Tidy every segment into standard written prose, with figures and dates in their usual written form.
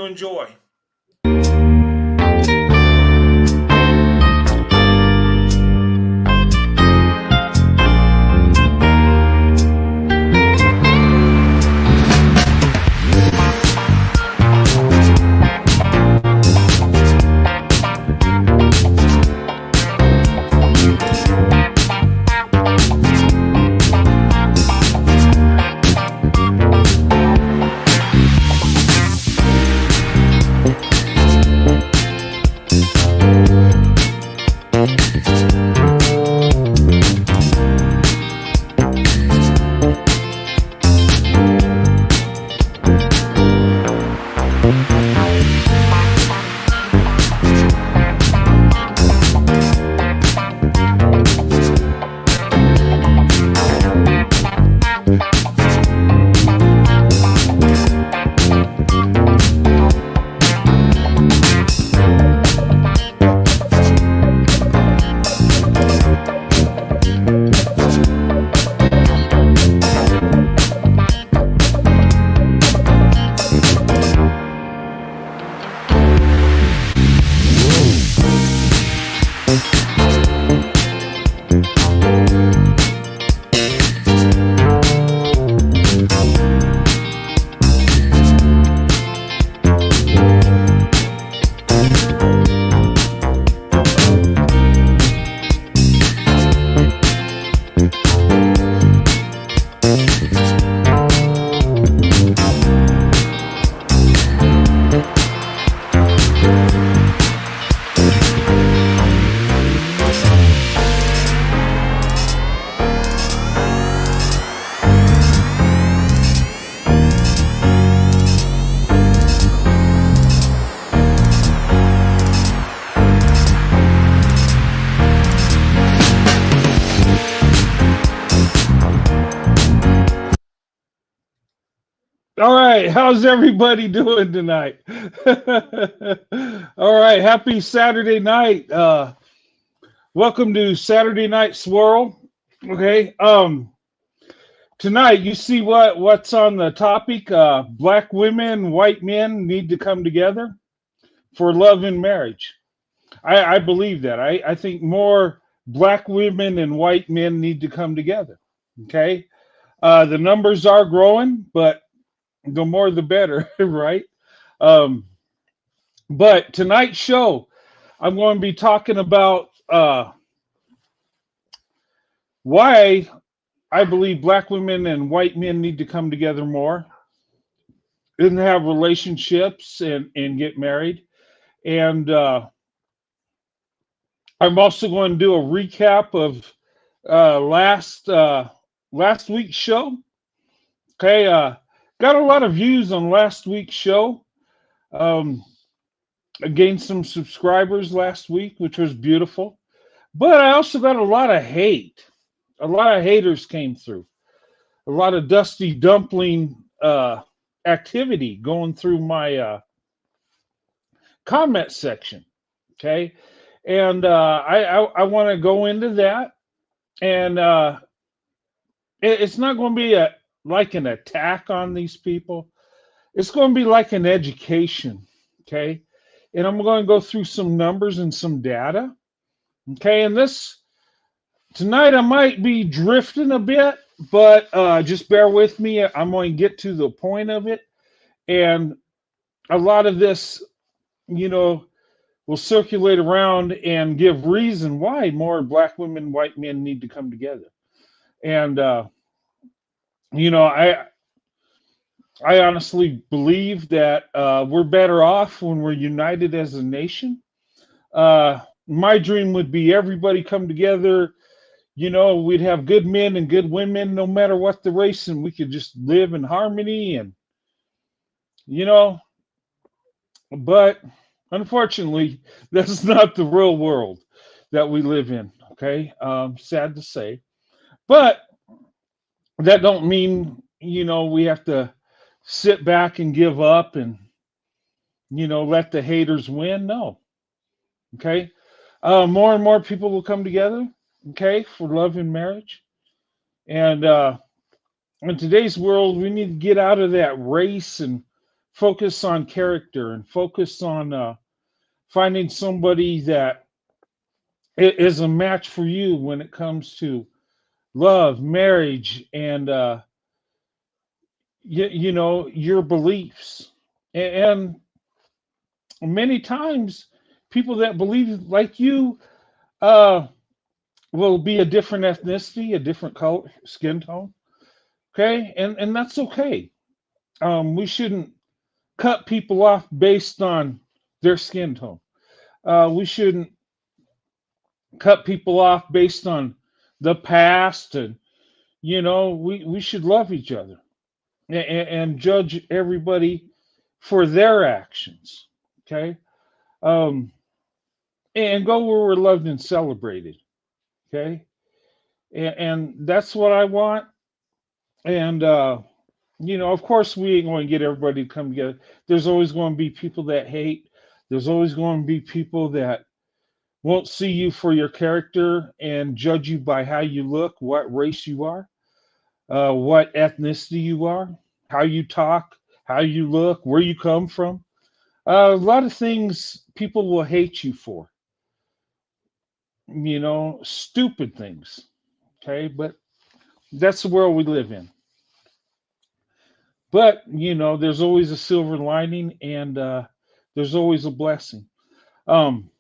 you enjoy. All right, how's everybody doing tonight? All right, happy Saturday night. Welcome to Saturday Night Swirl. Okay, tonight you see what's on the topic. Black women, white men need to come together for love and marriage. I believe that. I think more black women and white men need to come together. Okay, the numbers are growing, but the more the better, right? Um, but tonight's show, I'm going to be talking about why I believe black women and white men need to come together more and have relationships and get married. And I'm also going to do a recap of last week's show. Okay, got a lot of views on last week's show. Um, I gained some subscribers last week, which was beautiful. But I also got a lot of hate. A lot of haters came through. A lot of Dusty Dumpling activity going through my comment section. Okay, and I want to go into that, and it's not going to be like an attack on these people. It's going to be like an education. Okay, and I'm going to go through some numbers and some data. Okay, and this tonight I might be drifting a bit, but just bear with me. I'm going to get to the point of it, and a lot of this, you know, will circulate around and give reason why more black women, white men need to come together. And you know, I honestly believe that we're better off when we're united as a nation. My dream would be everybody come together. You know, we'd have good men and good women, no matter what the race, and we could just live in harmony. And you know, but unfortunately, that's not the real world that we live in. Okay, sad to say, but that don't mean we have to sit back and give up and let the haters win. No, okay. More and more people will come together, okay, for love and marriage. And in today's world, we need to get out of that race and focus on character and focus on finding somebody that is a match for you when it comes to love, marriage, and your beliefs. And many times, people that believe like you uh, will be a different ethnicity, a different color, skin tone. Okay, and that's okay. We shouldn't cut people off based on their skin tone. We shouldn't cut people off based on the past, and we should love each other and judge everybody for their actions. Okay, um, and go where we're loved and celebrated. Okay, and that's what I want. And of course, we ain't going to get everybody to come together. There's always going to be people that hate. There's always going to be people that won't see you for your character and judge you by how you look, what race you are, what ethnicity you are, how you talk, how you look, where you come from. A lot of things people will hate you for, stupid things. Okay, but that's the world we live in. But there's always a silver lining, and there's always a blessing. Um,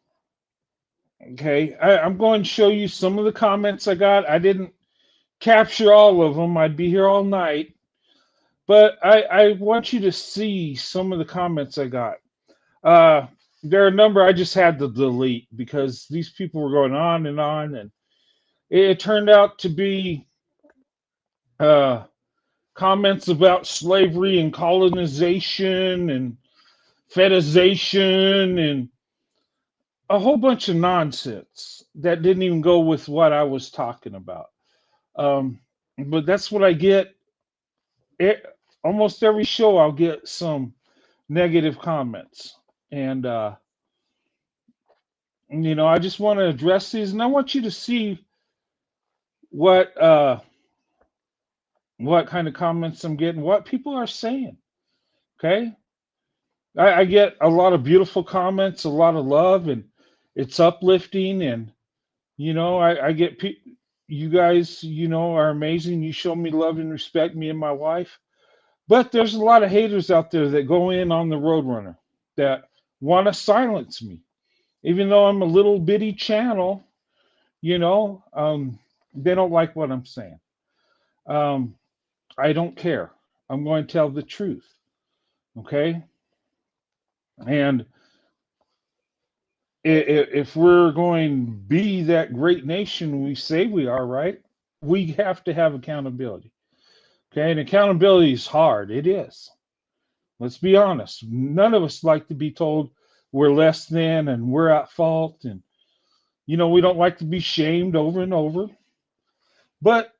okay, I'm going to show you some of the comments I got. I didn't capture all of them. I'd be here all night, but I want you to see some of the comments I got. Uh, there are a number I just had to delete because these people were going on, and it turned out to be uh, comments about slavery and colonization and fetishization and a whole bunch of nonsense that didn't even go with what I was talking about. Um, but that's what I get. It, almost every show, I'll get some negative comments, and I just want to address these, and I want you to see what what kind of comments I'm getting, what people are saying. Okay, I get a lot of beautiful comments, a lot of love, and it's uplifting. And I get you guys, are amazing. You show me love and respect, me and my wife. But there's a lot of haters out there that go in on the Roadrunner that want to silence me, even though I'm a little bitty channel. They don't like what I'm saying. Um, I don't care. I'm going to tell the truth. Okay, and if we're going to be that great nation we say we are, right, we have to have accountability. Okay, and accountability is hard. It is. Let's be honest. None of us like to be told we're less than and we're at fault, and we don't like to be shamed over and over. But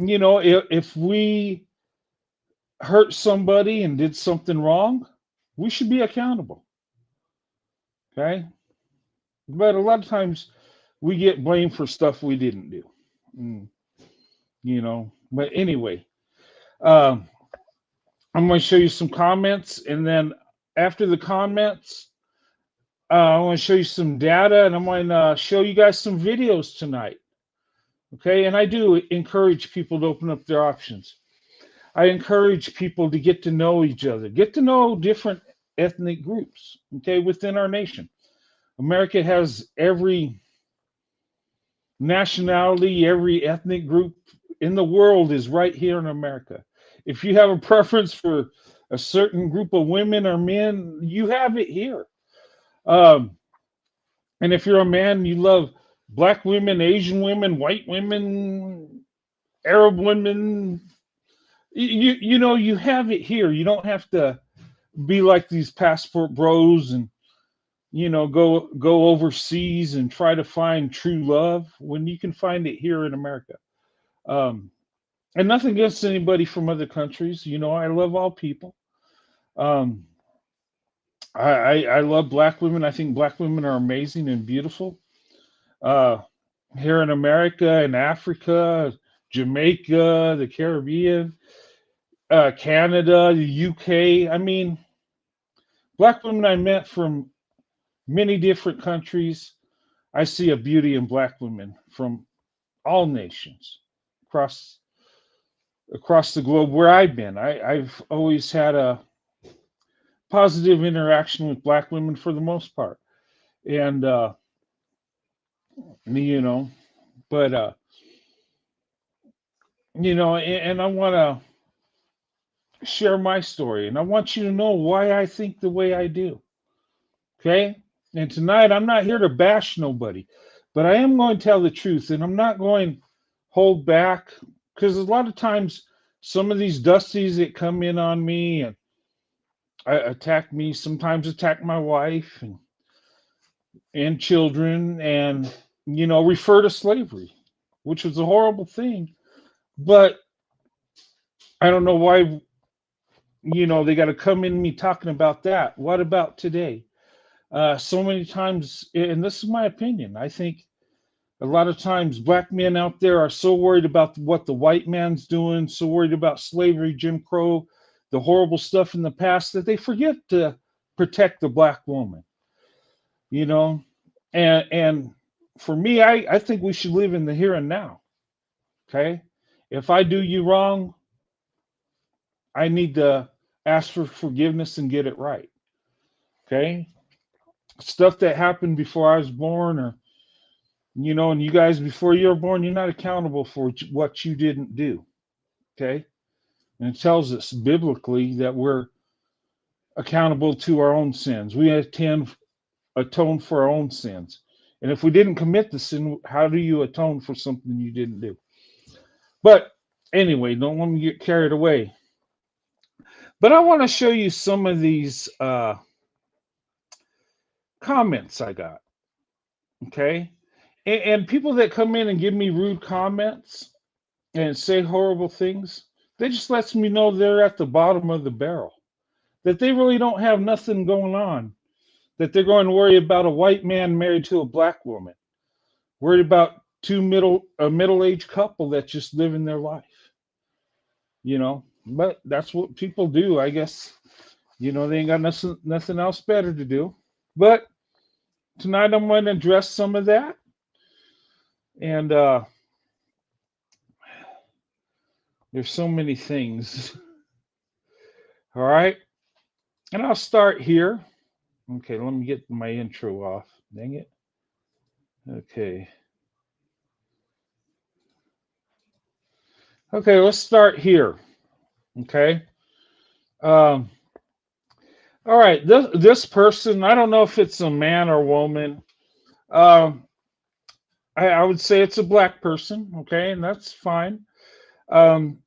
if we hurt somebody and did something wrong, we should be accountable. Okay, but a lot of times we get blamed for stuff we didn't do. Mm, But anyway, um, I'm going to show you some comments, and then after the comments, I want to show you some data, and I'm going to show you guys some videos tonight. Okay, and I do encourage people to open up their options. I encourage people to get to know each other, get to know different ethnic groups. Okay, within our nation, America has every nationality, every ethnic group in the world is right here in America. If you have a preference for a certain group of women or men, you have it here. Um, and if you're a man, you love black women, Asian women, white women, Arab women. You have it here. You don't have to be like these passport bros and go overseas and try to find true love when you can find it here in America. Um, and nothing against anybody from other countries. I love all people. Um, I love black women. I think black women are amazing and beautiful. Uh, Here in America and Africa, Jamaica, the Caribbean, Canada, the UK. I mean, black women I met from many different countries. I see a beauty in black women from all nations across across the globe where I've been. I've always had a positive interaction with black women for the most part, and you know, but and I want to share my story, and I want you to know why I think the way I do. Okay, and tonight I'm not here to bash nobody, but I am going to tell the truth, and I'm not going to hold back because a lot of times some of these dusties that come in on me and attack me, sometimes attack my wife and children, and refer to slavery, which was a horrible thing. But I don't know why they got to come in me talking about that. What about today? So many times, and this is my opinion, I think a lot of times black men out there are so worried about what the white man's doing, so worried about slavery, Jim Crow, the horrible stuff in the past, that they forget to protect the black woman. you know and for me, I think we should live in the here and now. Okay, if I do you wrong, I need to ask for forgiveness and get it right. Okay, stuff that happened before I was born, or and you guys, before you were born, you're not accountable for what you didn't do. Okay, and it tells us biblically that we're accountable to our own sins. We atone for our own sins. And if we didn't commit the sin, how do you atone for something you didn't do? But anyway, don't let me get carried away. But I want to show you some of these comments I got. Okay. And people that come in and give me rude comments and say horrible things, they just lets me know they're at the bottom of the barrel, that they really don't have nothing going on, that they're going to worry about a white man married to a black woman, worried about a middle-aged couple that's just living their life. But that's what people do, I guess. They ain't got nothing else better to do. But tonight I'm going to address some of that, and there's so many things. All right, and I'll start here. Okay, let me get my intro off. Dang it. Okay. Okay, let's start here. Okay. Um, all right. This person, I don't know if it's a man or woman. Um, I would say it's a black person. Okay, and that's fine. Um,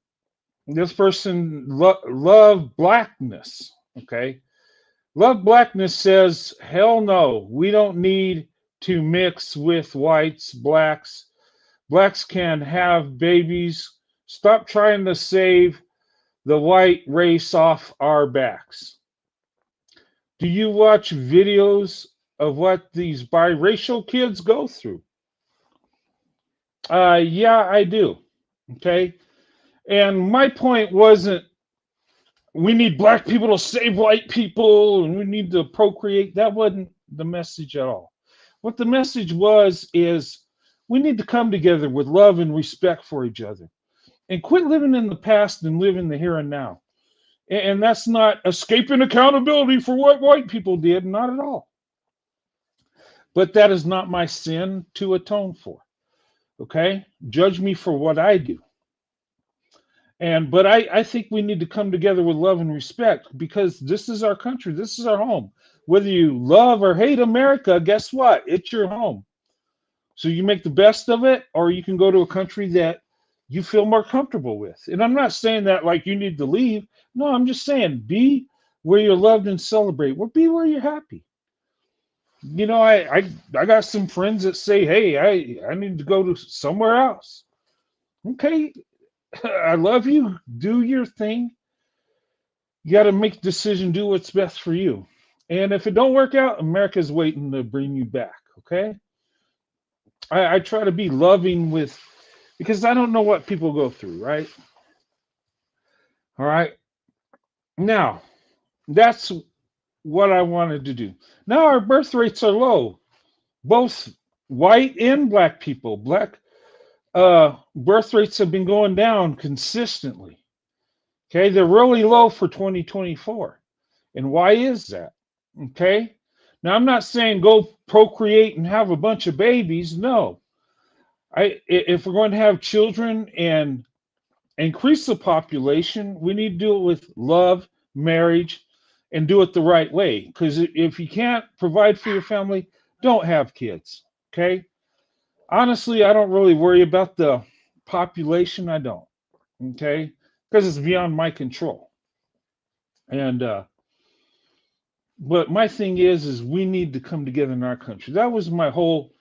this person love blackness. Okay, love blackness says, hell no, we don't need to mix with whites, blacks. Blacks can have babies. Stop trying to save the white race off our backs. Do you watch videos of what these biracial kids go through? Yeah, I do. Okay. And my point wasn't we need black people to save white people and we need to procreate. That wasn't the message at all. What the message was is we need to come together with love and respect for each other and quit living in the past and live in the here and now. And that's not escaping accountability for what white people did, not at all. But that is not my sin to atone for. Okay? Judge me for what I do. But I think we need to come together with love and respect because this is our country. This is our home. Whether you love or hate America, guess what? It's your home. So you make the best of it, or you can go to a country that you feel more comfortable with. And I'm not saying that like you need to leave. No, I'm just saying be where you're loved and celebrate. Or be where you're happy. I got some friends that say, hey, I need to go to somewhere else. Okay, I love you. Do your thing. You got to make a decision, do what's best for you. And if it don't work out, America's waiting to bring you back. Okay. I try to be loving with, because I don't know what people go through, right? All right. Now, that's what I wanted to do. Now our birth rates are low, both white and black people. Black birth rates have been going down consistently. Okay, they're really low for 2024. And why is that? Okay, now I'm not saying go procreate and have a bunch of babies. No, if we're going to have children and increase the population, we need to do it with love, marriage, and do it the right way. Because if you can't provide for your family, don't have kids. Okay. Honestly, I don't really worry about the population. I don't. Okay. Because it's beyond my control. And, but my thing is we need to come together in our country. That was my whole,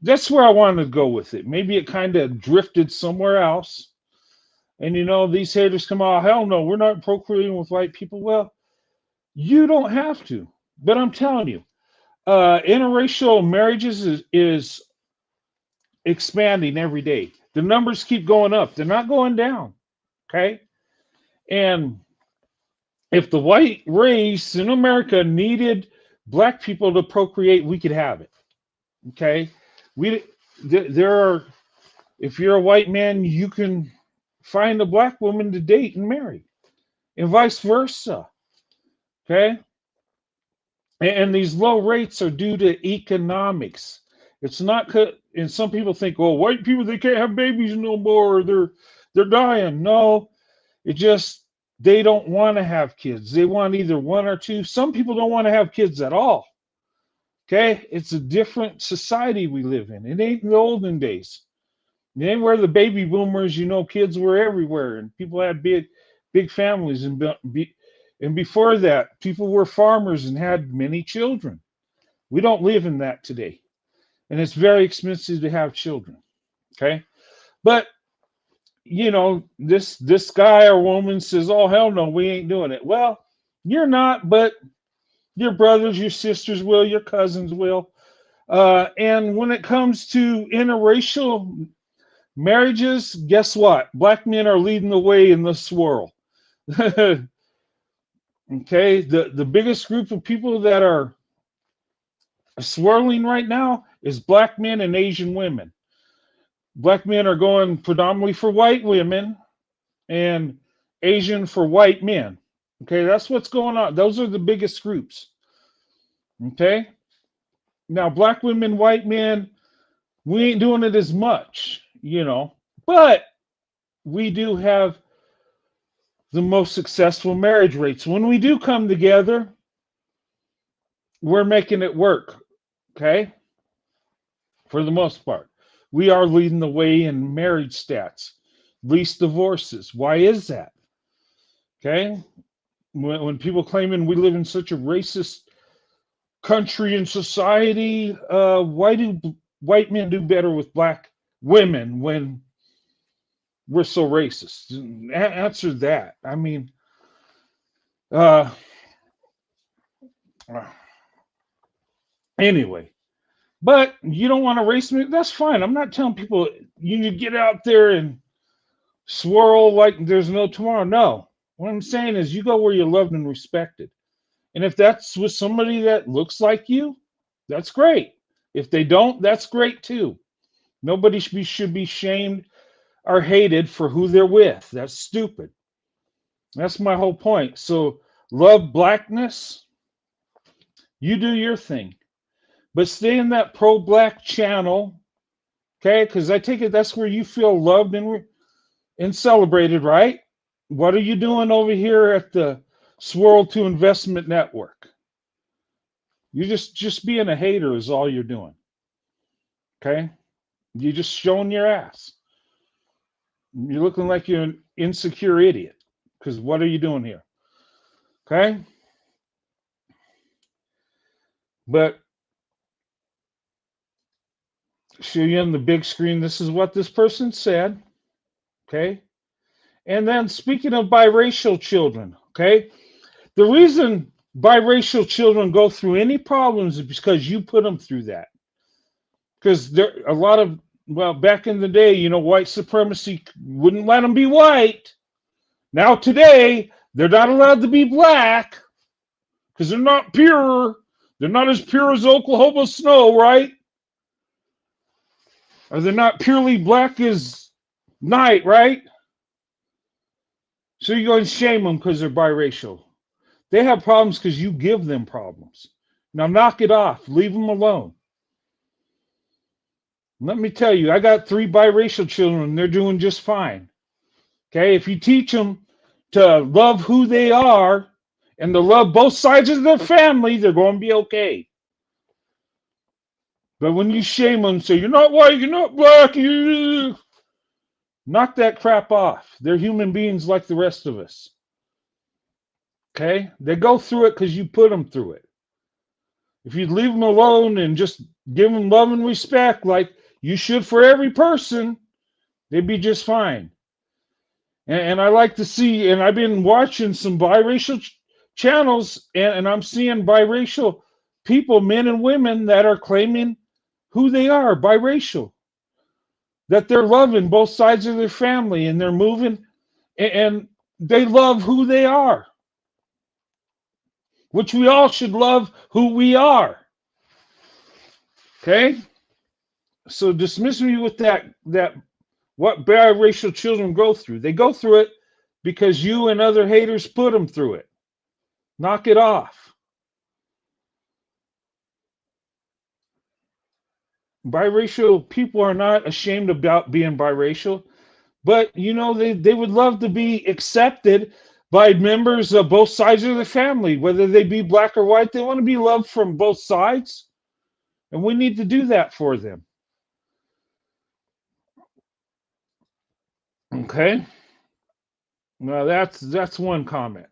that's where I wanted to go with it. Maybe it kind of drifted somewhere else. And these haters come out, hell no, we're not procreating with white people. Well, you don't have to. But I'm telling you, interracial marriages is expanding every day. The numbers keep going up. They're not going down. Okay. And if the white race in America needed black people to procreate, we could have it. Okay. There are, if you're a white man, you can find a black woman to date and marry, and vice versa. Okay. And these low rates are due to economics. It's not, and some people think, well, white people, they can't have babies no more, or they're dying. No, it just, they don't want to have kids. They want either one or two. Some people don't want to have kids at all. Okay. It's a different society we live in. It ain't the olden days. It ain't where the baby boomers, kids were everywhere and people had big families. And before that, people were farmers and had many children. We don't live in that today. And it's very expensive to have children. Okay. But this guy or woman says, oh hell no, we ain't doing it. Well, you're not, but your brothers, your sisters will, your cousins will. And when it comes to interracial marriages, guess what? Black men are leading the way in this swirl. Okay, the biggest group of people that are swirling right now is black men and Asian women. Black men are going predominantly for white women and Asian for white men. Okay, that's what's going on. Those are the biggest groups. Okay, now black women, white men, we ain't doing it as much, but we do have the most successful marriage rates. When we do come together, we're making it work. Okay, for the most part, we are leading the way in marriage stats, least divorces. Why is that? Okay, when people claiming we live in such a racist country and society, why do white men do better with black women when we're so racist? Answer that. I mean, anyway, but you don't want to race me. That's fine. I'm not telling people you need to get out there and swirl like there's no tomorrow. No, what I'm saying is you go where you're loved and respected. And if that's with somebody that looks like you, that's great. If they don't, that's great too. Nobody should be shamed or hated for who they're with. That's stupid. That's my whole point. So love blackness, you do your thing. But stay in that pro-black channel, okay? Because I take it that's where you feel loved and celebrated, right? What are you doing over here at the Swirl to Investment Network? You just being a hater is all you're doing. Okay? You're just showing your ass. You're looking like you're an insecure idiot. Because what are you doing here? Okay? But show you on the big screen, this is what this person said. Okay? And then speaking of biracial children, okay? The reason biracial children go through any problems is because you put them through that. Because there a lot of, well, back in the day, white supremacy wouldn't let them be white. Now today, they're not allowed to be black because they're not pure. They're not as pure as Oklahoma snow, right? Or they're not purely black as night, right? So you go and shame them because they're biracial. They have problems because you give them problems. Now knock it off. Leave them alone. Let me tell you, I got 3 biracial children. They're doing just fine. Okay, if you teach them to love who they are and to love both sides of their family, they're going to be okay. But when you shame them, say, you're not white, you're not black, you knock that crap off. They're human beings like the rest of us. Okay? They go through it because you put them through it. If you leave them alone and just give them love and respect like you should for every person, they'd be just fine. And I like to see, and I've been watching some biracial channels, and I'm seeing biracial people, men and women, that are claiming who they are, biracial. That they're loving both sides of their family and they're moving and they love who they are. Which we all should love who we are. Okay? So dismiss me with that what biracial children go through. They go through it because you and other haters put them through it. Knock it off. Biracial people are not ashamed about being biracial, but you know they would love to be accepted by members of both sides of the family, whether they be black or white. They want to be loved from both sides, and we need to do that for them. Okay. Well, that's one comment.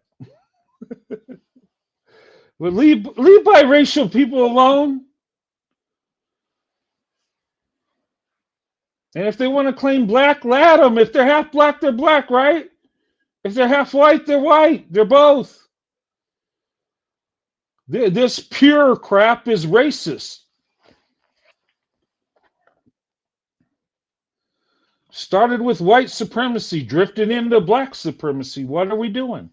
Well, leave biracial people alone. And if they want to claim black, let them. If they're half black, they're black, right? If they're half white, they're white. They're both. This pure crap is racist. Started with white supremacy, drifted into black supremacy. What are we doing?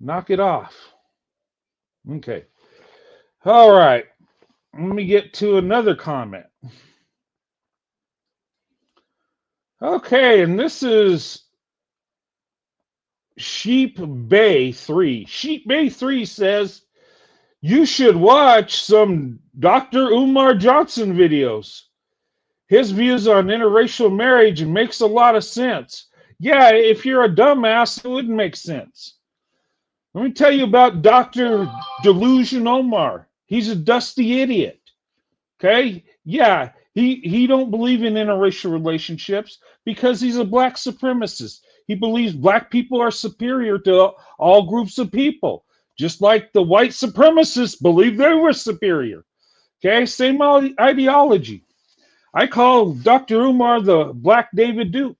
Knock it off. Okay. All right. Let me get to another comment. Okay, and this is Sheep Bay 3. Sheep Bay 3 says, you should watch some Dr. Umar Johnson videos. His views on interracial marriage makes a lot of sense. Yeah, if you're a dumbass, it wouldn't make sense. Let me tell you about Dr. Delusion Omar. He's a dusty idiot. Okay? Yeah, he don't believe in interracial relationships because he's a black supremacist. He believes black people are superior to all groups of people, just like the white supremacists believed they were superior. Okay? Same ideology. I call Dr. Umar the Black David Duke.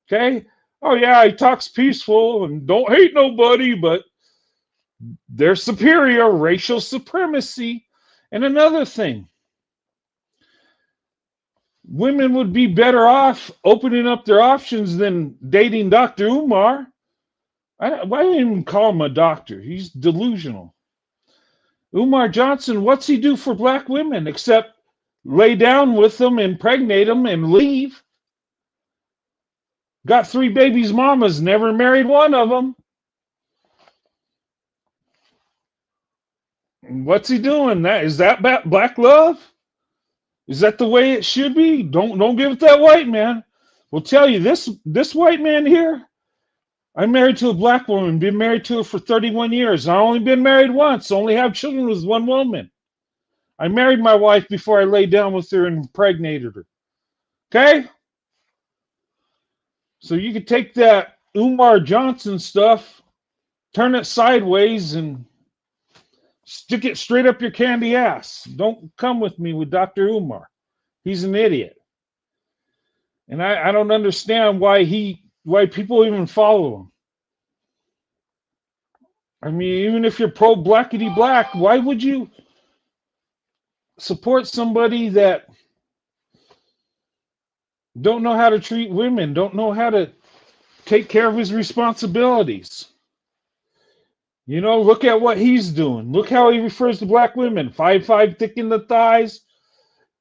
Okay? Oh, yeah, he talks peaceful and don't hate nobody, but they're superior, racial supremacy. And another thing, women would be better off opening up their options than dating Dr. Umar. Why do you even call him a doctor? He's delusional. Umar Johnson, what's he do for black women except lay down with them, impregnate them, and leave? Got 3 babies' mamas, never married one of them. What's he doing? Is that black love? Is that the way it should be? Don't give it that white man. We'll tell you, this white man here, I'm married to a black woman, been married to her for 31 years. I only been married once, only have children with one woman. I married my wife before I laid down with her and impregnated her. Okay? So you could take that Umar Johnson stuff, turn it sideways, and stick it straight up your candy ass. Don't come with me with Dr. Umar. He's an idiot. And I don't understand why people even follow him. I mean, even if you're pro blackity black, why would you support somebody that don't know how to treat women, don't know how to take care of his responsibilities. You know, look at what he's doing. Look how he refers to black women. 5'5", thick in the thighs,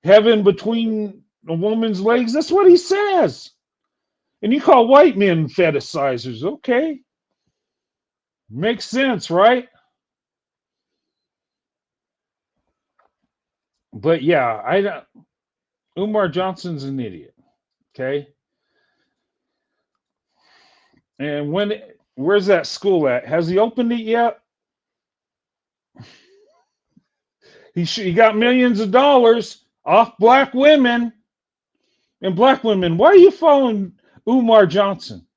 heaven between a woman's legs. That's what he says. And you call white men fetishizers. Okay. Makes sense, right? But yeah, I don't. Umar Johnson's an idiot. Okay. And where's that school at? Has he opened it yet? He got millions of dollars off black women. And black women, why are you following Umar Johnson?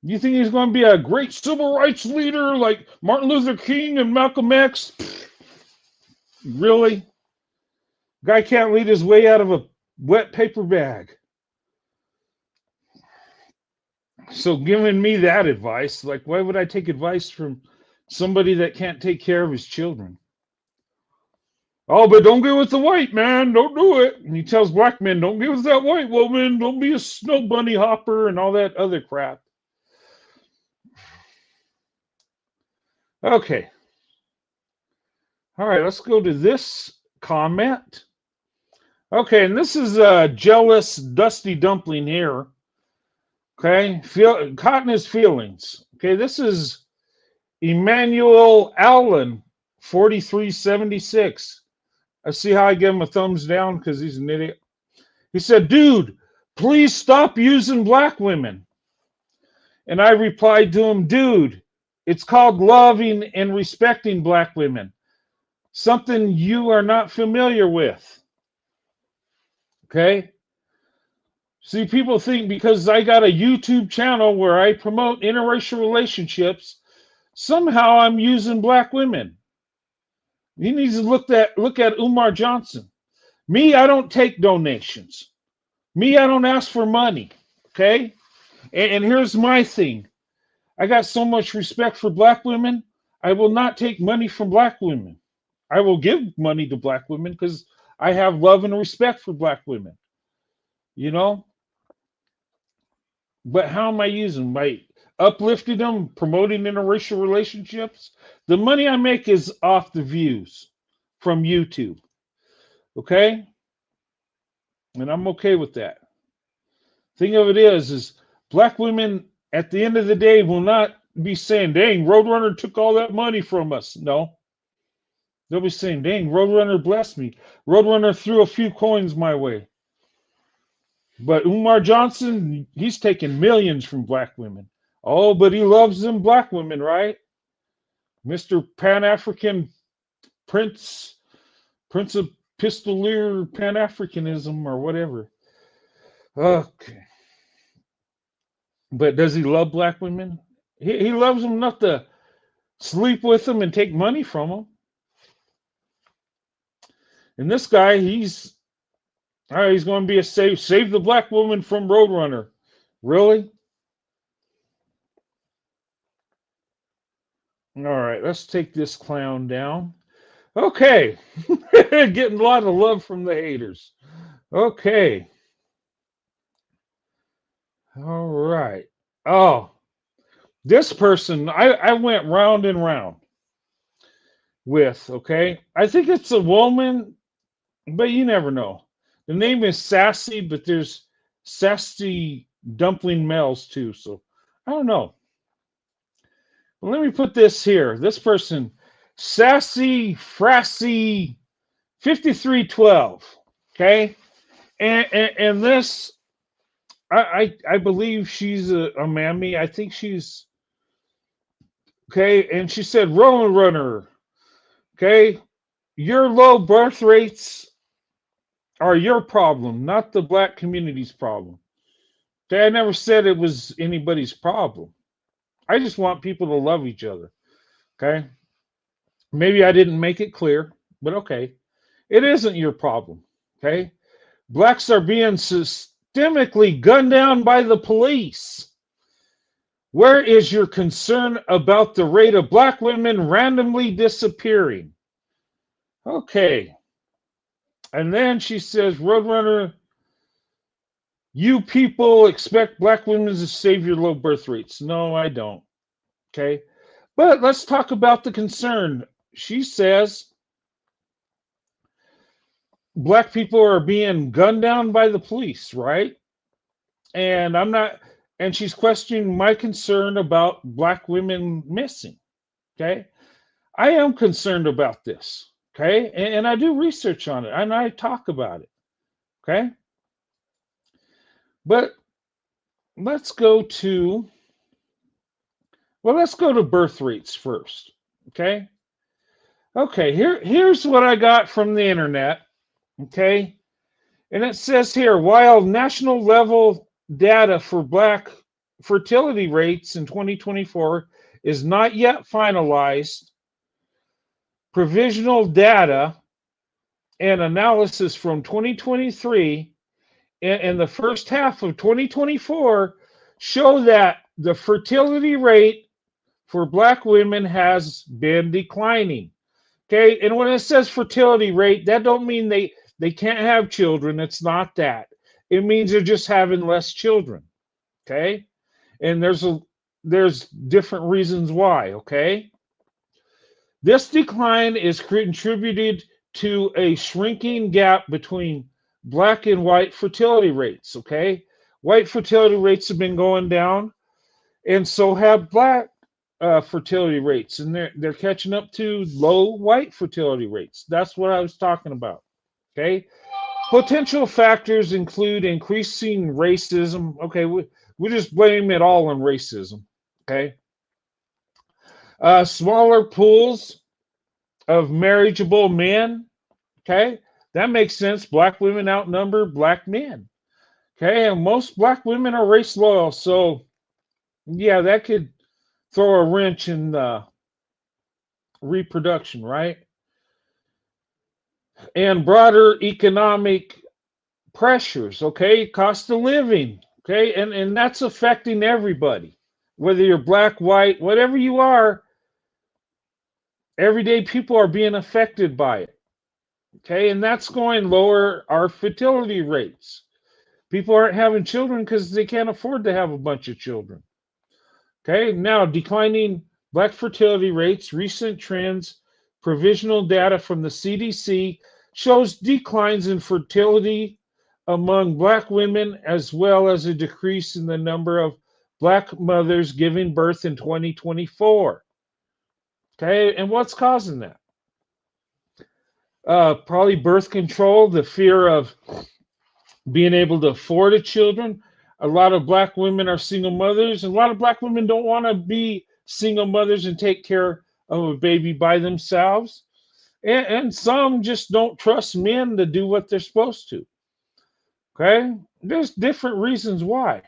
You think he's going to be a great civil rights leader like Martin Luther King and Malcolm X? Really? Guy can't lead his way out of a wet paper bag. So giving me that advice, like, why would I take advice from somebody that can't take care of his children? Oh, but don't get with the white man. Don't do it. And he tells black men, don't get with that white woman. Don't be a snow bunny hopper and all that other crap. Okay. All right, let's go to this comment. Okay, and this is a jealous Dusty Dumpling here. Okay, caught in his feelings. Okay, this is Emmanuel Allen, 4376. I see how I give him a thumbs down because he's an idiot. He said, dude, please stop using black women. And I replied to him, dude, it's called loving and respecting black women. Something you are not familiar with. Okay? See, people think because I got a YouTube channel where I promote interracial relationships, somehow I'm using black women. You need to look at Umar Johnson. Me, I don't take donations. Me, I don't ask for money. Okay? And here's my thing. I got so much respect for black women, I will not take money from black women. I will give money to black women because I have love and respect for black women. You know? But how am I using? By uplifting them, promoting interracial relationships? The money I make is off the views from YouTube. Okay? And I'm okay with that. Thing of it is black women at the end of the day will not be saying, dang, Roadrunner took all that money from us. No. They'll be saying, dang, Roadrunner blessed me. Roadrunner threw a few coins my way. But Umar Johnson, he's taking millions from black women. Oh, but he loves them black women, right? Mr. Pan-African Prince of Pistolier Pan-Africanism or whatever. Okay. But does he love black women? He loves them enough to sleep with them and take money from them. And this guy, he's going to be a save the black woman from Roadrunner. Really? All right, let's take this clown down. Okay. Getting a lot of love from the haters. Okay. All right. Oh, this person I went round and round with, okay? I think it's a woman, but you never know. The name is Sassy, but there's Sassy Dumpling males too, so I don't know. Well, let me put this here. This person, Sassy Frassy 5312, okay? And this, I believe she's a mammy. I think she's, okay, and she said, Roadrunner, okay, your low birth rates are your problem, not the black community's problem. Okay, I never said it was anybody's problem. I just want people to love each other. Okay? Maybe I didn't make it clear, but okay. It isn't your problem. Okay? Blacks are being systemically gunned down by the police. Where is your concern about the rate of black women randomly disappearing? Okay. And then she says, Roadrunner, You people expect black women to save your low birth rates. No, I don't. Okay. But let's talk about the concern. She says black people are being gunned down by the police, right? And I'm not, and she's questioning my concern about black women missing. Okay. I am concerned about this. Okay. And I do research on it and I talk about it. Okay. But let's go to, well, let's go to birth rates first. Okay. Okay. Here's what I got from the internet. Okay. And it says here, while national level data for black fertility rates in 2024 is not yet finalized, provisional data and analysis from 2023 and the first half of 2024 show that the fertility rate for black women has been declining. Okay, and when it says fertility rate, that don't mean they can't have children. It's not that. It means they're just having less children. Okay, and there's different reasons why. Okay, this decline is contributed to a shrinking gap between black and white fertility rates. Okay, white fertility rates have been going down, and so have black fertility rates, and they're catching up to low white fertility rates. That's what I was talking about. Okay, potential factors include increasing racism. Okay, we just blame it all on racism. Okay, smaller pools of marriageable men. Okay, that makes sense. Black women outnumber black men. Okay, and most black women are race loyal, so yeah, that could throw a wrench in reproduction, right? And broader economic pressures, okay? Cost of living, okay? And that's affecting everybody, whether you're black, white, whatever you are, everyday people are being affected by it, okay? And that's going lower our fertility rates. People aren't having children because they can't afford to have a bunch of children. Okay, now declining black fertility rates, recent trends, provisional data from the CDC shows declines in fertility among black women, as well as a decrease in the number of black mothers giving birth in 2024. Okay, and what's causing that? Probably birth control, the fear of being able to afford a children. A lot of black women are single mothers, and a lot of black women don't want to be single mothers and take care of a baby by themselves. And some just don't trust men to do what they're supposed to. Okay? There's different reasons why.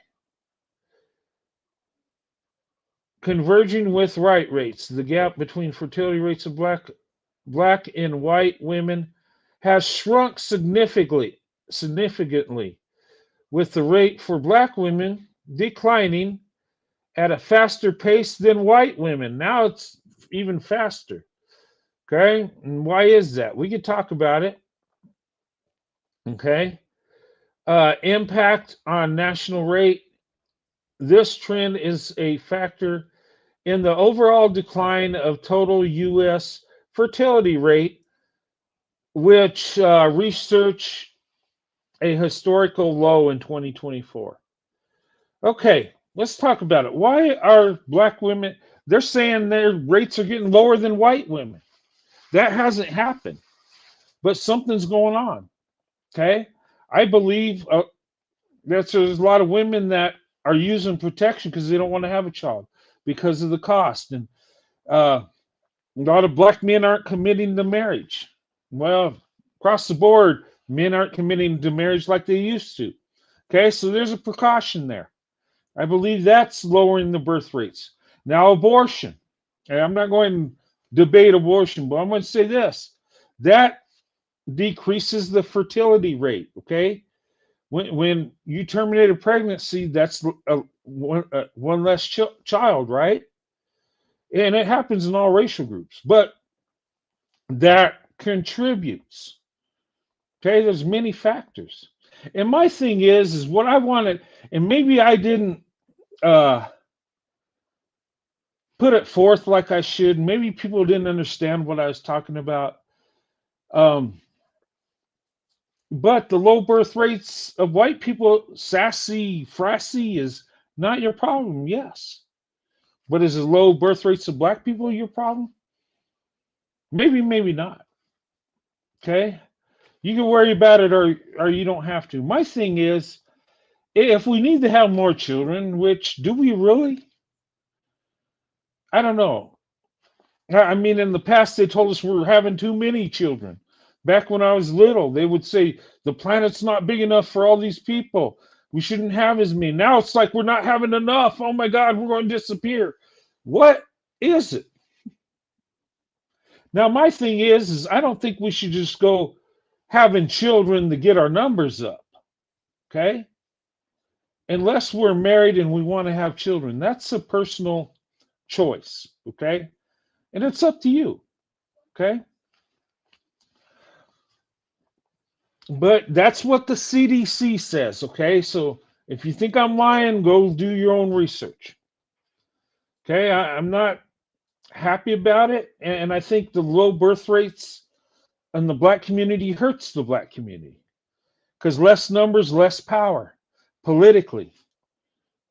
Converging with right rates, the gap between fertility rates of black and white women has shrunk significantly, with the rate for black women declining at a faster pace than white women. Now it's even faster. Okay. And why is that? We could talk about it. Okay. Impact on national rate. This trend is a factor in the overall decline of total U.S. fertility rate, which research a historical low in 2024. Okay, let's talk about it. Why are black women, they're saying their rates are getting lower than white women. That hasn't happened, but something's going on. Okay, I believe there's a lot of women that are using protection because they don't want to have a child because of the cost. And a lot of black men aren't committing to marriage. Well, across the board, men aren't committing to marriage like they used to. Okay, so there's a precaution there. I believe that's lowering the birth rates. Now, abortion. And I'm not going to debate abortion, but I'm going to say this. That decreases the fertility rate, okay? When you terminate a pregnancy, that's one less child, right? And it happens in all racial groups, but that contributes. Okay, there's many factors. And my thing is what I wanted, and maybe I didn't uh, put it forth like I should. Maybe people didn't understand what I was talking about. Um, but the low birth rates of white people, sassy, frassy, is not your problem. Yes. But is the low birth rates of black people your problem? Maybe, maybe not. Okay. You can worry about it or you don't have to. My thing is, if we need to have more children, which do we really? I don't know. I mean, in the past, they told us we're having too many children. Back when I was little, they would say the planet's not big enough for all these people. We shouldn't have as many. Now it's like we're not having enough. Oh my God, we're going to disappear. What is it? Now, my thing is I don't think we should just go having children to get our numbers up. Okay. Unless we're married and we want to have children, that's a personal choice. Okay. And it's up to you. Okay. But that's what the CDC says. Okay. So if you think I'm lying, go do your own research. Okay. I'm not happy about it. And I think the low birth rates in the black community hurts the black community because less numbers, less power politically.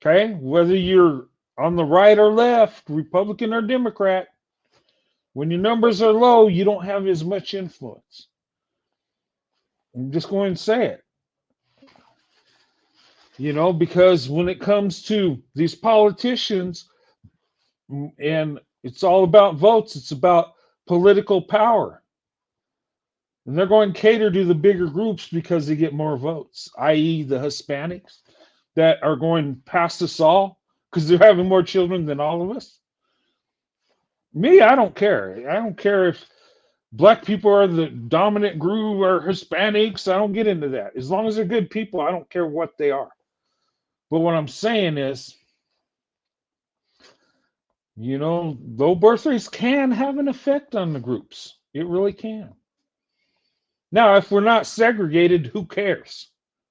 Okay. Whether you're on the right or left, Republican or Democrat, when your numbers are low, you don't have as much influence. I'm just going to say it. Because when it comes to these politicians, and it's all about votes, it's about political power. And they're going to cater to the bigger groups because they get more votes, i.e., the Hispanics that are going past us all because they're having more children than all of us. Me, I don't care. I don't care if black people are the dominant group or Hispanics. I don't get into that. As long as they're good people, I don't care what they are. But what I'm saying is, low birth rates can have an effect on the groups. It really can. Now, if we're not segregated, who cares?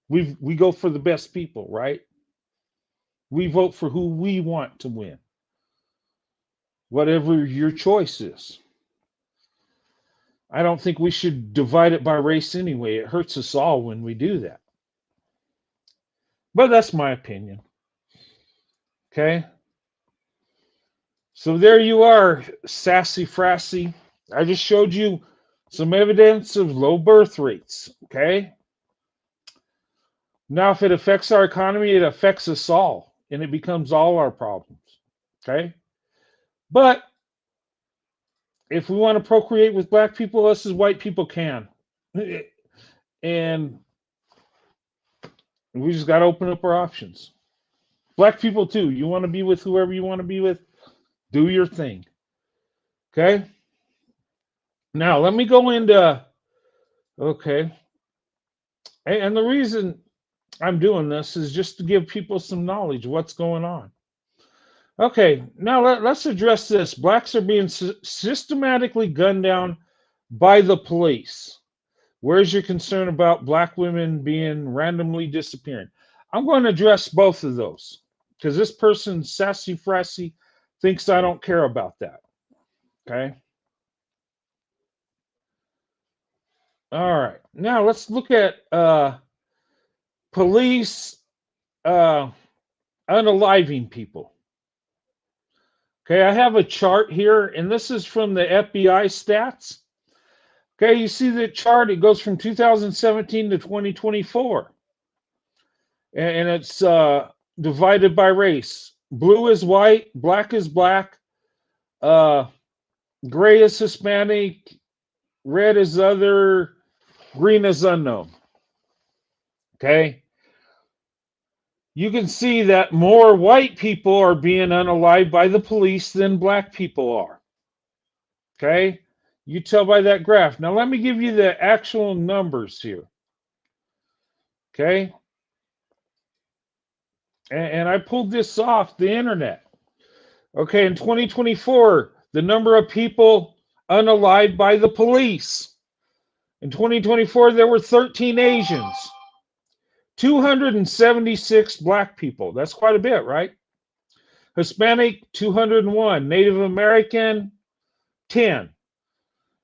We go for the best people, right? We vote for who we want to win, whatever your choice is. I don't think we should divide it by race anyway. It hurts us all when we do that. But that's my opinion. Okay. So there you are, sassy frassy. I just showed you some evidence of low birth rates. Okay. Now, if it affects our economy, it affects us all and it becomes all our problems. Okay. But if we want to procreate with black people, us as white people can. And we just got to open up our options. Black people too. You want to be with whoever you want to be with, do your thing. Okay. Now let me go into, okay. And the reason I'm doing this is just to give people some knowledge of what's going on. Okay, now let's address this. Blacks are being systematically gunned down by the police. Where's your concern about black women being randomly disappearing? I'm going to address both of those because this person, sassy frassy, thinks I don't care about that. Okay. All right. Now let's look at police unaliving people. Okay, I have a chart here, and this is from the FBI stats. Okay, you see the chart, it goes from 2017 to 2024. And it's divided by race. Blue is white, black is black, gray is Hispanic, red is other, green is unknown. Okay. You can see that more white people are being unalived by the police than black people are. Okay. You tell by that graph. Now let me give you the actual numbers here. Okay. And I pulled this off the internet. Okay, in 2024, the number of people unalived by the police. In 2024, there were 13 Asians. 276 black people. That's quite a bit, right? Hispanic, 201. Native American, 10.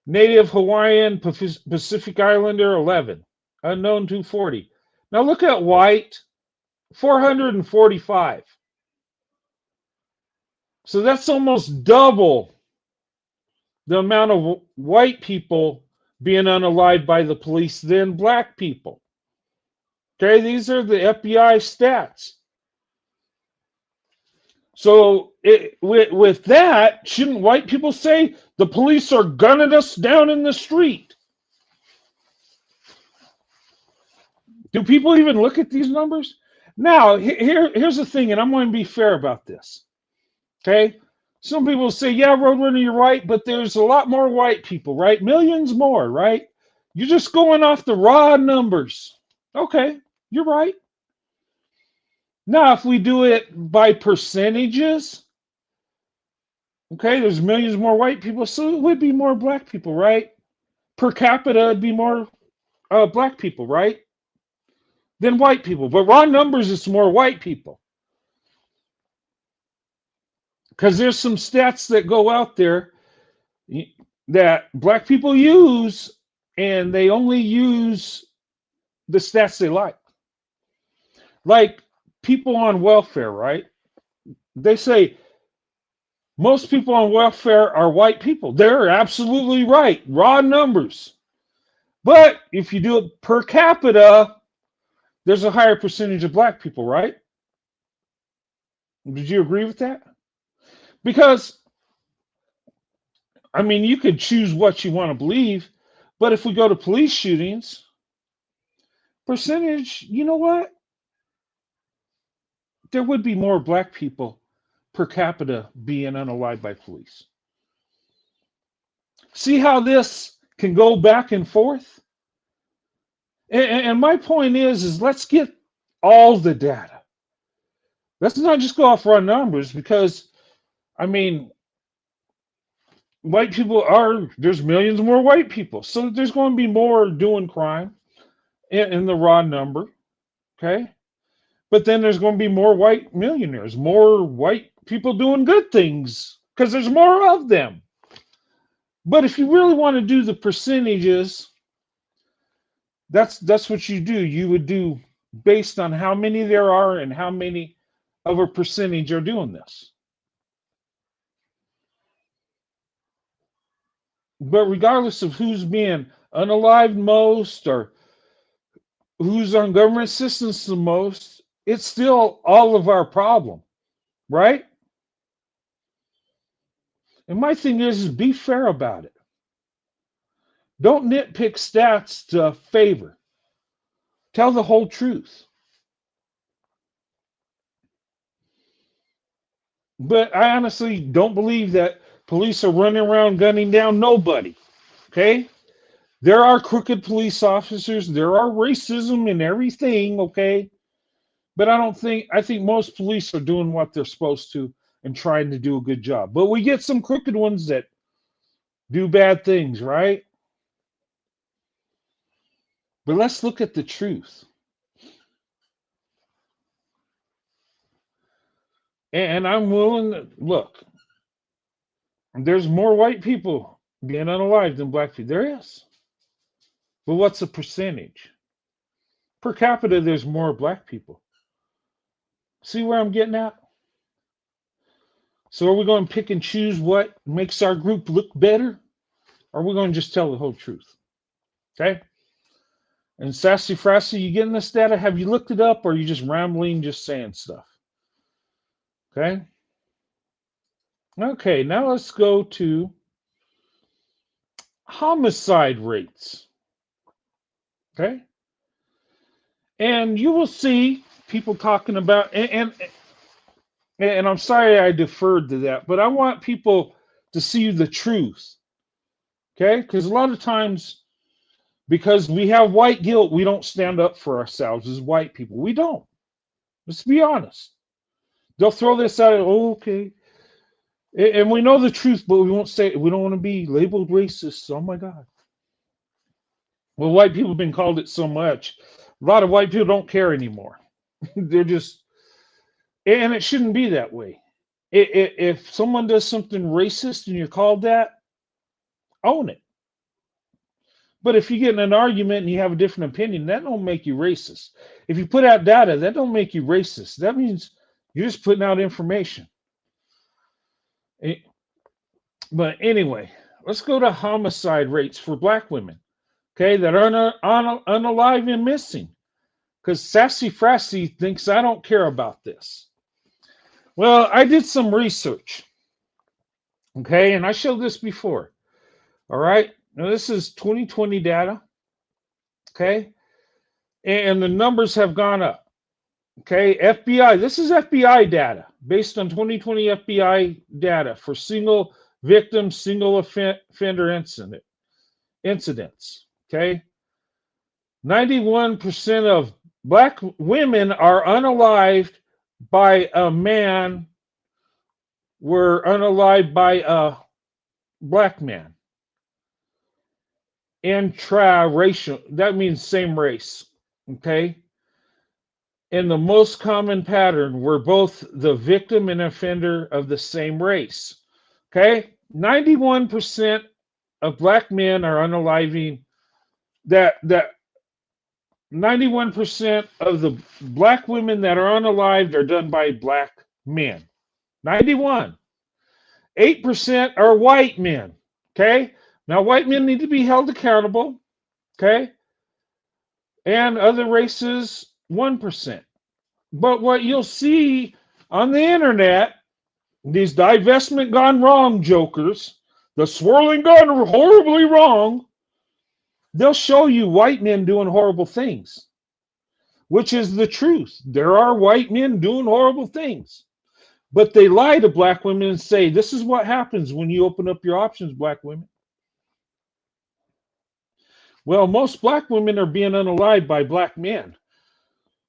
Native Hawaiian, Pacific Islander, 11. Unknown, 240. Now look at white, 445. So that's almost double the amount of white people being unalived by the police than black people. Okay, these are the FBI stats. So with that, shouldn't white people say the police are gunning us down in the street? Do people even look at these numbers? Now, here's the thing, and I'm going to be fair about this. Okay? Some people say, yeah, Roadrunner, you're right, but there's a lot more white people, right? Millions more, right? You're just going off the raw numbers. Okay, you're right. Now, if we do it by percentages, okay, there's millions more white people, so it would be more black people, right? Per capita, it'd be more black people, right? Than white people. But raw numbers, it's more white people. Because there's some stats that go out there that black people use, and they only use the stats they like. Like people on welfare, right? They say most people on welfare are white people. They're absolutely right. Raw numbers. But if you do it per capita, there's a higher percentage of black people, right? Did you agree with that? Because, I mean, you could choose what you want to believe, but if we go to police shootings, percentage, you know what? There would be more black people per capita being unalived by police. See how this can go back and forth? And my point is let's get all the data. Let's not just go off raw numbers because, I mean, white people there's millions more white people. So there's going to be more doing crime in the raw number, okay? But then there's going to be more white millionaires, more white people doing good things because there's more of them. But if you really want to do the percentages, that's what you do. You would do based on how many there are and how many of a percentage are doing this. But regardless of who's being unalived most or who's on government assistance the most, it's still all of our problem, right? And my thing is be fair about it. Don't nitpick stats to favor. Tell the whole truth. But I honestly don't believe that police are running around gunning down nobody. Okay? There are crooked police officers. There are racism and everything. Okay? But I think most police are doing what they're supposed to and trying to do a good job. But we get some crooked ones that do bad things, right? But let's look at the truth. And I'm willing to look. There's more white people being unalived than black people. There is. But what's the percentage? Per capita, there's more black people. See where I'm getting at? So are we going to pick and choose what makes our group look better? Or are we going to just tell the whole truth? Okay? And Sassy Frassy, you getting this data? Have you looked it up or are you just rambling, just saying stuff? Okay? Okay, now let's go to homicide rates. Okay? And you will see people talking about, and I'm sorry I deferred to that, but I want people to see the truth. Okay? Because a lot of times, because we have white guilt, we don't stand up for ourselves as white people. We don't. Let's be honest. They'll throw this out, oh, okay. And we know the truth, but we won't say it. We don't want to be labeled racist. Oh my God. Well, white people have been called it so much. A lot of white people don't care anymore. They're just, and it shouldn't be that way. If someone does something racist and you're called that, own it. But if you get in an argument and you have a different opinion, that don't make you racist. If you put out data, that don't make you racist. That means you're just putting out information. Eh, But anyway, let's go to homicide rates for black women, okay, that are unalive and missing. Because Sassy Frassy thinks I don't care about this. Well, I did some research, okay, and I showed this before. All right, now this is 2020 data, okay, and the numbers have gone up. Okay, FBI, this is FBI data based on 2020 FBI data for single victim, single offender incidents. Okay, 91% of black women are unalived by a man, were unalived by a black man. Intraracial, that means same race. Okay. And the most common pattern were both the victim and offender of the same race. Okay? 91% of black men are unaliving that 91% of the black women that are unalived are done by black men. 91. 8% are white men. Okay? Now white men need to be held accountable. Okay? And other races 1%. But what you'll see on the internet, these divestment gone wrong jokers, the swirling gone horribly wrong, they'll show you white men doing horrible things, which is the truth. There are white men doing horrible things. But they lie to black women and say, this is what happens when you open up your options, black women. Well, most black women are being unalived by black men.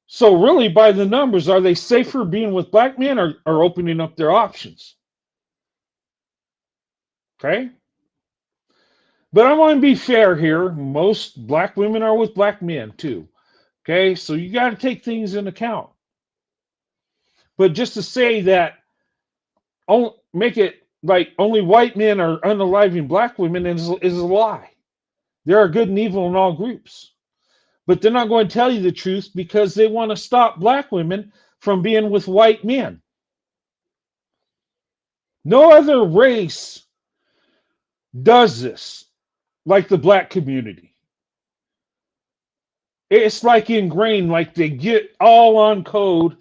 So really, by the numbers, are they safer being with black men or opening up their options? Okay? But I want to be fair here. Most black women are with black men too. Okay? So you got to take things in account. But just to say that, make it like only white men are unaliving black women is a lie. There are good and evil in all groups. But they're not going to tell you the truth because they want to stop black women from being with white men. No other race does this like the black community. It's like ingrained, like they get all on code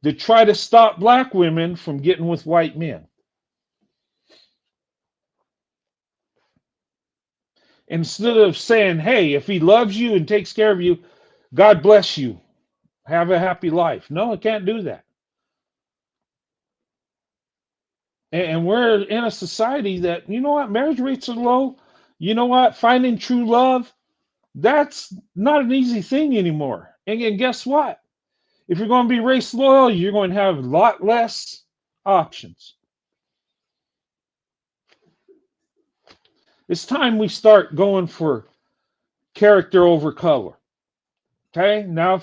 to try to stop black women from getting with white men. Instead of saying, hey, if he loves you and takes care of you, God bless you. Have a happy life. No, it can't do that. And we're in a society that, you know what, marriage rates are low. You know what, finding true love, that's not an easy thing anymore. And guess what? If you're going to be race loyal, you're going to have a lot less options. It's time we start going for character over color. Okay? Now,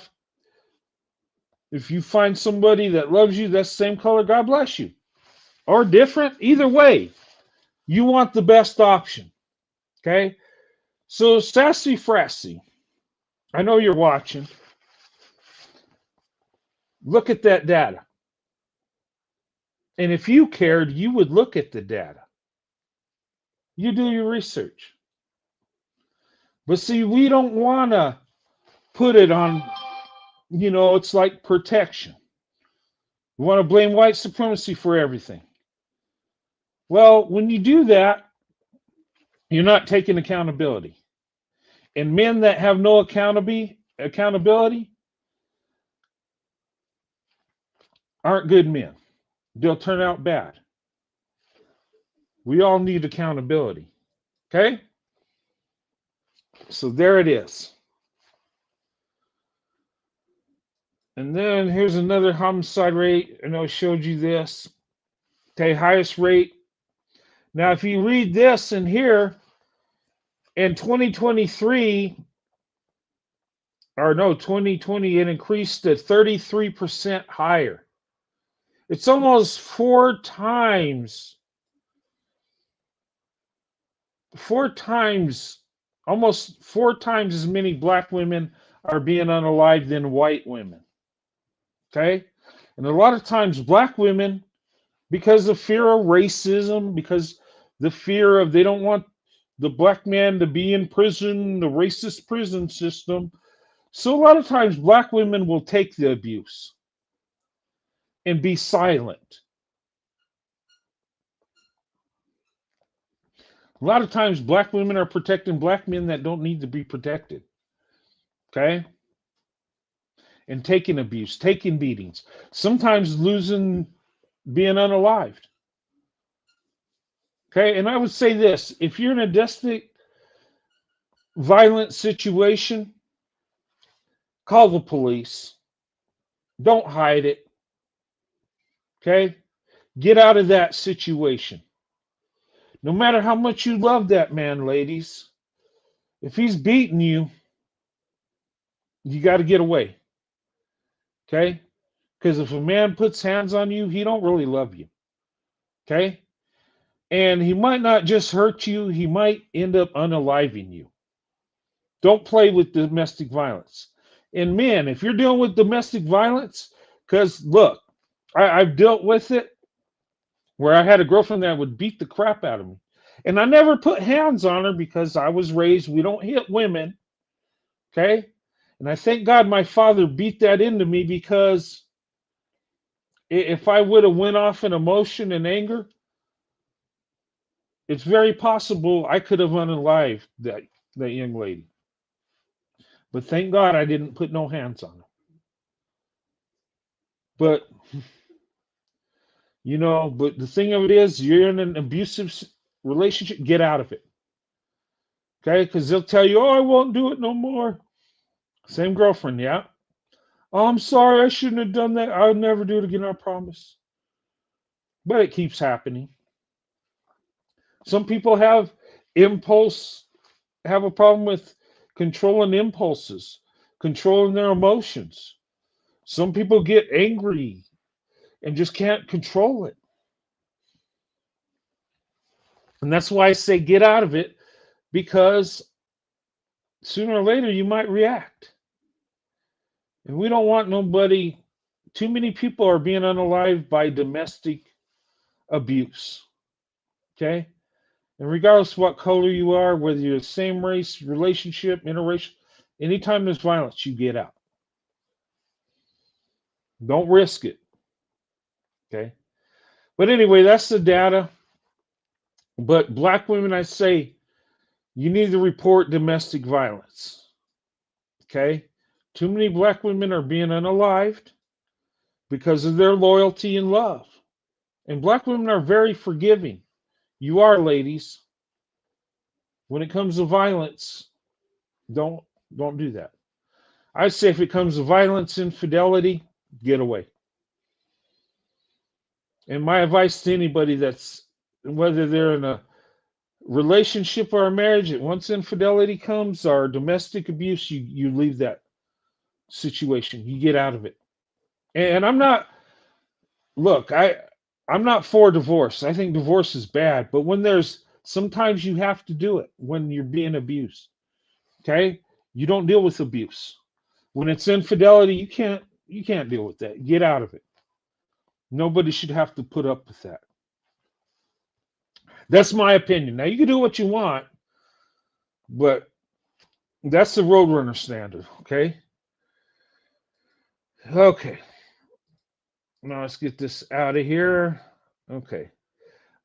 if you find somebody that loves you, that's the same color, God bless you. Or different, either way, you want the best option. Okay? So, Sassy Frassy, I know you're watching. Look at that data. And if you cared, you would look at the data. You do your research. But see, we don't want to put it on, it's like protection. We want to blame white supremacy for everything. Well, when you do that, you're not taking accountability. And men that have no accountability aren't good men. They'll turn out bad. We all need accountability. Okay? So there it is. And then here's another homicide rate. I know I showed you this. Okay, highest rate. Now, if you read this in here, in 2023, or no, 2020, it increased to 33% higher. It's almost four times, almost four times as many black women are being unalived than white women. Okay. And a lot of times, black women, because of fear of racism, because the fear of they don't want the black man to be in prison, the racist prison system. So a lot of times, black women will take the abuse and be silent. A lot of times, black women are protecting black men that don't need to be protected. Okay. And taking abuse, taking beatings, sometimes losing, being unalived. Okay. And I would say this, if you're in a domestic violent situation, call the police. Don't hide it. Okay. Get out of that situation. No matter how much you love that man, ladies, if he's beating you, you got to get away. Okay. Because if a man puts hands on you, he don't really love you. Okay. And he might not just hurt you, he might end up unaliving you. Don't play with domestic violence. And men, if you're dealing with domestic violence, because look, I've dealt with it where I had a girlfriend that would beat the crap out of me. And I never put hands on her because I was raised, we don't hit women. Okay. And I thank God my father beat that into me, because if I would have went off in emotion and anger, it's very possible I could have unalived that young lady. But thank God I didn't put no hands on her. But but the thing of it is, you're in an abusive relationship, get out of it. Okay? Because they'll tell you, oh, I won't do it no more. Same girlfriend, yeah. Oh, I'm sorry, I shouldn't have done that. I'll never do it again, I promise. But it keeps happening. Some people have a problem with controlling impulses, controlling their emotions. Some people get angry and just can't control it. And that's why I say get out of it, because sooner or later you might react. And we don't want nobody, too many people are being unalived by domestic abuse. Okay? And regardless of what color you are, whether you're the same race, relationship, interracial, anytime there's violence, you get out. Don't risk it. Okay? But anyway, that's the data. But black women, I say, you need to report domestic violence. Okay? Too many black women are being unalived because of their loyalty and love. And black women are very forgiving. You are, ladies. When it comes to violence, don't do that. I say if it comes to violence, infidelity, get away. And my advice to anybody that's, whether they're in a relationship or a marriage, once infidelity comes or domestic abuse, you leave that situation. You get out of it. And I'm not for divorce. I think divorce is bad, but sometimes you have to do it when you're being abused. Okay? You don't deal with abuse. When it's infidelity, you can't deal with that. Get out of it. Nobody should have to put up with that. That's my opinion. Now you can do what you want, but that's the Roadrunner standard. Okay. Okay. Now let's get this out of here. Okay.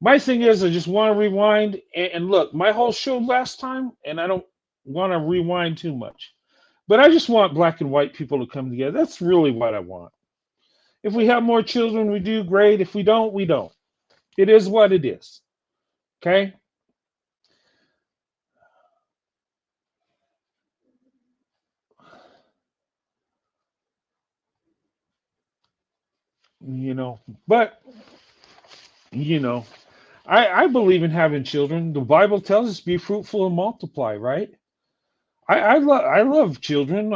My thing is, I just want to rewind and look, my whole show last time, and I don't want to rewind too much, but I just want black and white people to come together. That's really what I want. If we have more children, we do great. If we don't, we don't. It is what it is. Okay. But you know, I believe in having children. The Bible tells us be fruitful and multiply, right? I love children.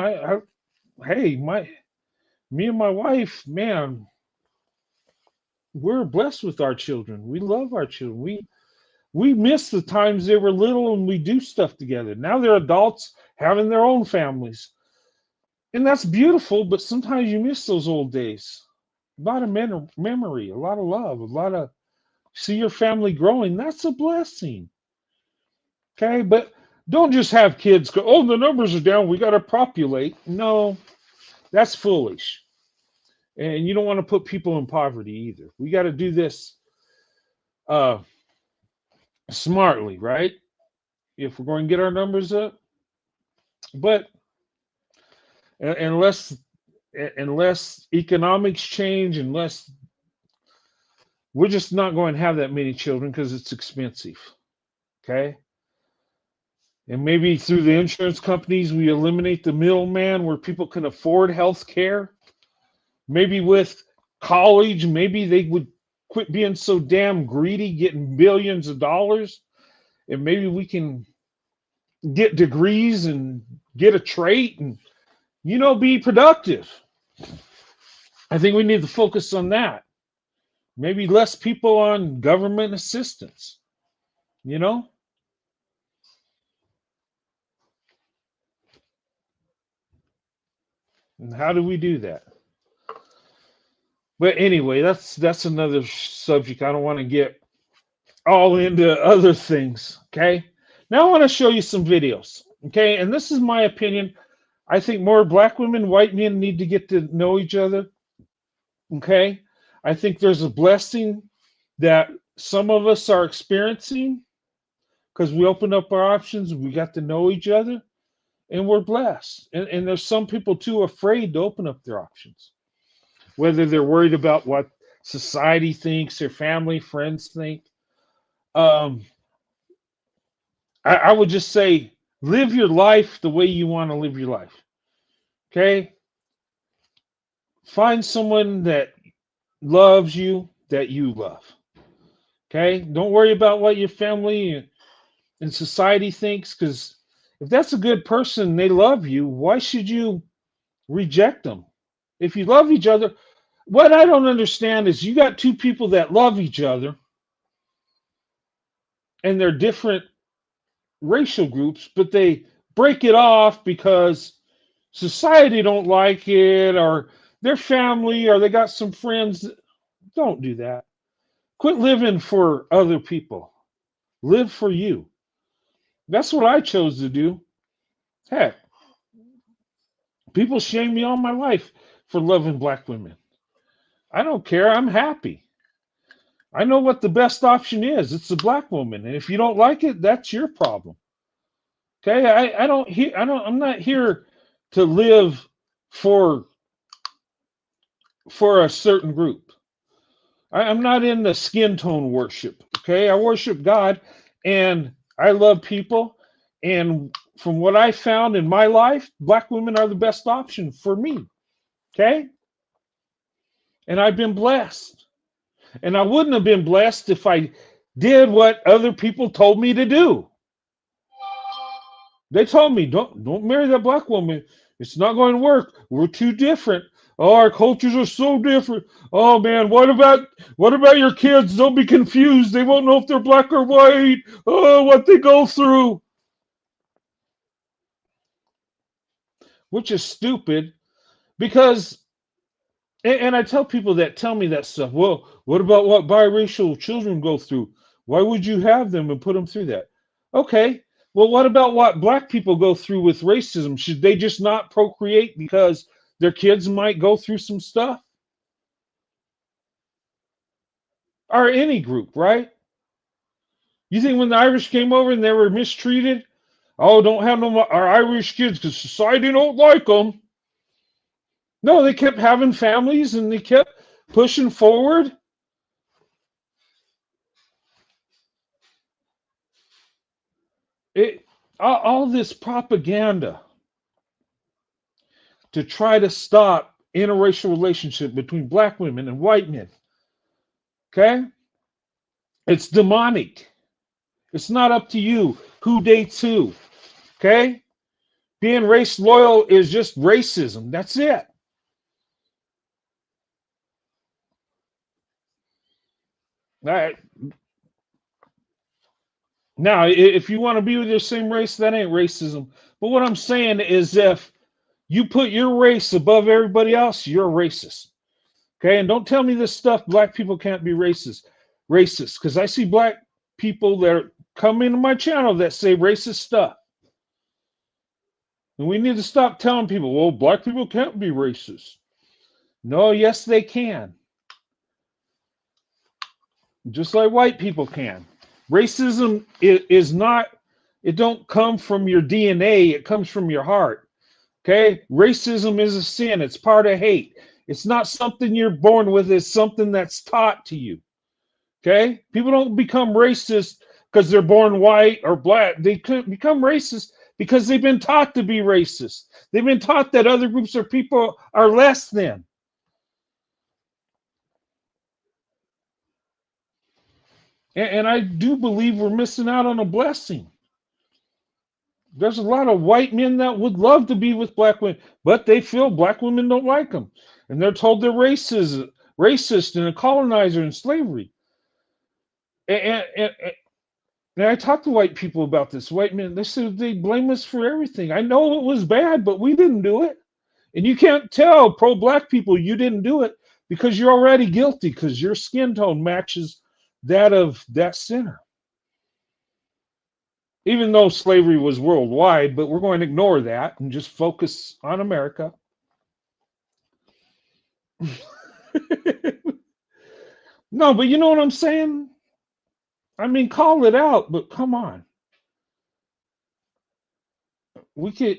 Hey, me and my wife, man, we're blessed with our children. We love our children. We miss the times they were little and we do stuff together. Now they're adults having their own families. And that's beautiful, but sometimes you miss those old days. A lot of memory, a lot of love, a lot of see your family growing. That's a blessing. Okay, but don't just have kids go, oh, the numbers are down. We got to populate. No, that's foolish. And you don't want to put people in poverty either. We got to do this uh, smartly, right? If we're going to get our numbers up. But unless economics change, unless we're just not going to have that many children because it's expensive. Okay. And maybe through the insurance companies, we eliminate the middleman where people can afford health care. Maybe with college, maybe they would quit being so damn greedy, getting billions of dollars. And maybe we can get degrees and get a trait and, be productive. I think we need to focus on that. Maybe less people on government assistance, you know? And how do we do that? But anyway, that's another subject. I don't want to get all into other things. Okay. Now I want to show you some videos. Okay. And this is my opinion. I think more black women, white men need to get to know each other. Okay. I think there's a blessing that some of us are experiencing because we opened up our options, we got to know each other, and we're blessed. And there's some people too afraid to open up their options, whether they're worried about what society thinks, their family, friends think. Um, I would just say live your life the way you want to live your life. Okay? Find someone that loves you, that you love. Okay? Don't worry about what your family and society thinks, because if that's a good person, they love you, why should you reject them? If you love each other, what I don't understand is you got two people that love each other and they're different racial groups, but they break it off because society don't like it or their family or they got some friends. Don't do that. Quit living for other people. Live for you. That's what I chose to do. Heck, people shame me all my life for loving black women. I don't care. I'm happy. I know what the best option is. It's a black woman. And if you don't like it, that's your problem. Okay? I'm not here to live for a certain group. I'm not in the skin tone worship. Okay? I worship God and I love people. And from what I found in my life, black women are the best option for me. Okay? And I've been blessed. And I wouldn't have been blessed if I did what other people told me to do. They told me, don't marry that black woman. It's not going to work. We're too different. Oh, our cultures are so different. Oh man, what about your kids? They'll be confused. They won't know if they're black or white. Oh, what they go through. Which is stupid because and I tell people that tell me that stuff. Well, what about what biracial children go through? Why would you have them and put them through that? Okay. Well, what about what black people go through with racism? Should they just not procreate because their kids might go through some stuff? Or any group, right? You think when the Irish came over and they were mistreated? Oh, don't have no our Irish kids because society don't like them. No, they kept having families and they kept pushing forward. It all this propaganda to try to stop interracial relationship between black women and white men. Okay? It's demonic. It's not up to you who dates who. Okay? Being race loyal is just racism. That's it. All right. Now, if you want to be with your same race, that ain't racism. But what I'm saying is, if you put your race above everybody else, you're a racist. Okay, and don't tell me this stuff. Black people can't be racist, because I see black people that come into my channel that say racist stuff, and we need to stop telling people, "Well, black people can't be racist." No, yes, they can, just like white people can. Racism is not. It don't come from your DNA. It comes from your heart. Okay, racism is a sin. It's part of hate. It's not something you're born with. It's something that's taught to you. Okay, people don't become racist because they're born white or black. They could become racist because they've been taught to be racist. They've been taught that other groups of people are less than. And I do believe we're missing out on a blessing. There's a lot of white men that would love to be with black women, but they feel black women don't like them. And they're told they're racist and a colonizer and slavery. And I talk to white people about this. White men, they say they blame us for everything. I know it was bad, but we didn't do it. And you can't tell pro-black people you didn't do it because you're already guilty because your skin tone matches that of that sinner. Even though slavery was worldwide, but we're going to ignore that and just focus on America. No, but you know what I'm saying? I mean, call it out, but come on. We could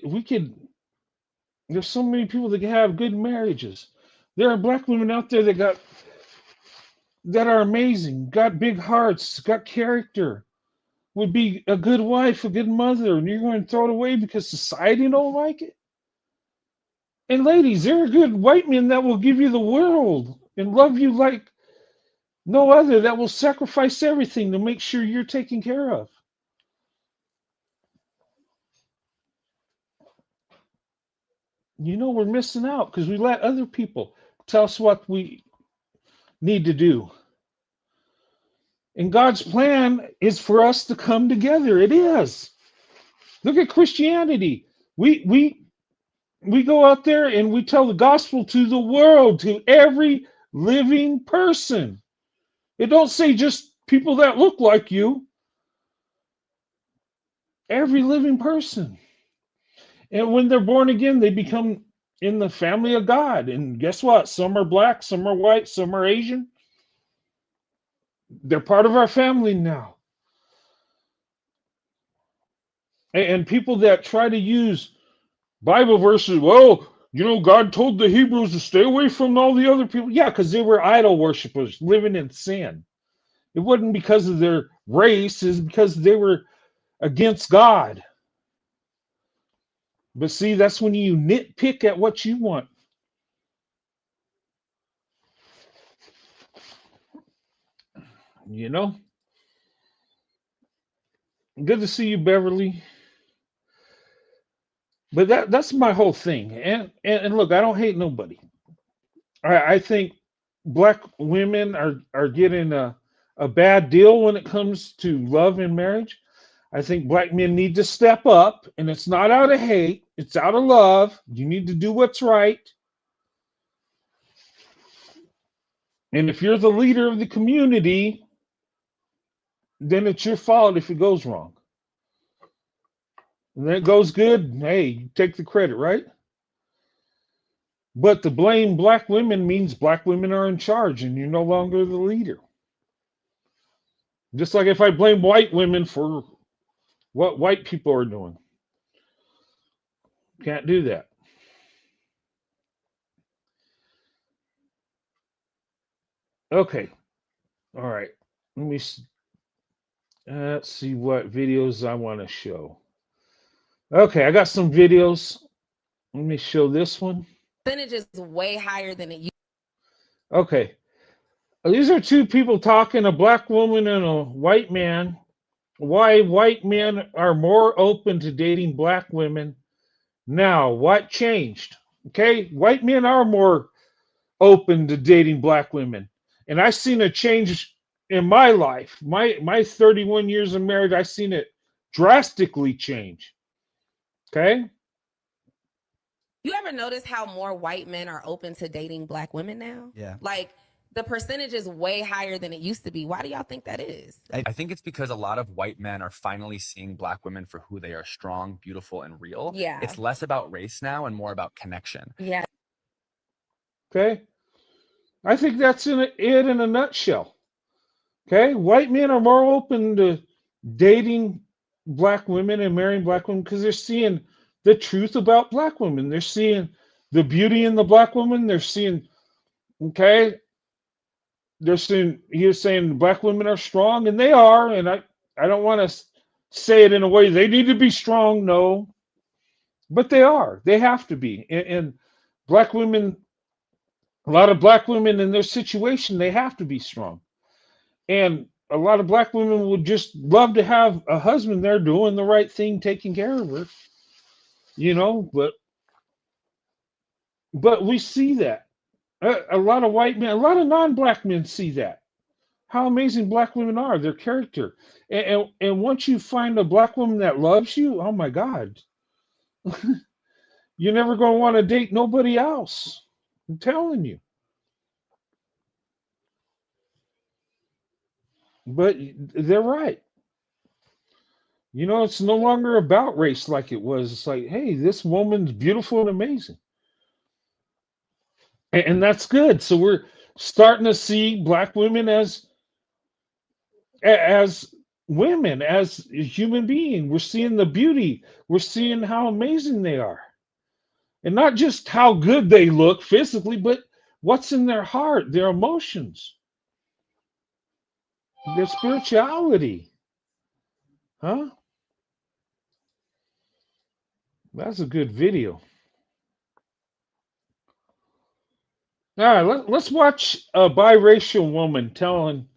there's so many people that can have good marriages. There are black women out there that are amazing, got big hearts, got character, would be a good wife, a good mother, and you're going to throw it away because society don't like it. And ladies, there are good white men that will give you the world and love you like no other, that will sacrifice everything to make sure you're taken care of. You know, we're missing out because we let other people tell us what we need to do. And God's plan is for us to come together. It is. Look at Christianity. We go out there and we tell the gospel to the world, to every living person. It don't say just people that look like you. Every living person. And when they're born again, they become in the family of God. And guess what? Some are black, some are white, some are Asian. They're part of our family now. And people that try to use Bible verses, well, you know, God told the Hebrews to stay away from all the other people. Yeah, because they were idol worshipers living in sin. It wasn't because of their race, it's because they were against God. But see, that's when you nitpick at what you want. You know? Good to see you, Beverly. But that's my whole thing. And look, I don't hate nobody. I think black women are getting a bad deal when it comes to love and marriage. I think black men need to step up, and it's not out of hate, it's out of love. You need to do what's right. And if you're the leader of the community, then it's your fault if it goes wrong. And then it goes good, hey, you take the credit, right? But to blame black women means black women are in charge and you're no longer the leader. Just like if I blame white women for what white people are doing. Can't do that. Okay. All right. Let me let's see what videos I want to show. Okay, I got some videos. Let me show this one. Percentage is way higher than it used. Okay. These are two people talking, a black woman and a white man. Why white men are more open to dating black women Now, what changed? Okay, white men are more open to dating black women, and I've seen a change in my life. My 31 years of marriage, I've seen it drastically change. Okay, You ever notice how more white men are open to dating black women now? Yeah. Like the percentage is way higher than it used to be. Why do y'all think that is? I think it's because a lot of white men are finally seeing black women for who they are: strong, beautiful, and real. Yeah. It's less about race now and more about connection. Yeah. okay, I think that's it in a nutshell. Okay, white men are more open to dating black women and marrying black women because they're seeing the truth about black women. They're seeing the beauty in the black woman. They're seeing, okay, they're saying he is saying black women are strong, and they are. And I don't want to say it in a way they need to be strong. No, but they are. They have to be. And black women, a lot of black women in their situation, they have to be strong. And a lot of black women would just love to have a husband there doing the right thing, taking care of her. You know, but we see that. A lot of white men, a lot of non-black men see that. How amazing black women are, their character. And once you find a black woman that loves you, oh my God, you're never going to want to date nobody else. I'm telling you. But they're right. You know, it's no longer about race like it was. It's like, hey, this woman's beautiful and amazing. And that's good. So we're starting to see black women as women, as a human being. We're seeing the beauty. We're seeing how amazing they are. And not just how good they look physically, but what's in their heart, their emotions, their spirituality. Huh? That's a good video. All right, let's watch a biracial woman telling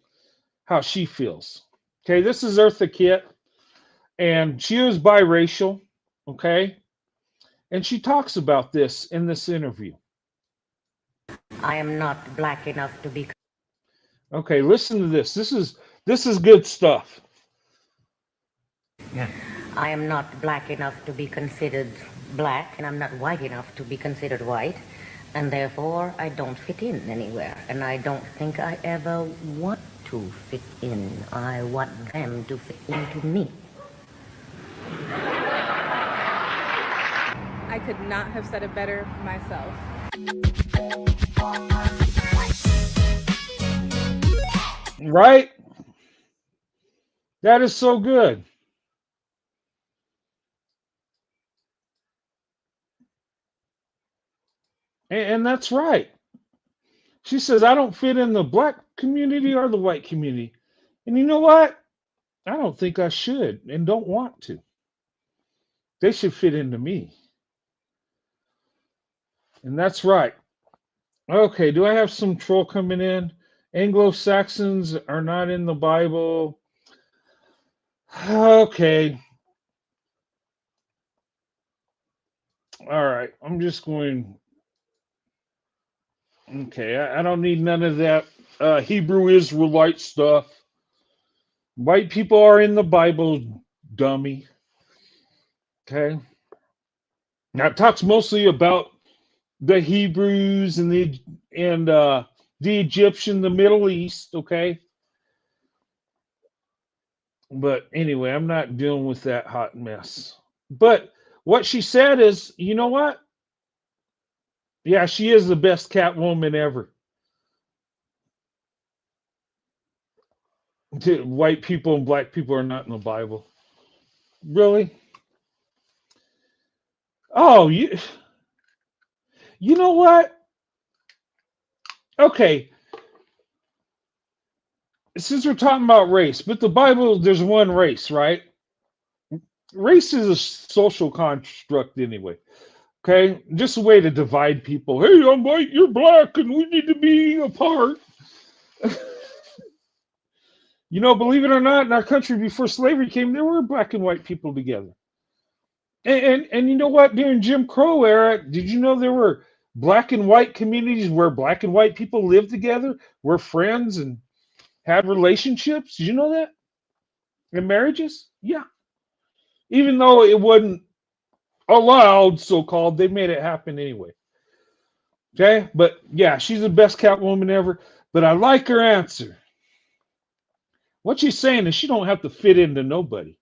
how she feels. Okay, this is Eartha Kitt, and she is biracial. Okay, and she talks about this in this interview. I am not black enough to be. Okay, listen to this. This is good stuff. Yeah. I am not black enough to be considered black, and I'm not white enough to be considered white, and therefore I don't fit in anywhere, and I don't think I ever want to fit in. I want them to fit into me. I could not have said it better myself. Right? That is so good. And that's right. She says, I don't fit in the black community or the white community. And you know what? I don't think I should and don't want to. They should fit into me. And that's right. Okay, do I have some troll coming in? Anglo Saxons are not in the Bible. Okay. All right. I'm just going. Okay. I don't need none of that Hebrew Israelite stuff. White people are in the Bible, dummy. Okay. Now it talks mostly about the Hebrews and the Egyptian, the Middle East. Okay. But anyway, I'm not dealing with that hot mess. But what she said is, you know what? Yeah, she is the best Catwoman ever. White people and black people are not in the Bible. Really? Oh, you know what? Okay, since we're talking about race, but the Bible, there's one race, right? Race is a social construct anyway. Okay, just a way to divide people. Hey, I'm white, you're black, and we need to be apart. You know, believe it or not, in our country before slavery came, there were black and white people together. And you know what? During Jim Crow era, did you know there were black and white communities where black and white people lived together, were friends and had relationships? Did you know that? In marriages? Yeah. Even though it wasn't allowed, so called, they made it happen anyway. Okay? But yeah, she's the best Catwoman ever. But I like her answer. What she's saying is she don't have to fit into nobody.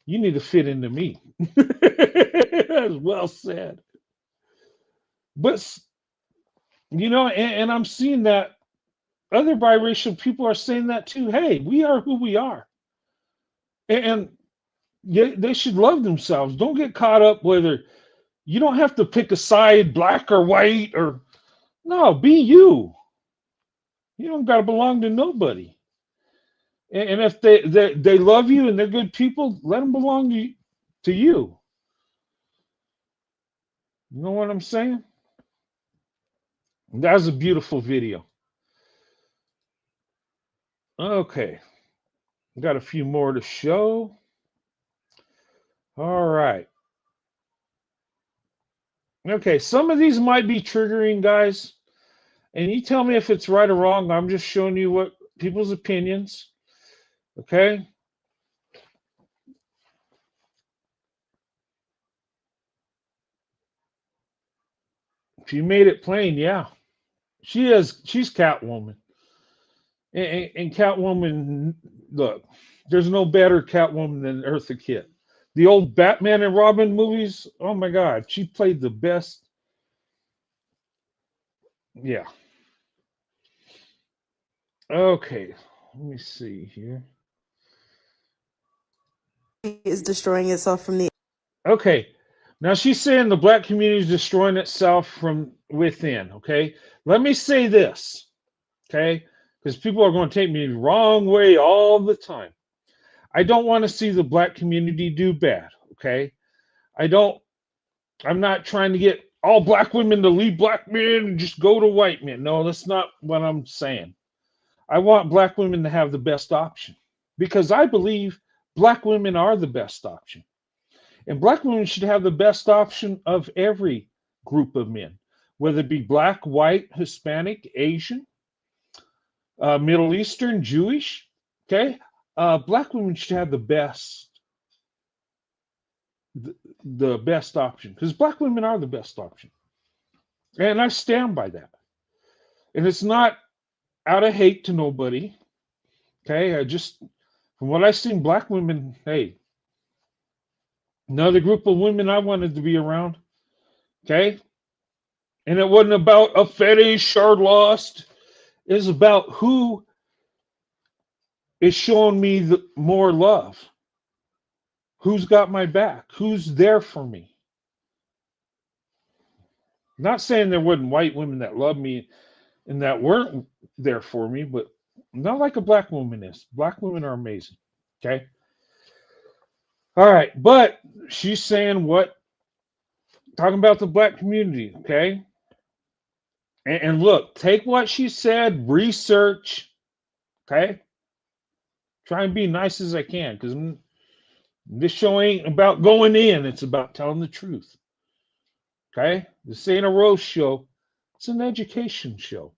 You need to fit into me. That's well said. But and I'm seeing that other biracial people are saying that too. Hey, we are who we are, and yeah, they should love themselves. Don't get caught up whether you don't have to pick a side, black or white, or no. Be you. You don't got to belong to nobody. And if they love you and they're good people, let them belong to you. You know what I'm saying? That was a beautiful video. Okay. Got a few more to show. All right. Okay, some of these might be triggering, guys. And you tell me if it's right or wrong. I'm just showing you what people's opinions. Okay? If you made it plain, yeah. She's Catwoman. And Catwoman, look, there's no better Catwoman than Eartha Kitt. The old Batman and Robin movies, oh my God, she played the best. Yeah. Okay, let me see here. Is destroying itself from the Okay, now she's saying the black community is destroying itself from within. Okay, let me say this. Okay, because people are going to take me the wrong way all the time. I don't want to see the black community do bad. Okay, I'm not trying to get all black women to leave black men and just go to white men. No, that's not what I'm saying. I want black women to have the best option because I believe black women are the best option. And black women should have the best option of every group of men, whether it be black, white, Hispanic, Asian, Middle Eastern, Jewish. Okay, black women should have the best option because black women are the best option, and I stand by that. And it's not out of hate to nobody. Okay, from what I've seen, black women, hey, another group of women I wanted to be around. Okay, and it wasn't about a fetish or lust. It's about who is showing me the more love. Who's got my back? Who's there for me? Not saying there wasn't white women that loved me and that weren't there for me, but not like a black woman is. Black women are amazing. Okay. All right. But she's saying what? Talking about the black community. Okay. And look, take what she said, research. Okay. Try and be nice as I can because this show ain't about going in. It's about telling the truth. Okay. This ain't a roast show. It's an education show.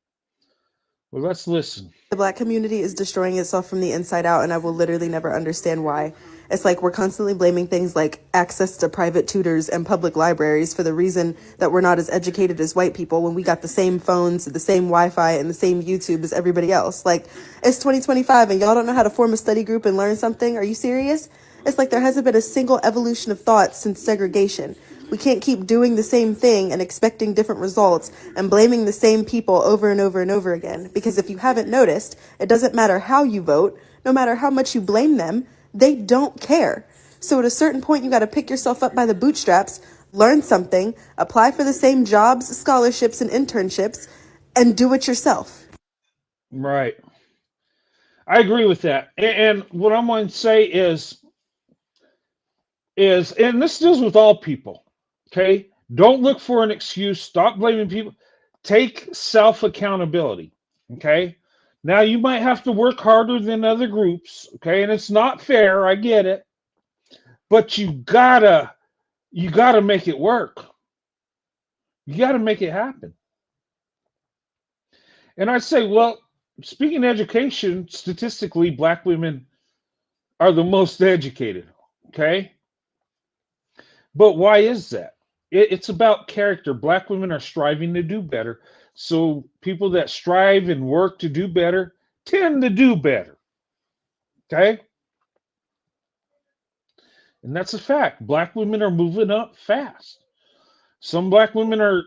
Well, let's listen. The black community is destroying itself from the inside out, and I will literally never understand why. It's like we're constantly blaming things like access to private tutors and public libraries for the reason that we're not as educated as white people when we got the same phones, the same Wi-Fi, and the same YouTube as everybody else. Like, it's 2025 and y'all don't know how to form a study group and learn something? Are you serious? It's like there hasn't been a single evolution of thought since segregation. We can't keep doing the same thing and expecting different results and blaming the same people over and over and over again. Because if you haven't noticed, it doesn't matter how you vote, no matter how much you blame them, they don't care. So at a certain point, you got to pick yourself up by the bootstraps, learn something, apply for the same jobs, scholarships, and internships, and do it yourself. Right. I agree with that. And what I'm going to say is, and this deals with all people. Okay, don't look for an excuse. Stop blaming people. Take self-accountability. Okay, now you might have to work harder than other groups. Okay, and it's not fair. I get it, but you gotta you got to make it work. You got to make it happen. And I say, well, speaking of education, statistically, black women are the most educated. Okay. But why is that? It's about character. Black women are striving to do better. So people that strive and work to do better tend to do better. Okay. And that's a fact. Black women are moving up fast. Some black women are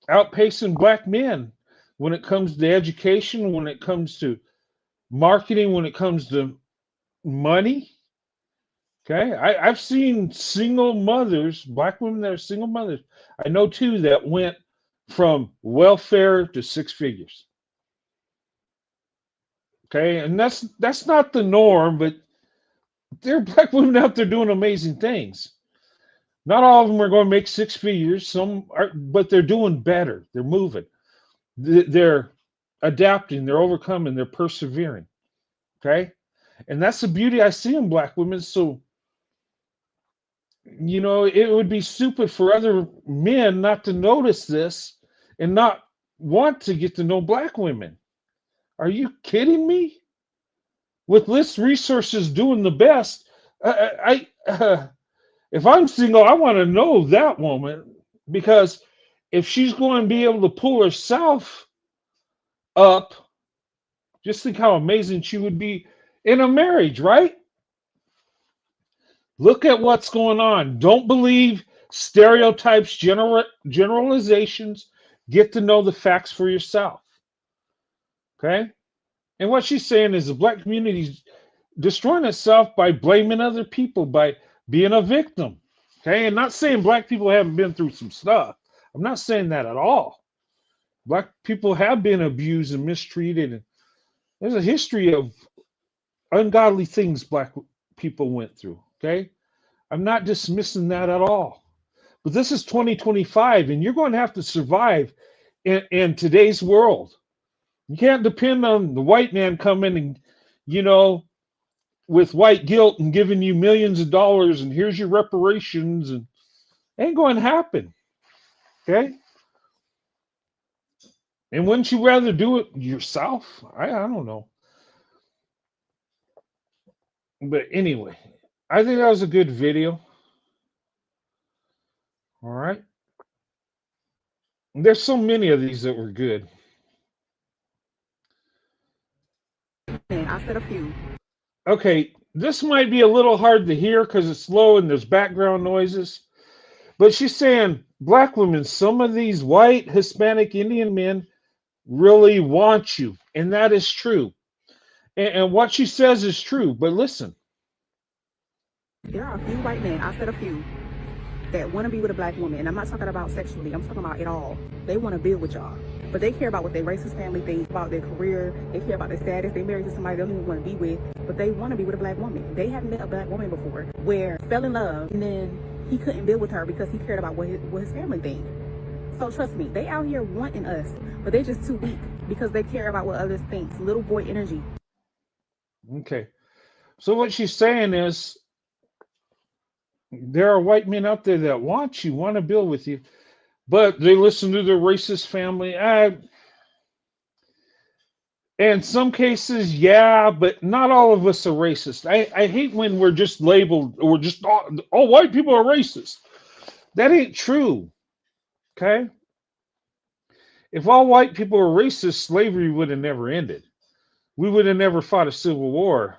outpacing black men when it comes to education, when it comes to marketing, when it comes to money. Okay. I've seen single mothers, black women that are single mothers. I know two that went from welfare to six figures. Okay. And that's not the norm, but there are black women out there doing amazing things. Not all of them are going to make six figures. Some are, but they're doing better. They're moving. They're adapting. They're overcoming. They're persevering. Okay, and that's the beauty I see in black women. So, it would be stupid for other men not to notice this and not want to get to know black women. Are you kidding me? With less resources doing the best, if I'm single, I want to know that woman, because if she's going to be able to pull herself up, just think how amazing she would be in a marriage, right? Look at what's going on. Don't believe stereotypes, generalizations. Get to know the facts for yourself. Okay? And what she's saying is the black community is destroying itself by blaming other people, by being a victim. Okay? And not saying black people haven't been through some stuff. I'm not saying that at all. Black people have been abused and mistreated. And there's a history of ungodly things black people went through. Okay? I'm not dismissing that at all. But this is 2025, and you're going to have to survive in today's world. You can't depend on the white man coming and, with white guilt and giving you millions of dollars and here's your reparations, and it ain't going to happen. Okay? And wouldn't you rather do it yourself? I don't know. But anyway, I think that was a good video. All right. There's so many of these that were good. I said a few. Okay, this might be a little hard to hear because it's slow and there's background noises. But she's saying, black women, some of these white, Hispanic, Indian men really want you. And that is true. And what she says is true. But listen. There are a few white men, I said a few, that want to be with a black woman. And I'm not talking about sexually. I'm talking about it all. They want to build with y'all. But they care about what their racist family thinks, about their career. They care about their status. They married to somebody they don't even want to be with. But they want to be with a black woman. They haven't met a black woman before where fell in love and then he couldn't build with her because he cared about what his family thinks. So trust me, they out here wanting us, but they're just too weak because they care about what others think. Little boy energy. Okay. So what she's saying is there are white men out there that want to build with you, but they listen to their racist family. In some cases, yeah, but not all of us are racist. I hate when we're just labeled, or just all white people are racist. That ain't true. Okay? If all white people were racist, slavery would have never ended. We would have never fought a civil war.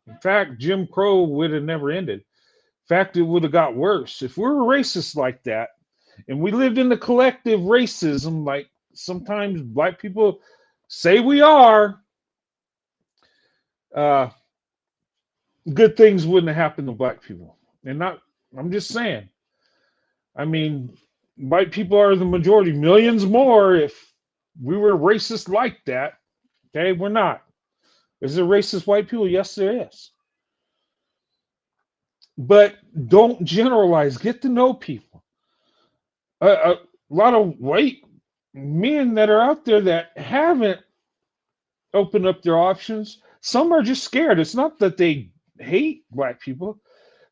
In fact, Jim Crow would have never ended. In fact, it would have got worse. If we were racist like that, and we lived in the collective racism, like sometimes black people say we are, good things wouldn't have happened to black people. I'm just saying. I mean, white people are the majority, millions more if we were racist like that. Okay, we're not. Is there racist white people? Yes, there is. But don't generalize. Get to know people. A lot of white men that are out there that haven't opened up their options, some are just scared. It's not that they hate black people.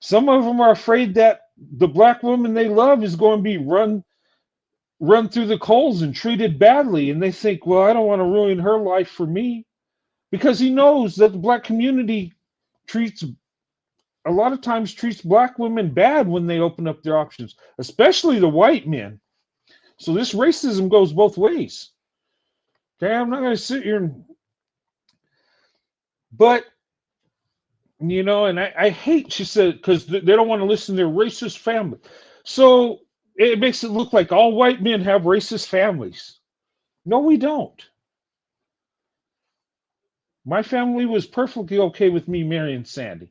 Some of them are afraid that the black woman they love is going to be run through the coals and treated badly, and they think, well, I don't want to ruin her life for me, because he knows that the black community treats a lot of times treats black women bad when they open up their options, especially the white men. So this racism goes both ways. Okay, I'm not going to sit here and, but you know, and I hate, she said, because they don't want to listen to their racist family. So it makes it look like all white men have racist families. No, we don't. My family was perfectly okay with me marrying Sandy.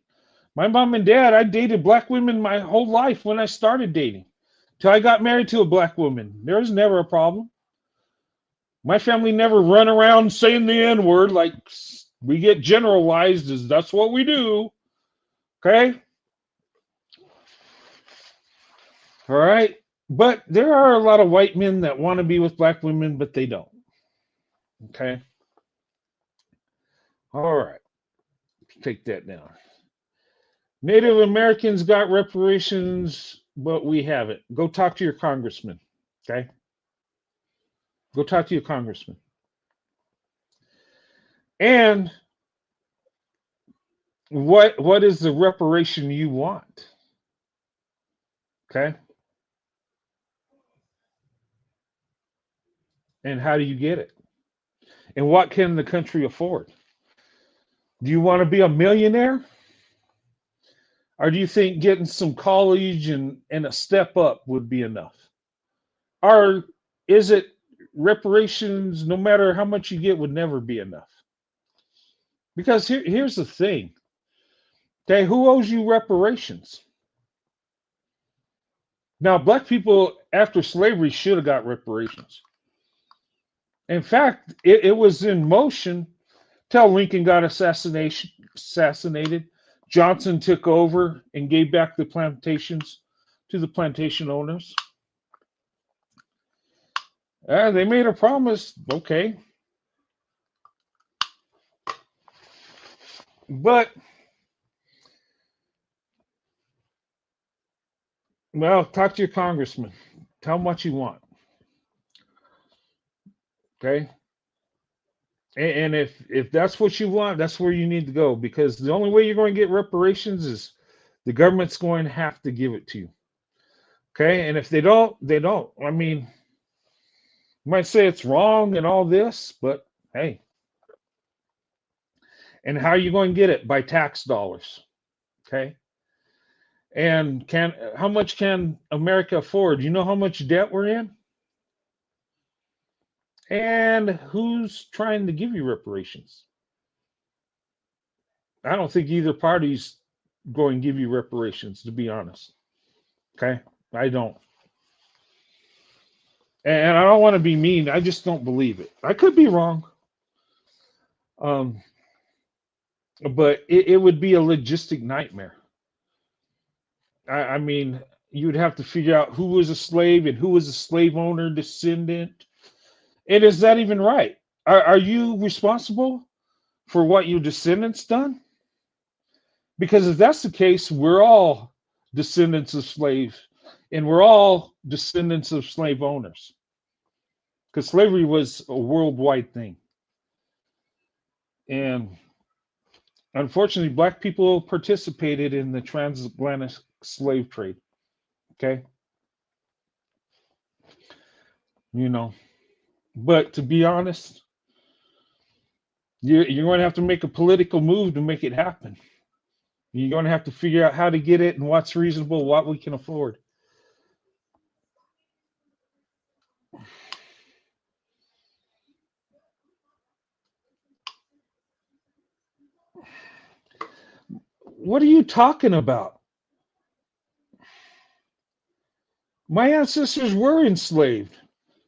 My mom and dad, I dated black women my whole life when I started dating, till I got married to a black woman. There was never a problem. My family never run around saying the N-word like we get generalized as that's what we do. Okay? All right. But there are a lot of white men that want to be with black women, but they don't. Okay? All right. Take that down. Native Americans got reparations, but we haven't. Go talk to your congressman. Okay? Go talk to your congressman. And what is the reparation you want? Okay? And how do you get it? And what can the country afford? Do you want to be a millionaire? Or do you think getting some college and a step up would be enough? Or is it reparations, no matter how much you get, would never be enough? Because here's the thing. Okay, who owes you reparations? Now, black people after slavery should have got reparations. In fact, it was in motion till Lincoln got assassinated. Johnson took over and gave back the plantations to the plantation owners. They made a promise, okay. But, well, talk to your congressman. Tell him what you want. Okay? And if that's what you want, that's where you need to go, because the only way you're going to get reparations is the government's going to have to give it to you. Okay? And if they don't, they don't. I mean, you might say it's wrong and all this, but hey. And how are you going to get it? By tax dollars. Okay? And how much can America afford? You know how much debt we're in? And who's trying to give you reparations? I don't think either party's going to give you reparations, to be honest. Okay? I don't. And I don't want to be mean. I just don't believe it. I could be wrong. But it would be a logistic nightmare. I mean, you would have to figure out who was a slave and who was a slave owner descendant. And is that even right? Are you responsible for what your descendants done? Because if that's the case, we're all descendants of slaves, and we're all descendants of slave owners. Because slavery was a worldwide thing. And unfortunately, black people participated in the transatlantic slave trade. Okay? You know. But to be honest, you're going to have to make a political move to make it happen. You're going to have to figure out how to get it and what's reasonable, what we can afford. What are you talking about? My ancestors were enslaved.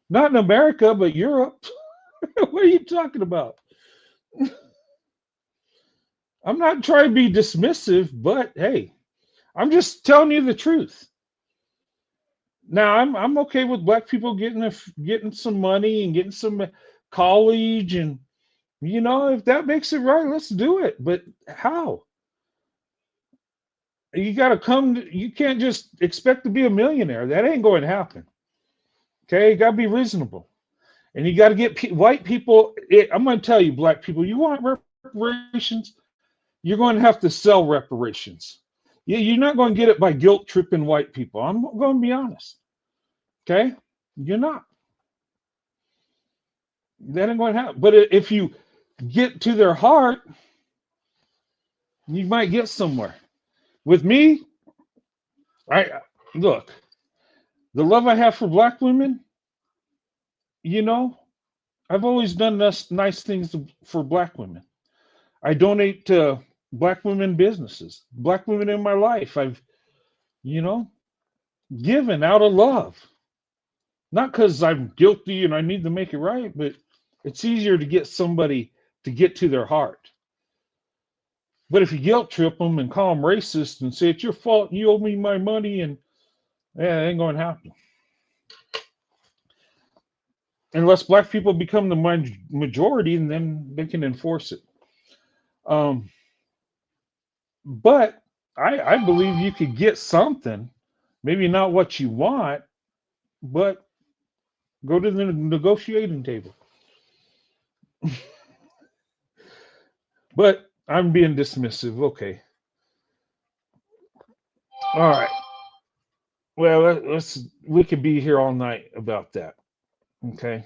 Not in America, but Europe. What are you talking about? I'm not trying to be dismissive, but hey, I'm just telling you the truth. Now, I'm okay with black people getting some money and getting some college, and if that makes it right, let's do it. But how? You got to you can't just expect to be a millionaire. That ain't going to happen. Okay, you got to be reasonable. And you got to get white people. I'm going to tell you, black people, you want reparations, you're going to have to sell reparations. You're not going to get it by guilt tripping white people. I'm going to be honest. Okay? You're not. That ain't going to happen. But if you get to their heart, you might get somewhere. With me, look, the love I have for black women, I've always done nice things for black women. I donate to black women businesses, black women in my life. I've, given out of love. Not because I'm guilty and I need to make it right, but it's easier to get somebody to get to their heart. But if you guilt trip them and call them racist and say, it's your fault, you owe me my money, and it ain't going to happen. Unless black people become the majority, and then they can enforce it. But I believe you could get something, maybe not what you want, but go to the negotiating table. But I'm being dismissive. Okay. All right. Well, we could be here all night about that. Okay.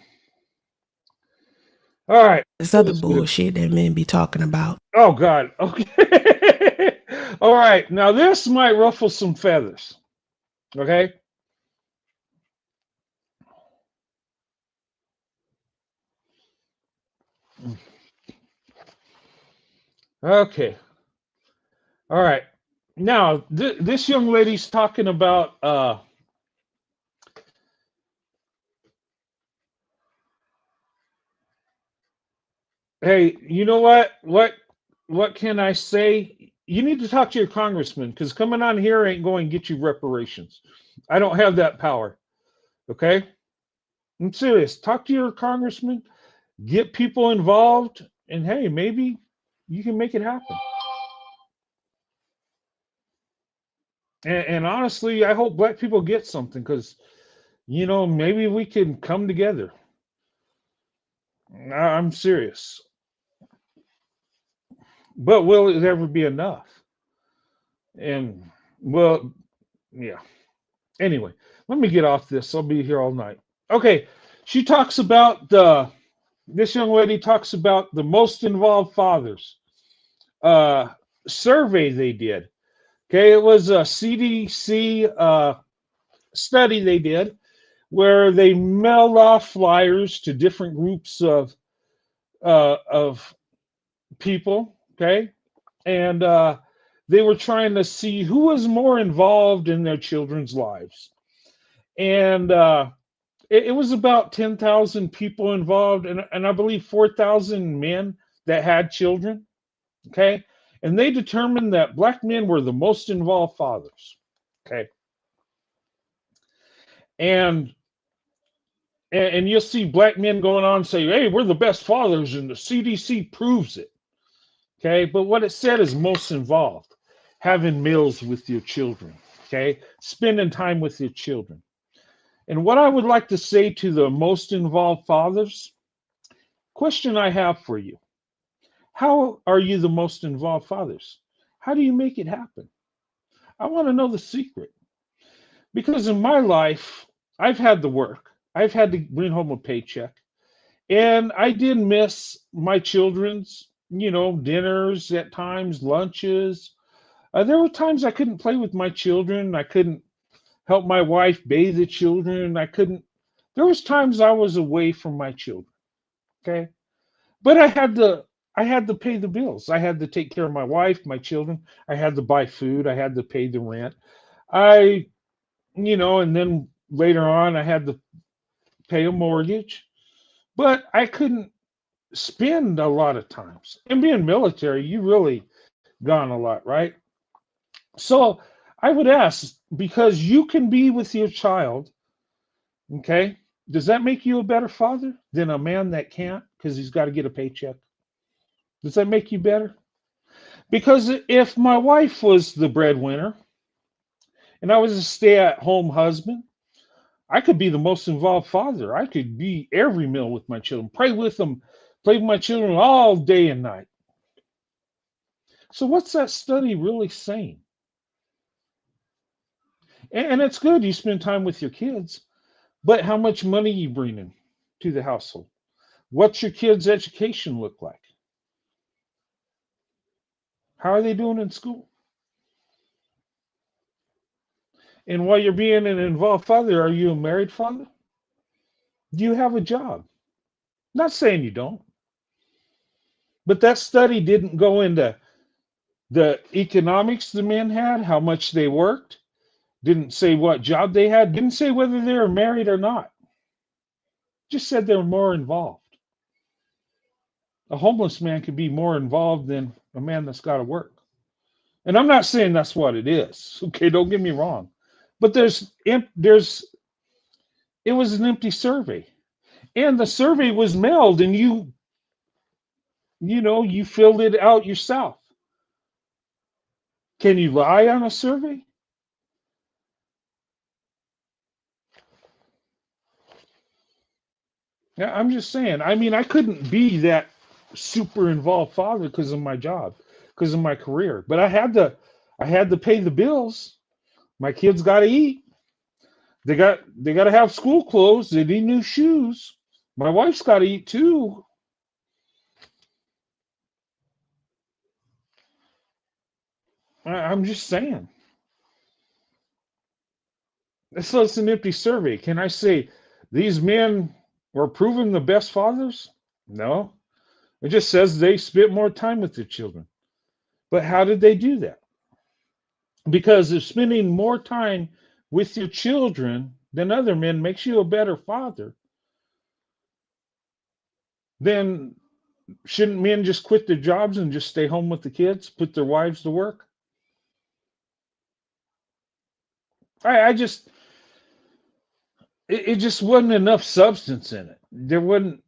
All right. This other bullshit that men be talking about. Oh, God. Okay. All right. Now, this might ruffle some feathers. Okay. Okay. All right. Now, this young lady's talking about hey, you know what? What can I say? You need to talk to your congressman, because coming on here ain't going to get you reparations. I don't have that power. Okay? I'm serious. Talk to your congressman, get people involved, and hey, maybe you can make it happen. And honestly, I hope black people get something, because, maybe we can come together. I'm serious. But will it ever be enough? And, well, yeah. Anyway, let me get off this. I'll be here all night. Okay, she talks about this young lady talks about the most involved fathers survey they did. Okay, it was a CDC study they did where they mailed off flyers to different groups of people. Okay, and they were trying to see who was more involved in their children's lives, and it was about 10,000 people involved, and I believe 4,000 men that had children. Okay, and they determined that black men were the most involved fathers. Okay, and you'll see black men going on and say, "Hey, we're the best fathers," and the CDC proves it. Okay, but what it said is most involved, having meals with your children. Okay, spending time with your children. And what I would like to say to the most involved fathers, question I have for you: how are you the most involved fathers? How do you make it happen? I want to know the secret. Because in my life, I've had to work. I've had to bring home a paycheck. And I did miss my children's, dinners at times, lunches. There were times I couldn't play with my children. I couldn't help my wife bathe the children. There was times I was away from my children. Okay. But I had to pay the bills. I had to take care of my wife, my children. I had to buy food. I had to pay the rent. And then later on I had to pay a mortgage. But I couldn't spend a lot of times. And being military, you really gone a lot, right? So I would ask, because you can be with your child, okay, does that make you a better father than a man that can't because he's got to get a paycheck? Does that make you better? Because if my wife was the breadwinner and I was a stay-at-home husband, I could be the most involved father. I could be every meal with my children, pray with them, play with my children all day and night. So what's that study really saying? And it's good you spend time with your kids, but how much money you bring in to the household? What's your kids' education look like? How are they doing in school? And while you're being an involved father, are you a married father? Do you have a job? Not saying you don't, but that study didn't go into the economics the men had, how much they worked, didn't say what job they had, didn't say whether they were married or not. Just said they were more involved. A homeless man could be more involved than a man that's got to work. And I'm not saying that's what it is. Okay, don't get me wrong. But it was an empty survey. And the survey was mailed and you filled it out yourself. Can you lie on a survey? Yeah, I'm just saying. I mean, I couldn't be that super involved father because of my job, because of my career. But I had to pay the bills. My kids got to eat. They got to have school clothes. They need new shoes. My wife's got to eat too. I'm just saying. So it's an empty survey. Can I say these men were proven the best fathers? No. It just says they spent more time with their children. But how did they do that? Because if spending more time with your children than other men makes you a better father, then shouldn't men just quit their jobs and just stay home with the kids, put their wives to work? I just, it just wasn't enough substance in it.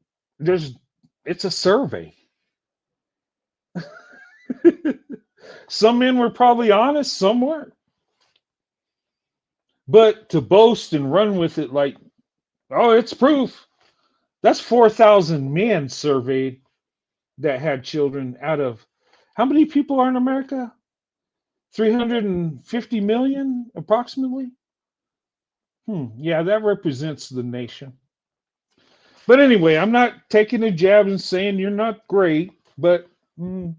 It's a survey. Some men were probably honest, some weren't. But to boast and run with it like, oh, it's proof. That's 4,000 men surveyed that had children out of how many people are in America? 350 million approximately? Yeah, that represents the nation. But anyway, I'm not taking a jab and saying you're not great, but when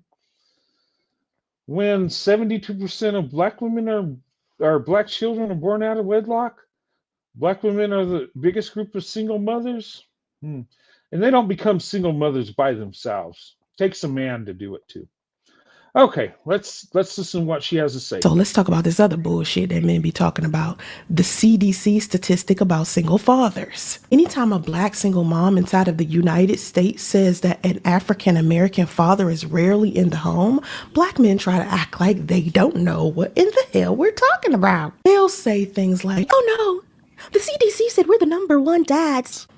72% of black women are black children are born out of wedlock, black women are the biggest group of single mothers, and they don't become single mothers by themselves. It takes a man to do it too. Okay, let's listen to what she has to say. So let's talk about this other bullshit that men be talking about. The CDC statistic about single fathers. Anytime a black single mom inside of the United States says that an African American father is rarely in the home, black men try to act like they don't know what in the hell we're talking about. They'll say things like, oh no, the CDC said we're the number one dads.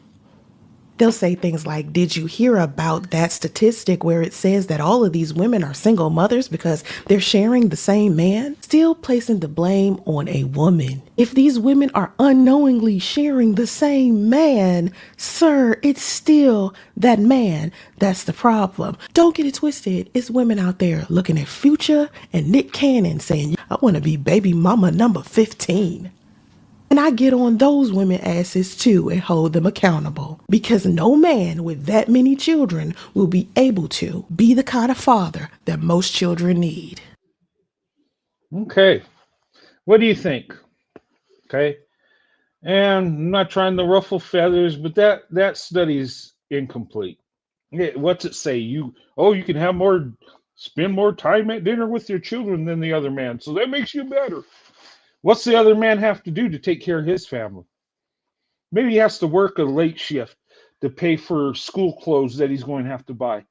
They'll say things like, did you hear about that statistic where it says that all of these women are single mothers because they're sharing the same man? Still placing the blame on a woman. If these women are unknowingly sharing the same man, sir, it's still that man that's the problem. Don't get it twisted. It's women out there looking at Future and Nick Cannon saying, I want to be baby mama number 15. And I get on those women asses too and hold them accountable, because no man with that many children will be able to be the kind of father that most children need. Okay. What do you think? Okay. And I'm not trying to ruffle feathers, but that study's incomplete. What's it say? You can spend more time at dinner with your children than the other man. So that makes you better. What's the other man have to do to take care of his family? Maybe he has to work a late shift to pay for school clothes that he's going to have to buy.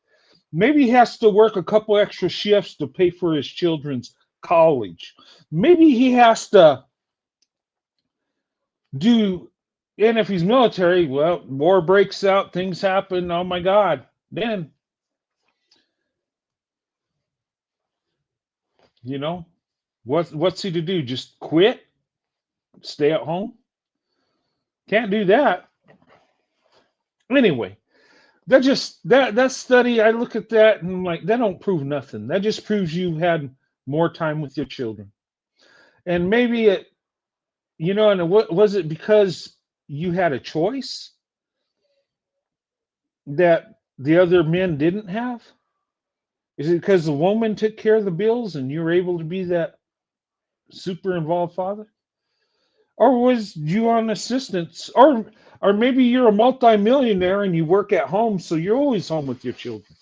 Maybe he has to work a couple extra shifts to pay for his children's college. Maybe he has to and if he's military, well, war breaks out, things happen, oh my God. Then You know, what's he to do? Just quit? Stay at home? Can't do that. Anyway, that study, I look at that and I'm like, that don't prove nothing. That just proves you had more time with your children. And maybe it, and what was it because you had a choice that the other men didn't have? Is it because the woman took care of the bills and you were able to be that super involved father? Or was you on assistance? Or maybe you're a multimillionaire and you work at home, so you're always home with your children.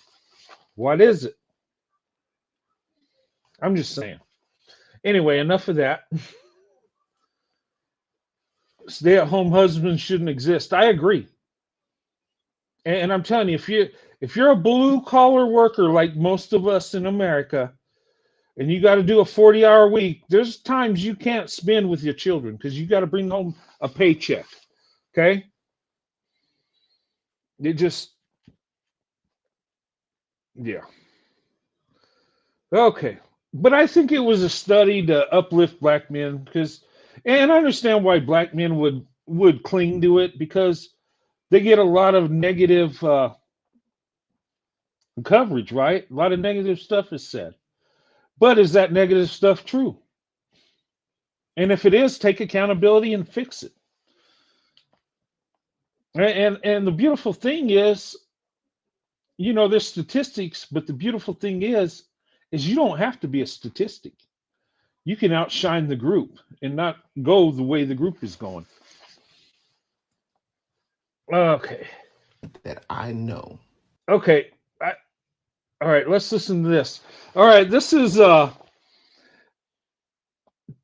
What is it? I'm just saying. Anyway, enough of that. Stay-at-home husbands shouldn't exist. I agree. And I'm telling you, if you're a blue collar worker like most of us in America, and you got to do a 40-hour week, there's times you can't spend with your children because you got to bring home a paycheck. Okay? It just, yeah. Okay. But I think it was a study to uplift black men because, and I understand why black men would cling to it because they get a lot of negative coverage, right? A lot of negative stuff is said. But is that negative stuff true? And if it is, take accountability and fix it. And the beautiful thing is, there's statistics, but the beautiful thing is you don't have to be a statistic. You can outshine the group and not go the way the group is going. Okay. That I know. Okay. All right, let's listen to this. All right, this is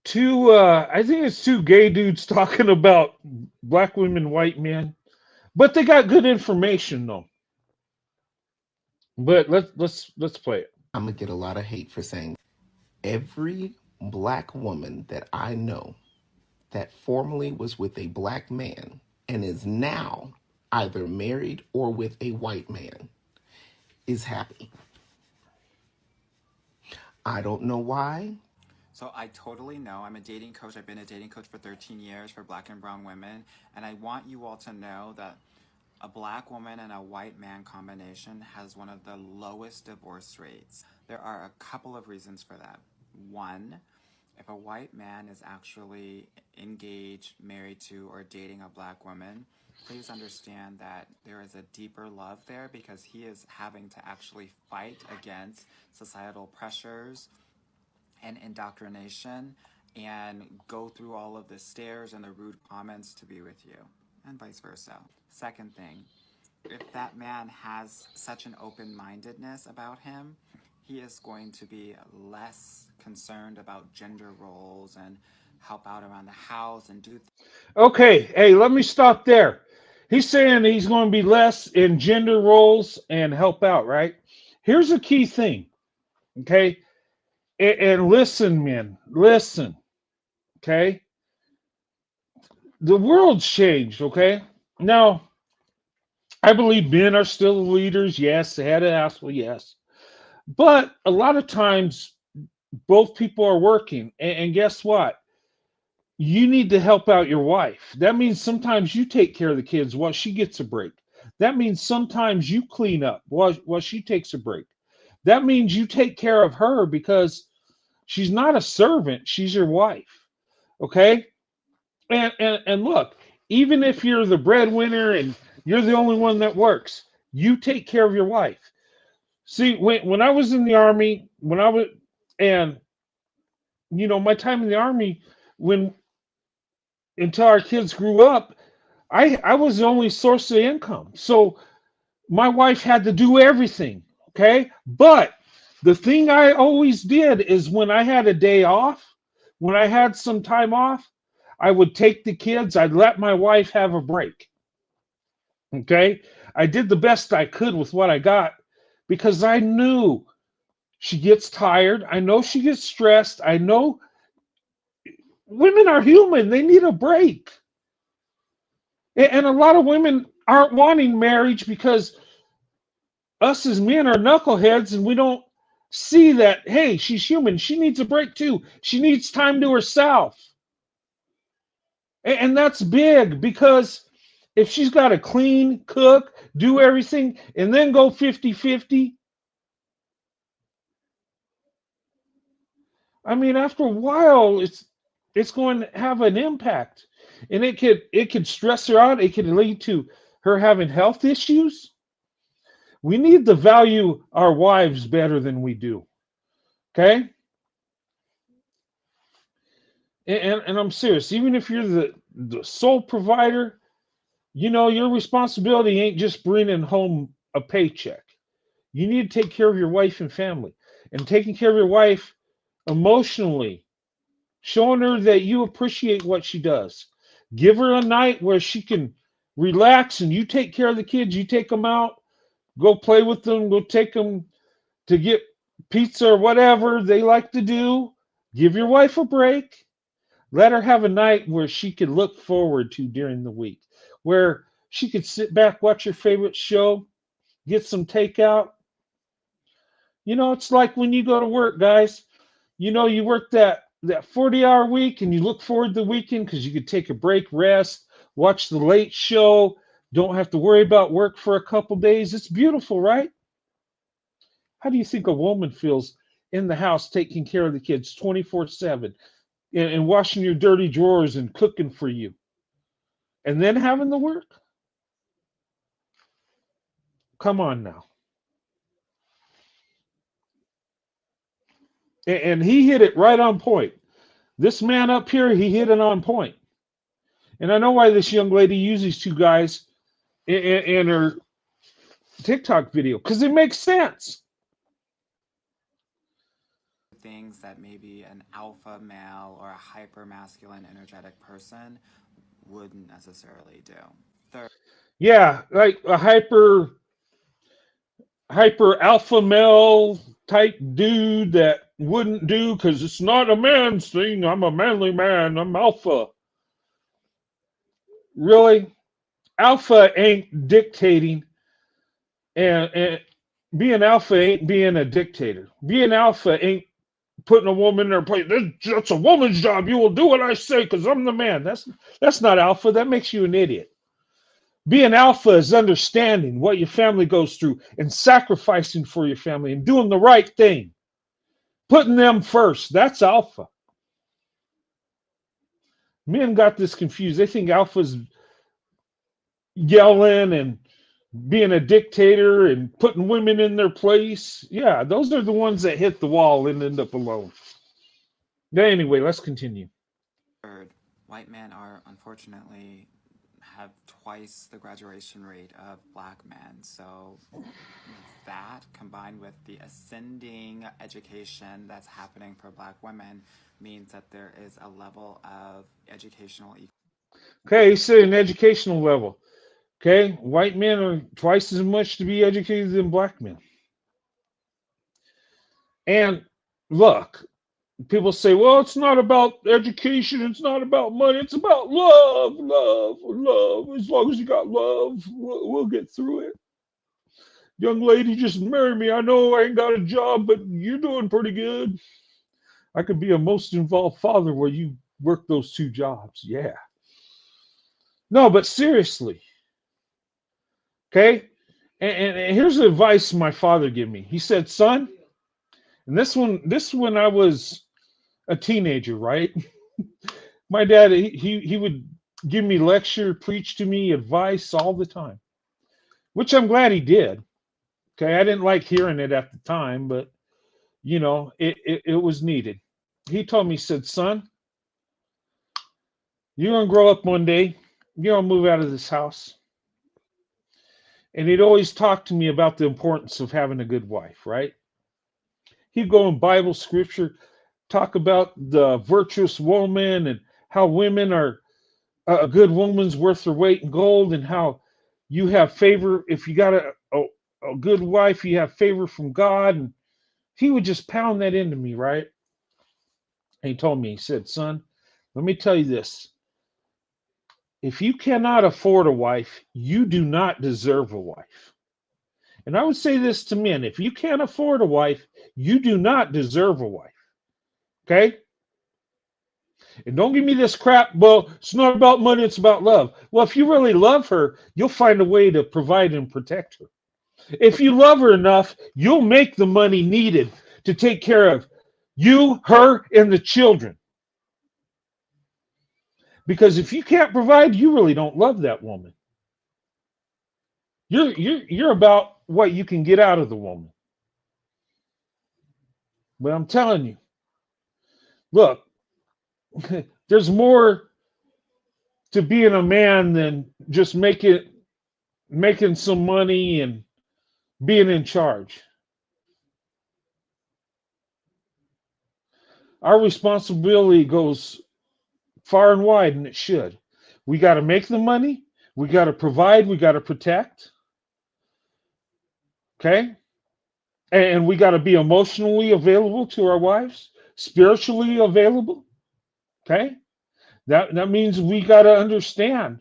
two I think it's two gay dudes talking about black women, white men. But they got good information though. But let's play it. I'm gonna get a lot of hate for saying every black woman that I know that formerly was with a black man and is now either married or with a white man is happy. I don't know why. So I totally know. I'm a dating coach. I've been a dating coach for 13 years for black and brown women. And I want you all to know that a black woman and a white man combination has one of the lowest divorce rates. There are a couple of reasons for that. One, if a white man is actually engaged, married to, or dating a black woman, please understand that there is a deeper love there because he is having to actually fight against societal pressures and indoctrination and go through all of the stares and the rude comments to be with you, and vice versa. Second thing, if that man has such an open-mindedness about him, he is going to be less concerned about gender roles and help out around the house and do. Okay, hey, let me stop there. He's saying he's going to be less in gender roles and help out, right? Here's a key thing, okay? And listen, men, listen, okay? The world's changed, okay? Now, I believe men are still the leaders, yes. Head of household, yes. But a lot of times, both people are working. And guess what? You need to help out your wife. That means sometimes you take care of the kids while she gets a break. That means sometimes you clean up while she takes a break. That means you take care of her because she's not a servant. She's your wife. Okay? And look, even if you're the breadwinner and you're the only one that works, you take care of your wife. See, when I was in the Army, my time in the Army, until our kids grew up, I was the only source of income. So my wife had to do everything, okay? But the thing I always did is when I had a day off, when I had some time off, I would take the kids, I'd let my wife have a break, okay? I did the best I could with what I got because I knew she gets tired. I know she gets stressed. I know women are human. They need a break. And a lot of women aren't wanting marriage because us as men are knuckleheads and we don't see that, hey, she's human. She needs a break too. She needs time to herself. And that's big, because if she's got to clean, cook, do everything, and then go 50-50, I mean, after a while, it's going to have an impact. And it could stress her out. It could lead to her having health issues. We need to value our wives better than we do. Okay? And I'm serious. Even if you're the sole provider, your responsibility ain't just bringing home a paycheck. You need to take care of your wife and family. And taking care of your wife emotionally, showing her that you appreciate what she does. Give her a night where she can relax, and you take care of the kids. You take them out, go play with them, go take them to get pizza or whatever they like to do. Give your wife a break. Let her have a night where she can look forward to during the week, where she could sit back, watch her favorite show, get some takeout. It's like when you go to work, guys. You work that 40-hour week, and you look forward to the weekend because you could take a break, rest, watch the late show, don't have to worry about work for a couple days. It's beautiful, right? How do you think a woman feels in the house taking care of the kids 24/7 and washing your dirty drawers and cooking for you, and then having the work? Come on now. And he hit it right on point. This man up here, he hit it on point. And I know why this young lady used these two guys in her TikTok video, because it makes sense. Things that maybe an alpha male or a hyper masculine energetic person wouldn't necessarily do. Yeah, like a hyper alpha male type dude that wouldn't do, because it's not a man's thing. I'm a manly man. I'm alpha. Really? Alpha ain't dictating, and being alpha ain't being a dictator. Being alpha ain't putting a woman in her place. That's a woman's job. You will do what I say because I'm the man. That's not alpha. That makes you an idiot. Being alpha is understanding what your family goes through and sacrificing for your family and doing the right thing. Putting them first. That's alpha. Men got this confused. They think alpha's yelling and being a dictator and putting women in their place. Yeah, those are the ones that hit the wall and end up alone. Anyway, let's continue. Third, white men are unfortunately have twice the graduation rate of black men. So that, combined with the ascending education that's happening for black women, means that there is a level of educational Okay, he said an educational level. Okay, white men are twice as much to be educated than black men. And look, people say, well, it's not about education, it's not about money, it's about love, love, love. As long as you got love, we'll get through it. Young lady, just marry me. I know I ain't got a job, but you're doing pretty good. I could be a most involved father where you work those two jobs. Yeah. No, but seriously. Okay? And here's the advice my father gave me. He said, son, and this when I was a teenager, right? My dad, he would give me lecture, preach to me, advice all the time, which I'm glad he did. Okay, I didn't like hearing it at the time, but it was needed. He told me, he said, son, you're gonna grow up one day, you're gonna move out of this house. And he'd always talk to me about the importance of having a good wife, right? He'd go in Bible scripture, talk about the virtuous woman and how women are a good woman's worth her weight in gold, and how you have favor if you got a good wife, you have favor from God. And he would just pound that into me, right? And he told me, he said, son, let me tell you this. If you cannot afford a wife, you do not deserve a wife. And I would say this to men: if you can't afford a wife, you do not deserve a wife. Okay? And don't give me this crap, well, it's not about money, it's about love. Well, if you really love her, you'll find a way to provide and protect her. If you love her enough, you'll make the money needed to take care of you, her, and the children. Because if you can't provide, you really don't love that woman. You're about what you can get out of the woman. But I'm telling you, look, there's more to being a man than just making some money and being in charge. Our responsibility goes far and wide, and it should. We got to make the money. We got to provide. We got to protect. Okay? And we got to be emotionally available to our wives, spiritually available. Okay? That means we got to understand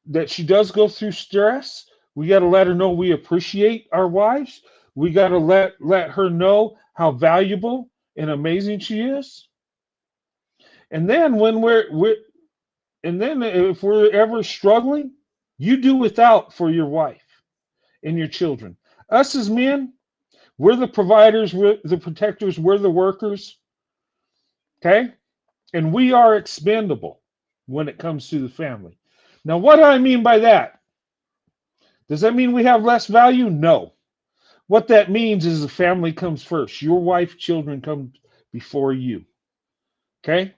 that she does go through stress. We got to let her know we appreciate our wives. We got to let her know how valuable and amazing she is. And then if we're ever struggling, you do without for your wife and your children. Us as men, we're the providers, we're the protectors, we're the workers. Okay? And we are expendable when it comes to the family. Now, what do I mean by that? Does that mean we have less value? No. What that means is the family comes first. Your wife, children come before you. Okay?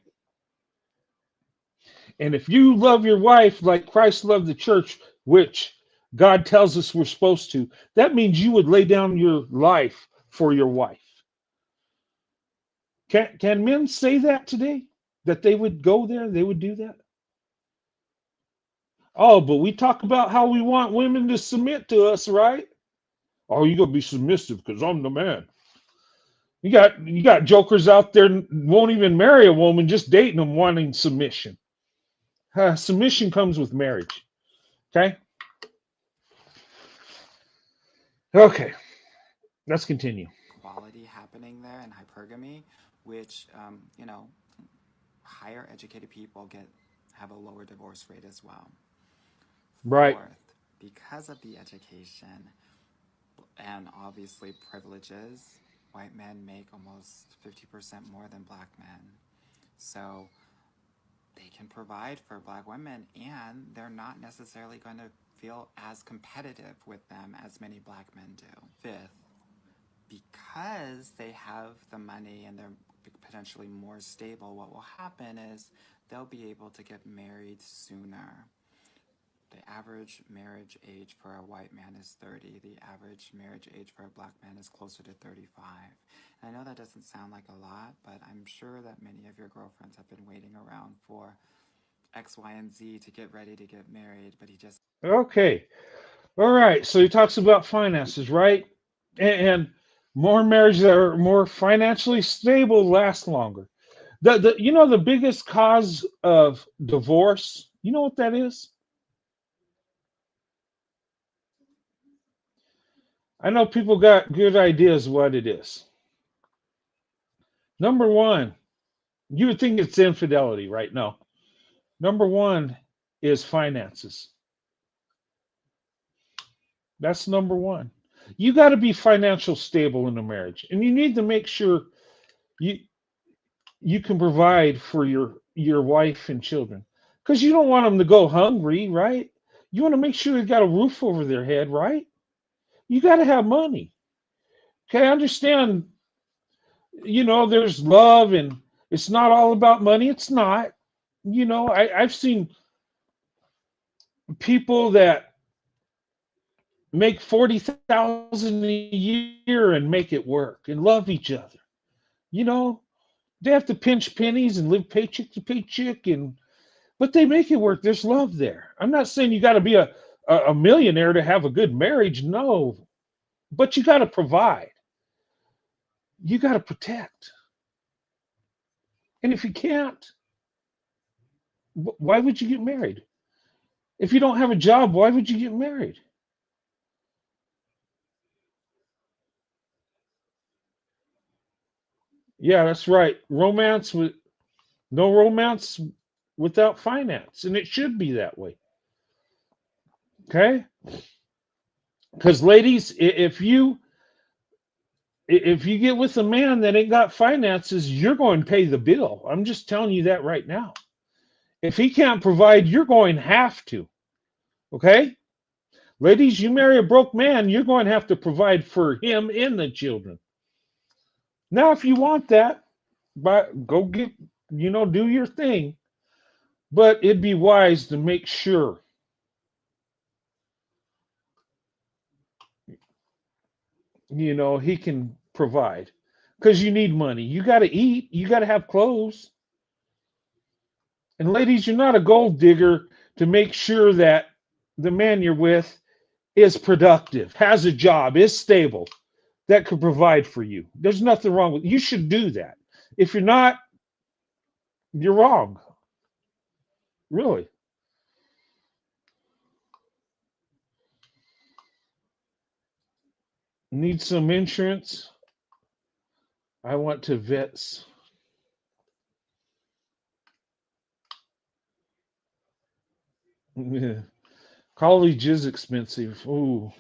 And if you love your wife like Christ loved the church, which God tells us we're supposed to, that means you would lay down your life for your wife. Can men say that today? That they would go there? They would do that? Oh, but we talk about how we want women to submit to us, right? Oh, you gotta be submissive because I'm the man. You got jokers out there won't even marry a woman, just dating them, wanting submission. Submission comes with marriage. Okay? Okay. Let's continue. Equality happening there in hypergamy, which higher educated people have a lower divorce rate as well. Right. Fourth, because of the education and obviously privileges, white men make almost 50% more than black men. So they can provide for black women, and they're not necessarily going to feel as competitive with them as many black men do. Fifth, because they have the money and they're potentially more stable, what will happen is they'll be able to get married sooner. The average marriage age for a white man is 30. The average marriage age for a black man is closer to 35. And I know that doesn't sound like a lot, but I'm sure that many of your girlfriends have been waiting around for X, Y, and Z to get ready to get married, but he just... Okay. All right. So he talks about finances, right? And more marriages that are more financially stable last longer. The biggest cause of divorce, you know what that is? I know people got good ideas what it is. Number one, you would think it's infidelity, right? No. Number one is finances. That's number one. You got to be financially stable in a marriage, and you need to make sure you can provide for your wife and children, because you don't want them to go hungry, right? You want to make sure they've got a roof over their head, right? You got to have money. Okay, I understand. There's love, and it's not all about money. It's not. I've seen people that make $40,000 a year and make it work and love each other. They have to pinch pennies and live paycheck to paycheck, but they make it work. There's love there. I'm not saying you got to be a millionaire to have a good marriage. No, but you got to provide. You got to protect. And if you can't, why would you get married? If you don't have a job, why would you get married? Yeah, that's right. Romance with no romance without finance, and it should be that way. Okay, because ladies, if you get with a man that ain't got finances, you're going to pay the bill. I'm just telling you that right now. If he can't provide, you're going to have to. Okay, ladies, you marry a broke man, you're going to have to provide for him and the children. Now, if you want that, but go get, do your thing. But it'd be wise to make sure, he can provide. Because you need money. You got to eat. You got to have clothes. And ladies, you're not a gold digger to make sure that the man you're with is productive, has a job, is stable, that could provide for you. There's nothing wrong with you should do that. If you're not, you're wrong. Really. Need some insurance? I want to vets. College is expensive. Ooh.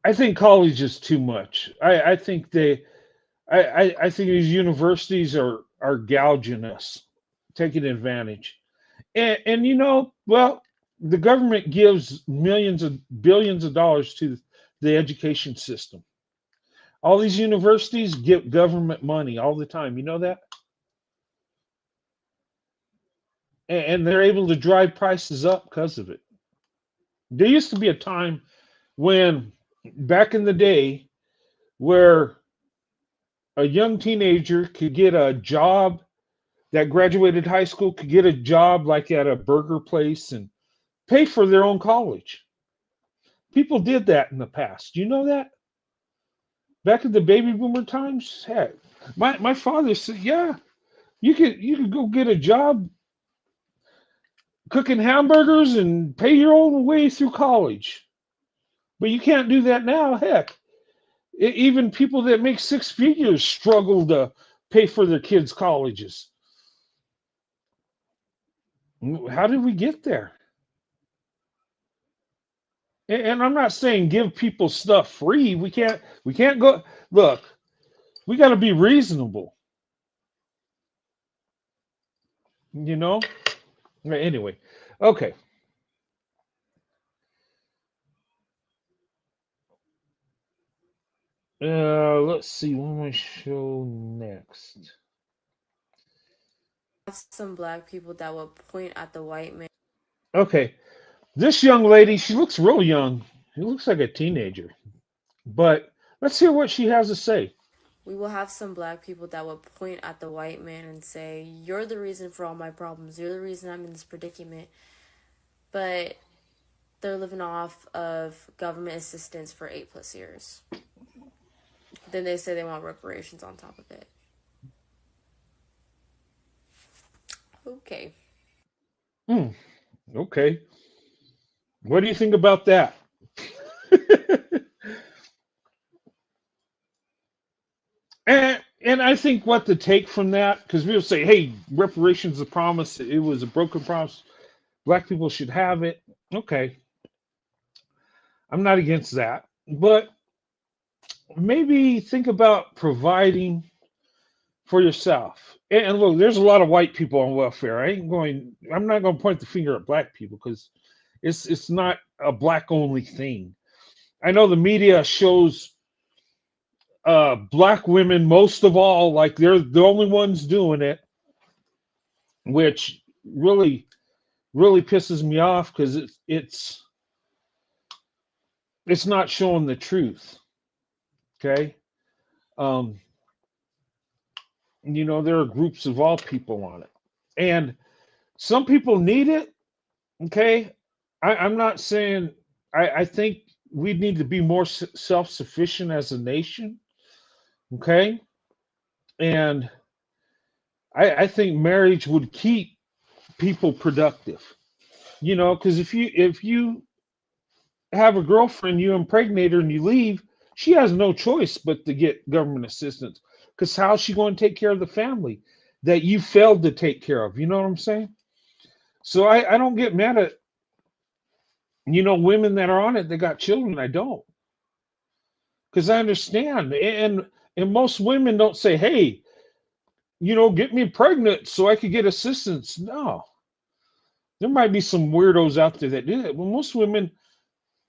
I think college is too much. I think I think these universities are gouging us, taking advantage. And well, the government gives millions of billions of dollars to the education system. All these universities get government money all the time. You know that? And they're able to drive prices up because of it. There used to be a time when, back in the day, where a young teenager could get a job that graduated high school, could get a job like at a burger place and pay for their own college. People did that in the past. You know that? Back in the baby boomer times, heck, my father said, yeah, you could go get a job cooking hamburgers and pay your own way through college. But you can't do that now. Heck, even people that make six figures struggle to pay for their kids' colleges. How did we get there? And I'm not saying give people stuff free. We can't go. Look, we got to be reasonable. You know. Anyway, okay. Let's see. What am I show next? Some black people that would point at the white man. Okay, this young lady, she looks real young. She looks like a teenager. But let's hear what she has to say. We will have some black people that would point at the white man and say, you're the reason for all my problems. You're the reason I'm in this predicament. But they're living off of government assistance for 8+ years. Then they say they want reparations on top of it. Okay. Okay. What do you think about that? And I think what to take from that, because we'll say, hey, reparations a promise. It was a broken promise. Black people should have it. Okay. I'm not against that. But maybe think about providing for yourself. And look, there's a lot of white people on welfare. I'm not going to point the finger at black people because it's not a black only thing. I know the media shows black women most of all, like they're the only ones doing it, which really pisses me off because it's not showing the truth. Okay. There are groups of all people on it, and some people need it. Okay. I'm not saying, I think we need to be more self-sufficient as a nation. Okay. And I think marriage would keep people productive, because if you have a girlfriend, you impregnate her and you leave, she has no choice but to get government assistance. Because how's she going to take care of the family that you failed to take care of? You know what I'm saying? So I don't get mad at, women that are on it that got children. I don't. Because I understand. And most women don't say, hey, get me pregnant so I could get assistance. No. There might be some weirdos out there that do it. But most women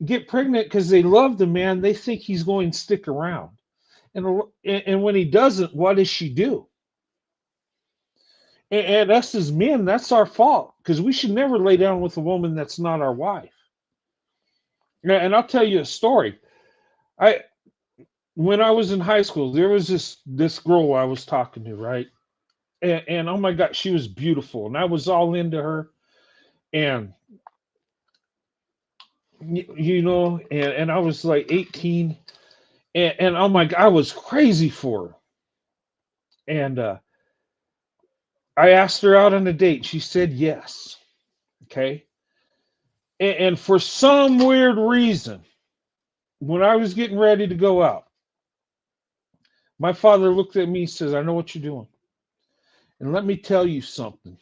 get pregnant because they love the man. They think he's going to stick around. And when he doesn't, what does she do? And us as men, that's our fault, because we should never lay down with a woman that's not our wife. And I'll tell you a story. When I was in high school, there was this girl I was talking to, right? And oh my God, she was beautiful, and I was all into her. And and I was like 18, and oh my God, I was crazy for her. And I asked her out on a date. She said yes. Okay. And for some weird reason, when I was getting ready to go out, my father looked at me and says, I know what you're doing. And let me tell you something.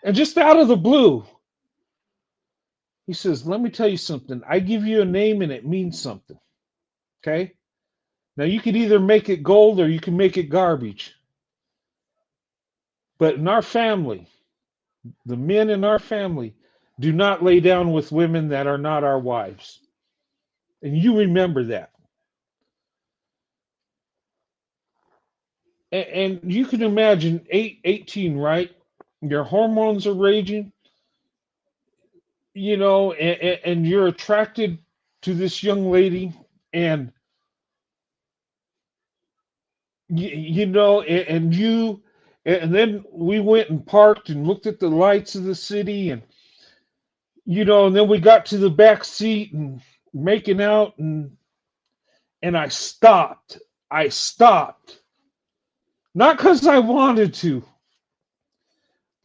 And just out of the blue, he says, let me tell you something. I give you a name and it means something. Okay. Now you could either make it gold or you can make it garbage. But in our family, the men in our family do not lay down with women that are not our wives. And you remember that. And you can imagine 18, right? Your hormones are raging, and you're attracted to this young lady, and and then we went and parked and looked at the lights of the city, and and then we got to the back seat and making out, and I stopped. Not because I wanted to,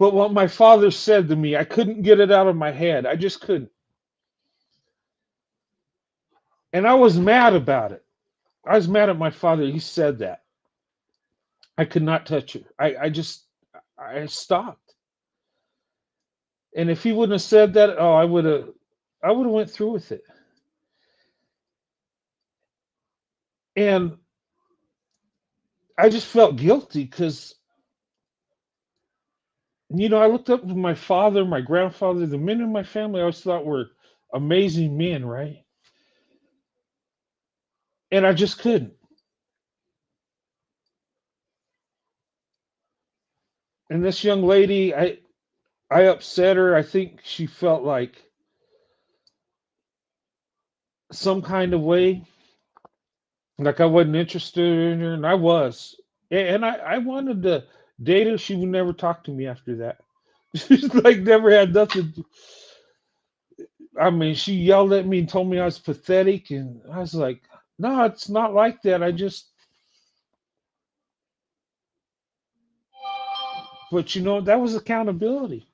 but what my father said to me, I couldn't get it out of my head. I just couldn't. And I was mad about it. I was mad at my father. He said that. I could not touch her. I stopped. And if he wouldn't have said that, I would have went through with it. And I just felt guilty because, I looked up to my father, my grandfather, the men in my family I always thought were amazing men, right? And I just couldn't. And this young lady, I upset her. I think she felt like some kind of way, like I wasn't interested in her, and I was. And I wanted to date her. She would never talk to me after that. She's like never had nothing. I mean, she yelled at me and told me I was pathetic, and I was like, no, it's not like that. But that was accountability.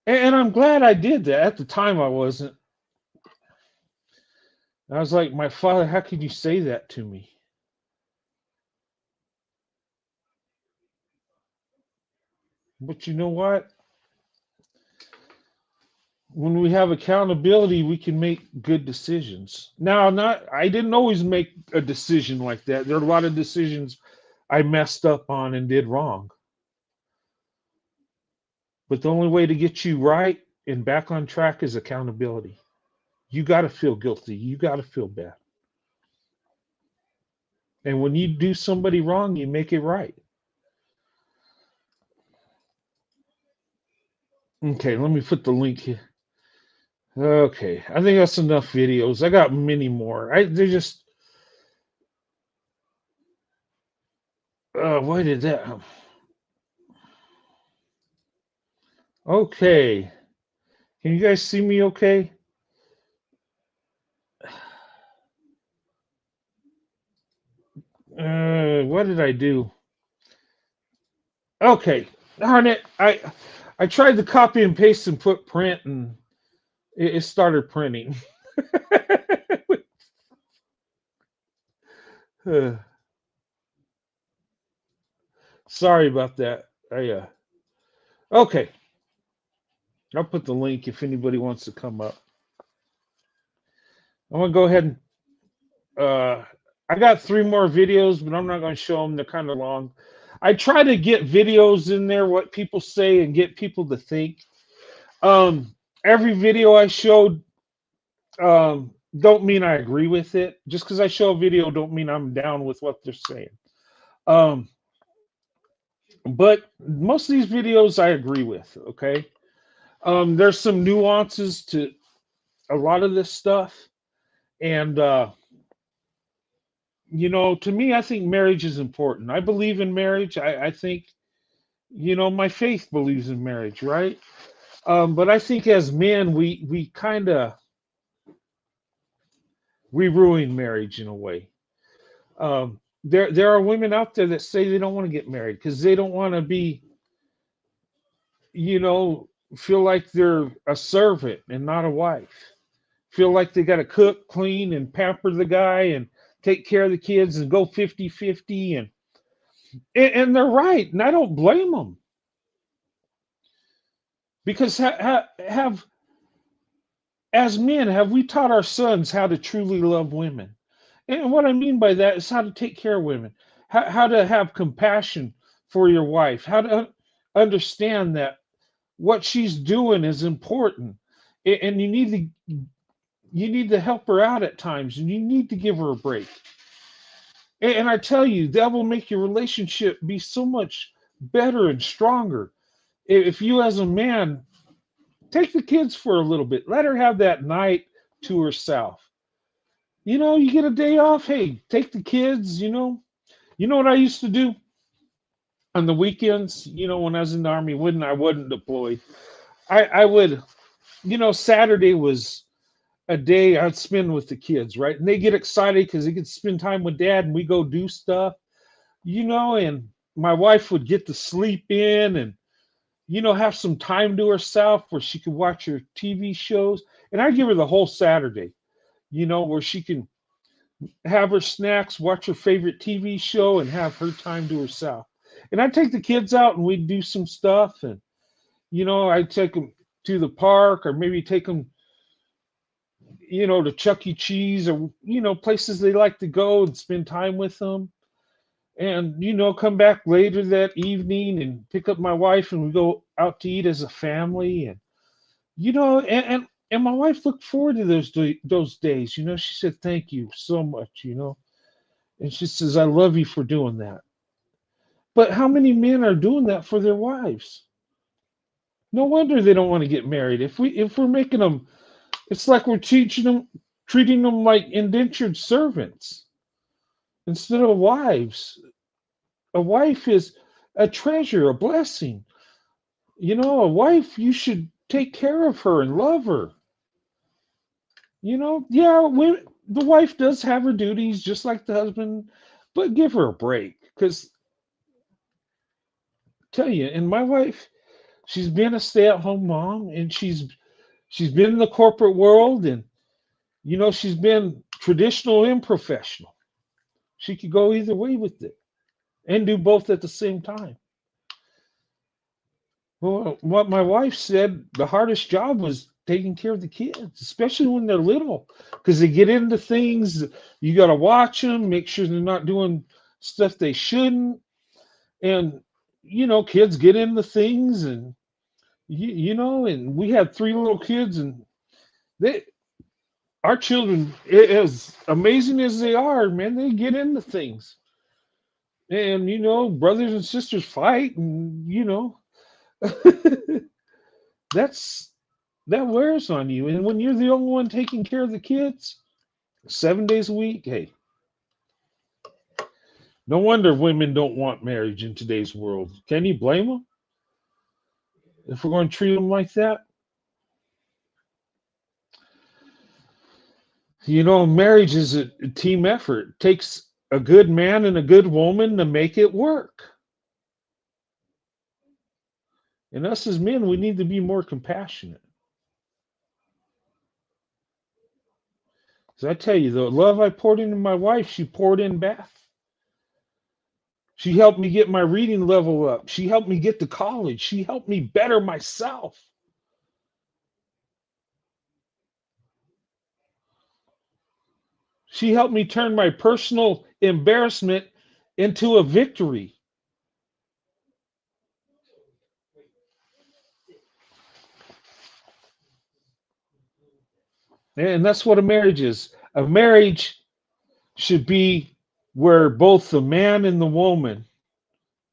And I'm glad I did that. At the time, I wasn't. I was like, my father, how could you say that to me? But you know what? When we have accountability, we can make good decisions. Now, I didn't always make a decision like that. There are a lot of decisions I messed up on and did wrong. But the only way to get you right and back on track is accountability. You got to feel guilty. You got to feel bad. And when you do somebody wrong, you make it right. Okay, let me put the link here. Okay, I think that's enough videos. I got many more. They're just. Why did that? Okay. Can you guys see me okay? What did I do? Okay, darn it. I tried to copy and paste and put print, and it started printing. Sorry about that. Okay. I'll put the link if anybody wants to come up. I'm gonna go ahead and I got 3 more videos, but I'm not gonna show them. They're kind of long. I try to get videos in there, what people say, and get people to think. Every video I showed don't mean I agree with it. Just because I show a video don't mean I'm down with what they're saying. But most of these videos I agree with, okay? There's some nuances to a lot of this stuff. And, to me, I think marriage is important. I believe in marriage. I think, my faith believes in marriage, right? But I think as men, we kind of, we ruin marriage in a way. There are women out there that say they don't want to get married because they don't want to be, feel like they're a servant and not a wife. Feel like they got to cook, clean, and pamper the guy and take care of the kids and go 50-50. And they're right. And I don't blame them. Because as men, have we taught our sons how to truly love women? And what I mean by that is how to take care of women, how to have compassion for your wife, how to understand that what she's doing is important, and you need to help her out at times, and you need to give her a break. And I tell you, that will make your relationship be so much better and stronger. If you, as a man, take the kids for a little bit, let her have that night to herself. You get a day off. Hey, take the kids. You know what I used to do on the weekends. When I was in the Army, when I wasn't deployed, I would. Saturday was a day I'd spend with the kids, right? And they get excited because they get to spend time with dad, and we go do stuff. And my wife would get to sleep in and have some time to herself where she could watch her TV shows, and I'd give her the whole Saturday. Where she can have her snacks, watch her favorite TV show, and have her time to herself. And I'd take the kids out and we'd do some stuff. And, I'd take them to the park, or maybe take them, to Chuck E. Cheese, or, places they like to go and spend time with them. And, come back later that evening and pick up my wife, and we go out to eat as a family. And, and my wife looked forward to those days. She said, "Thank you so much," and she says, "I love you for doing that." But how many men are doing that for their wives? No wonder they don't want to get married. If we're making them, it's like we're treating them like indentured servants instead of wives. A wife is a treasure, a blessing. A wife, you should take care of her and love her. The wife does have her duties just like the husband, but give her a break. Because, tell you, and my wife, she's been a stay-at-home mom, and she's been in the corporate world, and she's been traditional and professional. She could go either way with it and do both at the same time. Well, what my wife said, the hardest job was taking care of the kids, especially when they're little, because they get into things. You got to watch them, make sure they're not doing stuff they shouldn't. And, kids get into things, and, and we had 3 little kids, and our children, as amazing as they are, man, they get into things. And, brothers and sisters fight, and, that wears on you. And when you're the only one taking care of the kids 7 days a week, hey, no wonder women don't want marriage in today's world. Can you blame them if we're going to treat them like that? Marriage is a team effort. It takes a good man and a good woman to make it work. And us as men, we need to be more compassionate. Because I tell you, the love I poured into my wife, she poured in back. She helped me get my reading level up. She helped me get to college. She helped me better myself. She helped me turn my personal embarrassment into a victory. And that's what a marriage is. A marriage should be where both the man and the woman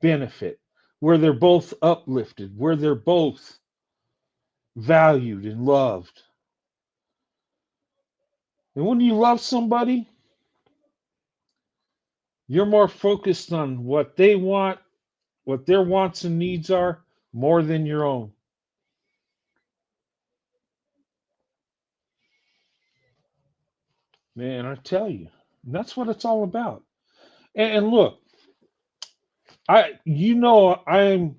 benefit, where they're both uplifted, where they're both valued and loved. And when you love somebody, you're more focused on what they want, what their wants and needs are, more than your own. Man, I tell you, that's what it's all about. And look, I'm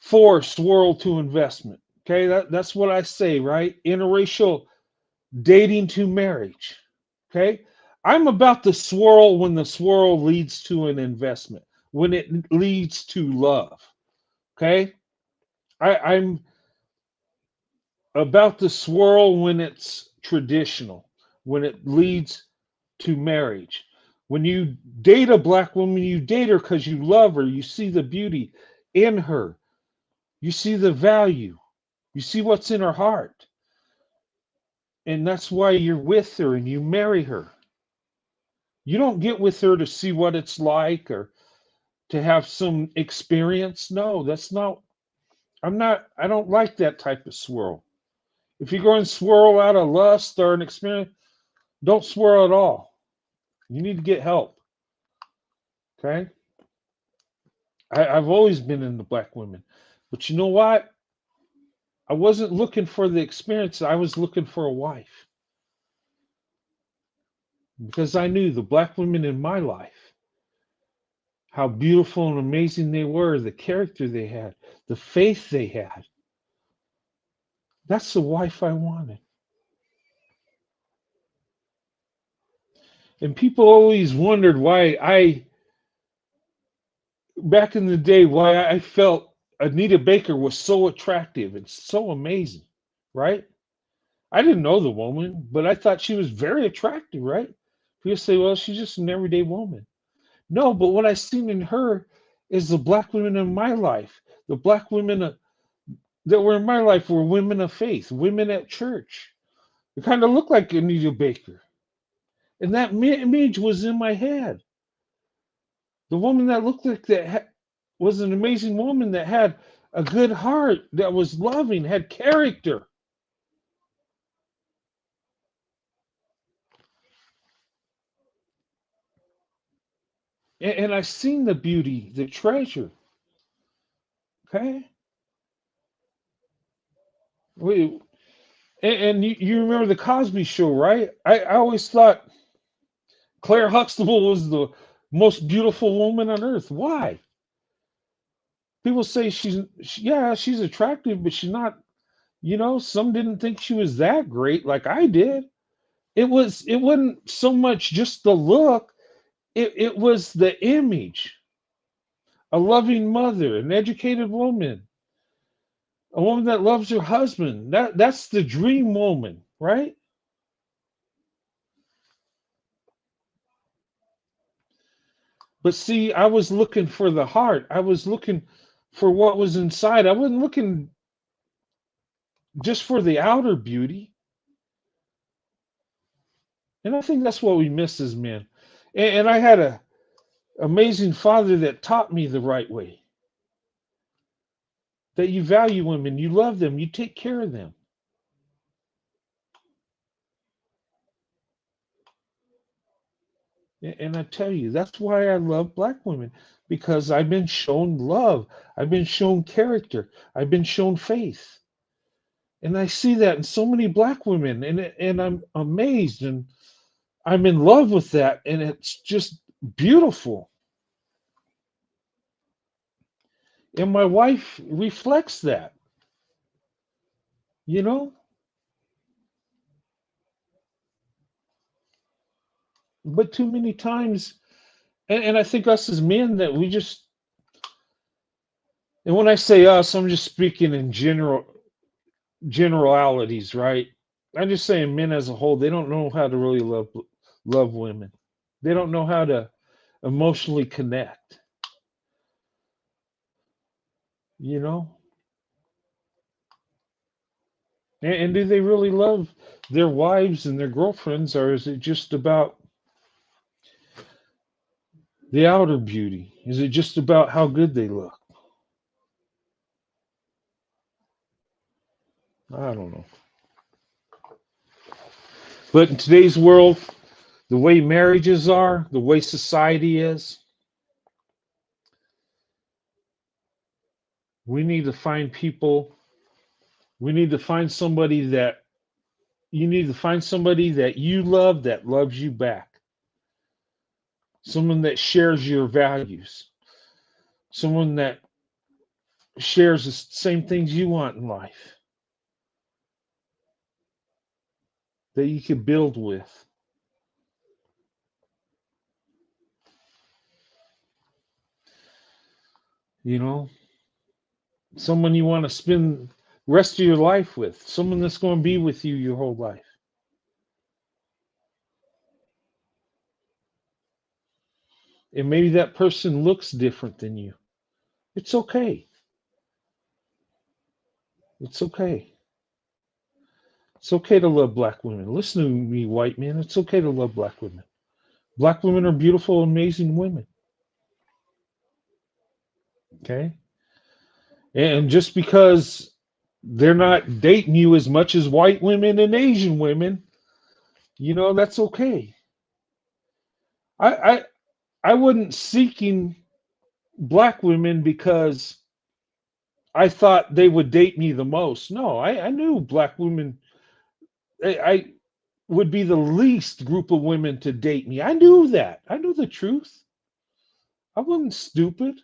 for swirl to investment. Okay, that's what I say, right? Interracial dating to marriage. Okay, I'm about the swirl when the swirl leads to an investment, when it leads to love. Okay, I'm about the swirl when it's traditional, when it leads to marriage. When you date a black woman, you date her because you love her. You see the beauty in her. You see the value. You see what's in her heart. And that's why you're with her and you marry her. You don't get with her to see what it's like or to have some experience. No, that's not, I don't like that type of swirl. If you're going to swirl out of lust or an experience, don't swirl at all. You need to get help. Okay? I've always been into black women. But you know what? I wasn't looking for the experience. I was looking for a wife. Because I knew the black women in my life, how beautiful and amazing they were, the character they had, the faith they had. That's the wife I wanted. And people always wondered back in the day, why I felt Anita Baker was so attractive and so amazing, right? I didn't know the woman, but I thought she was very attractive, right? People say, well, she's just an everyday woman. No, but what I seen in her is the black women in my life. The black women that were in my life were women of faith, women at church. They kind of looked like Anita Baker. And that image was in my head. The woman that looked like that was an amazing woman that had a good heart, that was loving, had character. And I seen the beauty, the treasure. Okay? Wait, and you remember the Cosby Show, right? I always thought Claire Huxtable was the most beautiful woman on earth. Why? People say she's attractive, but she's not, some didn't think she was that great like I did. It wasn't so much just the look, it was the image. A loving mother, an educated woman, a woman that loves her husband. That's the dream woman, right? But see, I was looking for the heart. I was looking for what was inside. I wasn't looking just for the outer beauty. And I think that's what we miss as men. And I had a amazing father that taught me the right way. That you value women, you love them, you take care of them. And I tell you, that's why I love black women, because I've been shown love, I've been shown character, I've been shown faith. And I see that in so many black women, and I'm amazed and I'm in love with that, and it's just beautiful. And my wife reflects that, you know? But too many times And I think us as men that we just, and when I say us, I'm just speaking in generalities, right? I'm just saying men as a whole, they don't know how to really love women. They don't know how to emotionally connect, you know? And do they really love their wives and their girlfriends, or is it just about the outer beauty? Is it just about how good they look? I don't know. But in today's world, the way marriages are, the way society is, we need to find people. We need to find somebody that you need to find somebody that you love that loves you back. Someone that shares your values. Someone that shares the same things you want in life that you can build with. You know, someone you want to spend the rest of your life with, someone that's going to be with you your whole life. And maybe that person looks different than you. It's okay. It's okay. It's okay to love black women. Listen to me, white men. It's okay to love black women. Black women are beautiful, amazing women. Okay? And just because they're not dating you as much as white women and Asian women, that's okay. I wasn't seeking black women because I thought they would date me the most. No, I knew black women. I would be the least group of women to date me. I knew that. I knew the truth. I wasn't stupid.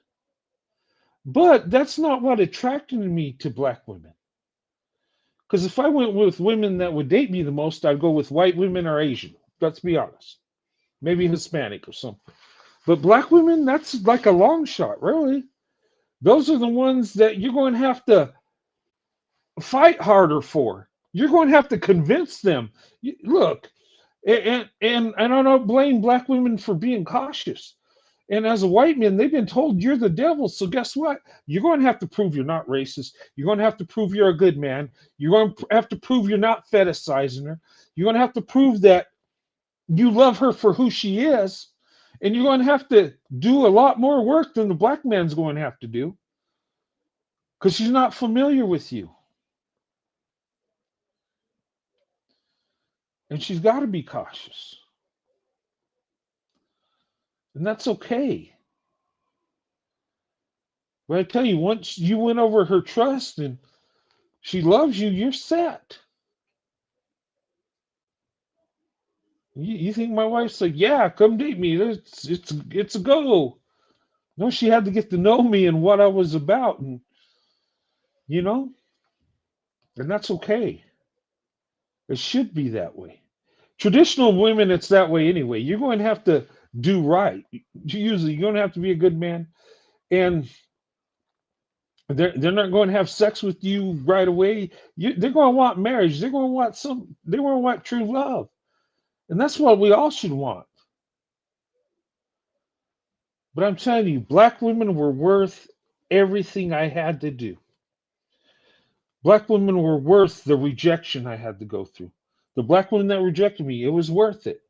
But that's not what attracted me to black women. Because if I went with women that would date me the most, I'd go with white women or Asian. Let's be honest. Maybe Hispanic or something. But black women, that's like a long shot, really. Those are the ones that you're going to have to fight harder for. You're going to have to convince them. Look, and I don't blame black women for being cautious. And as a white man, they've been told you're the devil. So guess what? You're going to have to prove you're not racist. You're going to have to prove you're a good man. You're going to have to prove you're not fetishizing her. You're going to have to prove that you love her for who she is. And you're going to have to do a lot more work than the black man's going to have to do because she's not familiar with you. And she's got to be cautious. And that's okay. But I tell you, once you win over her trust and she loves you, you're set. You think my wife's like, yeah, come date me. It's a go. No, she had to get to know me and what I was about, and and that's okay. It should be that way. Traditional women, it's that way anyway. You're going to have to do right. Usually, you're going to have to be a good man, and they're not going to have sex with you right away. They're going to want marriage. They're going to want They're going to want true love, and that's what we all should want. But I'm telling you, black women were worth everything I had to do. Black women were worth the rejection I had to go through. The black women that rejected me, it was worth it.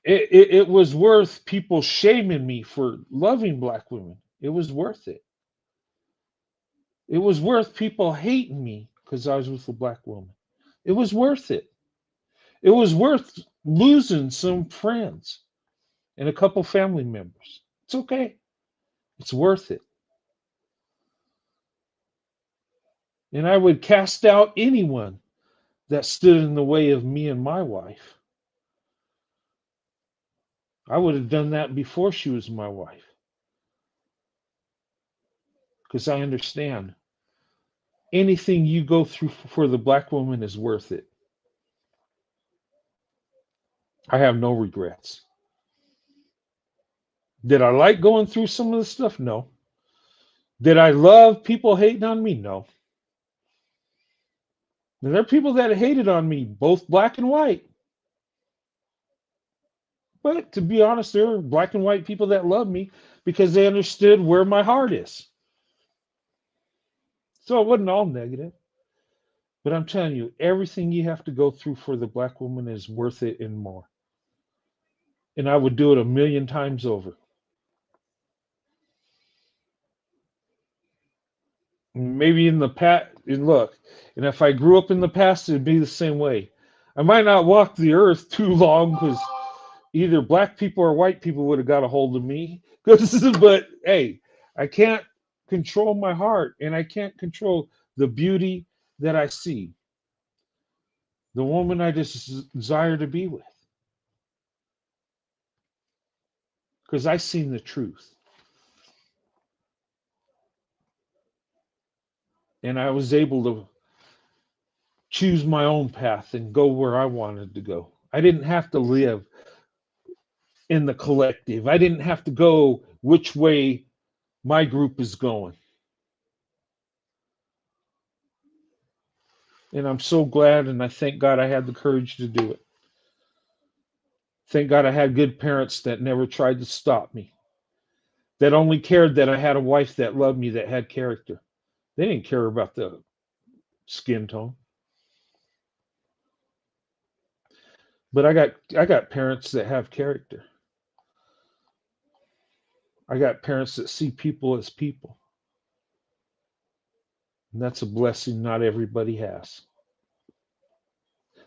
It was worth people shaming me for loving black women. It was worth it. It was worth people hating me because I was with a black woman. It was worth it. It was worth losing some friends and a couple family members. It's okay. It's worth it. And I would cast out anyone that stood in the way of me and my wife. I would have done that before she was my wife. Because I understand anything you go through for the black woman is worth it. I have no regrets. Did I like going through some of the stuff? No. Did I love people hating on me? No. And there are people that hated on me, both black and white. But to be honest, there are black and white people that love me because they understood where my heart is. So it wasn't all negative. But I'm telling you, everything you have to go through for the black woman is worth it and more. And I would do it 1,000,000 times over. Maybe in the past, and look, and if I grew up in the past, it'd be the same way. I might not walk the earth too long because either black people or white people would have got a hold of me. But hey, I can't control my heart and I can't control the beauty that I see, the woman I desire to be with, because I seen the truth. And I was able to choose my own path and go where I wanted to go. I didn't have to live in the collective. I didn't have to go which way my group is going. And I'm so glad, and I thank God I had the courage to do it. Thank God I had good parents that never tried to stop me, that only cared that I had a wife that loved me, that had character. They didn't care about the skin tone. But I got parents that have character. I got parents that see people as people. And that's a blessing not everybody has.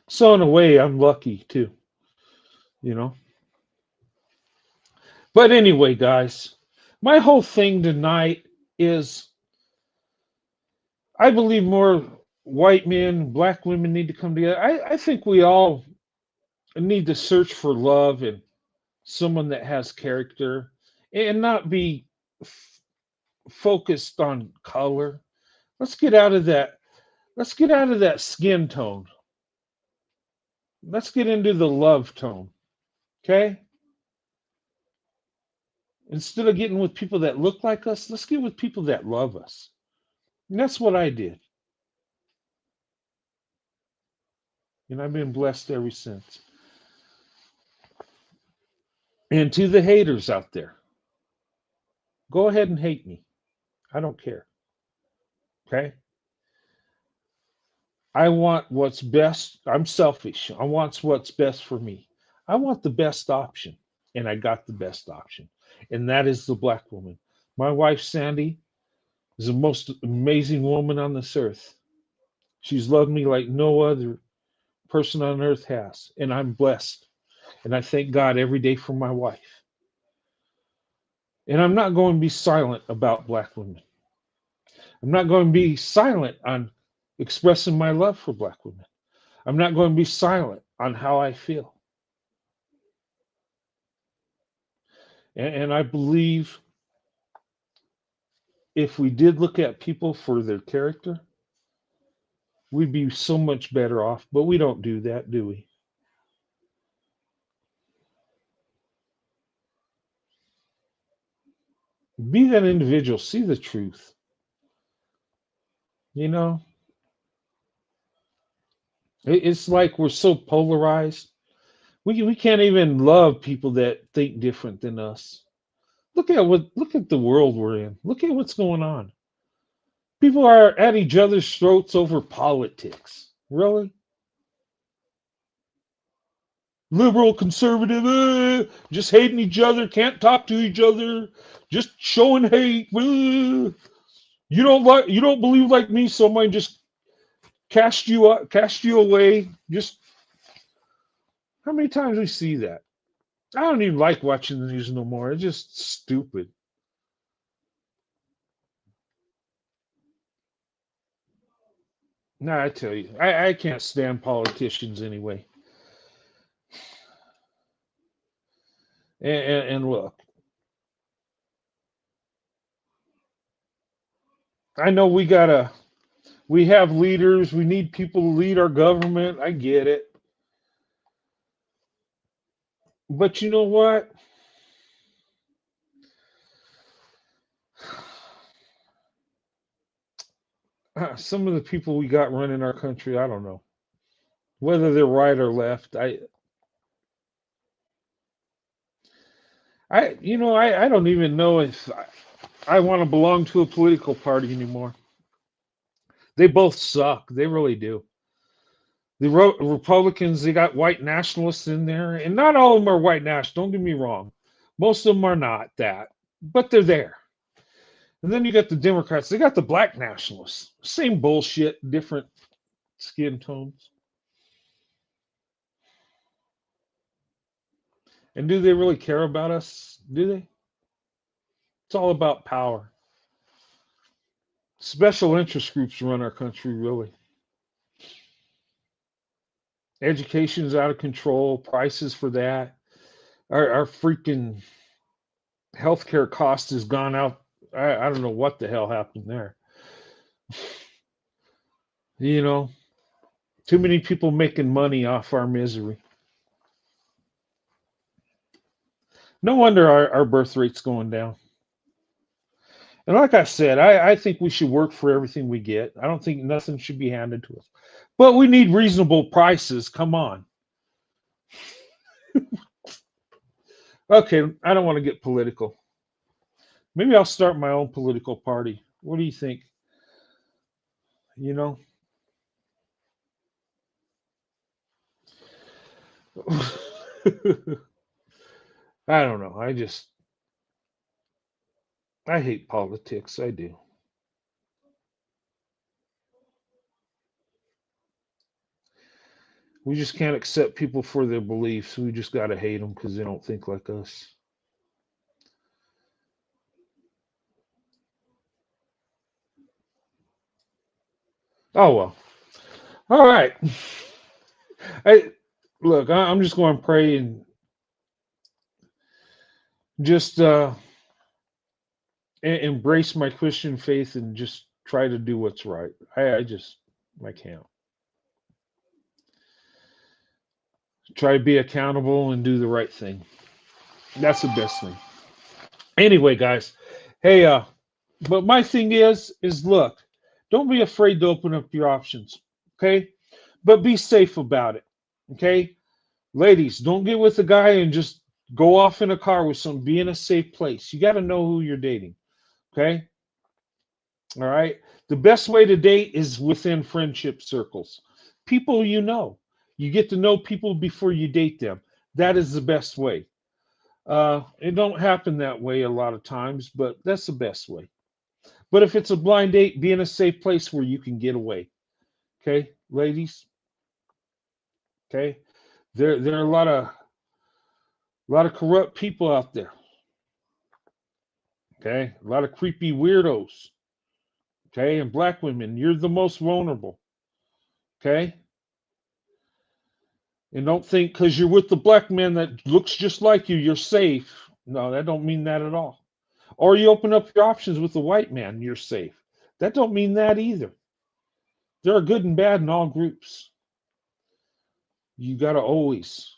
So in a way, I'm lucky too, you know. But anyway, guys, my whole thing tonight is I believe more white men, black women need to come together. I think we all need to search for love and someone that has character and not be focused on color. Let's get out of that. Let's get out of that skin tone. Let's get into the love tone. Okay? Instead of getting with people that look like us, let's get with people that love us. And that's what I did. And I've been blessed ever since. And to the haters out there, go ahead and hate me. I don't care. Okay? I want what's best. I'm selfish. I want what's best for me. I want the best option. And I got the best option. And that is the black woman. My wife, Sandy, is the most amazing woman on this earth. She's loved me like no other person on earth has. And I'm blessed. And I thank God every day for my wife. And I'm not going to be silent about black women. I'm not going to be silent on expressing my love for black women. I'm not going to be silent on how I feel. And I believe if we did look at people for their character, we'd be so much better off. But we don't do that, do we? Be that individual. See the truth. You know, it's like we're so polarized. We can't even love people that think different than us. Look at the world we're in. Look at what's going on. People are at each other's throats over politics. Really? Liberal, conservative, just hating each other, can't talk to each other, just showing hate. You don't believe like me, so I might just cast you away. Just how many times we see that? I don't even like watching the news no more. It's just stupid. No, I tell you, I can't stand politicians anyway. And look, I know we have leaders. We need people to lead our government. I get it. But you know what? some of the people we got running our country, I don't know whether they're right or left. I don't even know if I want to belong to a political party anymore. They both suck. They really do. The Republicans, they got white nationalists in there, and not all of them are white nationalists. Don't get me wrong. Most of them are not that, but they're there. And then you got the Democrats. They got the black nationalists. Same bullshit, different skin tones. And do they really care about us? Do they? It's all about power. Special interest groups run our country, really. Education's out of control. Prices for that. Our freaking healthcare cost has gone out. I don't know what the hell happened there. You know, too many people making money off our misery. No wonder our birth rate's going down. And like I said, I think we should work for everything we get. I don't think nothing should be handed to us. But we need reasonable prices. Come on. Okay, I don't want to get political. Maybe I'll start my own political party. What do you think? You know? I don't know. I hate politics. I do. We just can't accept people for their beliefs. We just got to hate them because they don't think like us. Oh, well. All right. I'm just going to pray and just embrace my Christian faith and just try to do what's right. I can't. Try to be accountable and do the right thing. That's the best thing. Anyway, guys, hey, but my thing is look, don't be afraid to open up your options, okay? But be safe about it, okay? Ladies, don't get with a guy and just go off in a car with some. Be in a safe place. You got to know who you're dating, okay? All right? The best way to date is within friendship circles. People you know. You get to know people before you date them. That is the best way. It don't happen that way a lot of times, but that's the best way. But if it's a blind date, be in a safe place where you can get away. Okay, ladies? Okay? There are a lot of corrupt people out there. Okay? A lot of creepy weirdos. Okay? And black women, you're the most vulnerable. Okay? And don't think because you're with the black man that looks just like you're safe. No, that don't mean that at all. Or you open up your options with the white man, you're safe. That don't mean that either. There are good and bad in all groups. You got to always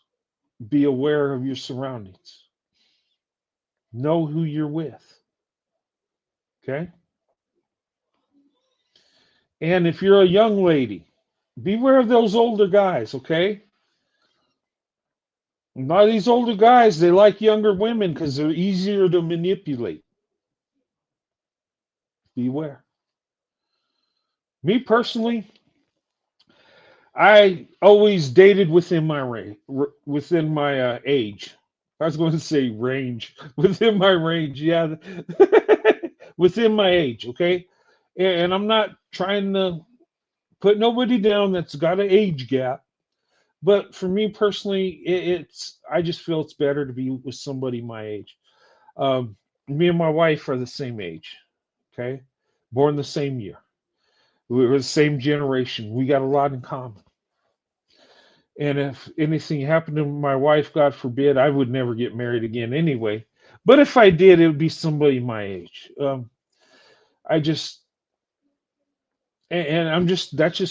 be aware of your surroundings. Know who you're with. Okay? And if you're a young lady, beware of those older guys, okay? A lot of these older guys, they like younger women because they're easier to manipulate. Beware. Me personally, I always dated within my range, within my age. I was going to say range. Within my range, yeah. Within my age, okay? And I'm not trying to put nobody down that's got an age gap. But for me personally, I just feel it's better to be with somebody my age. Me and my wife are the same age, okay? Born the same year. We were the same generation. We got a lot in common. And if anything happened to my wife, God forbid, I would never get married again anyway. But if I did, it would be somebody my age. That's just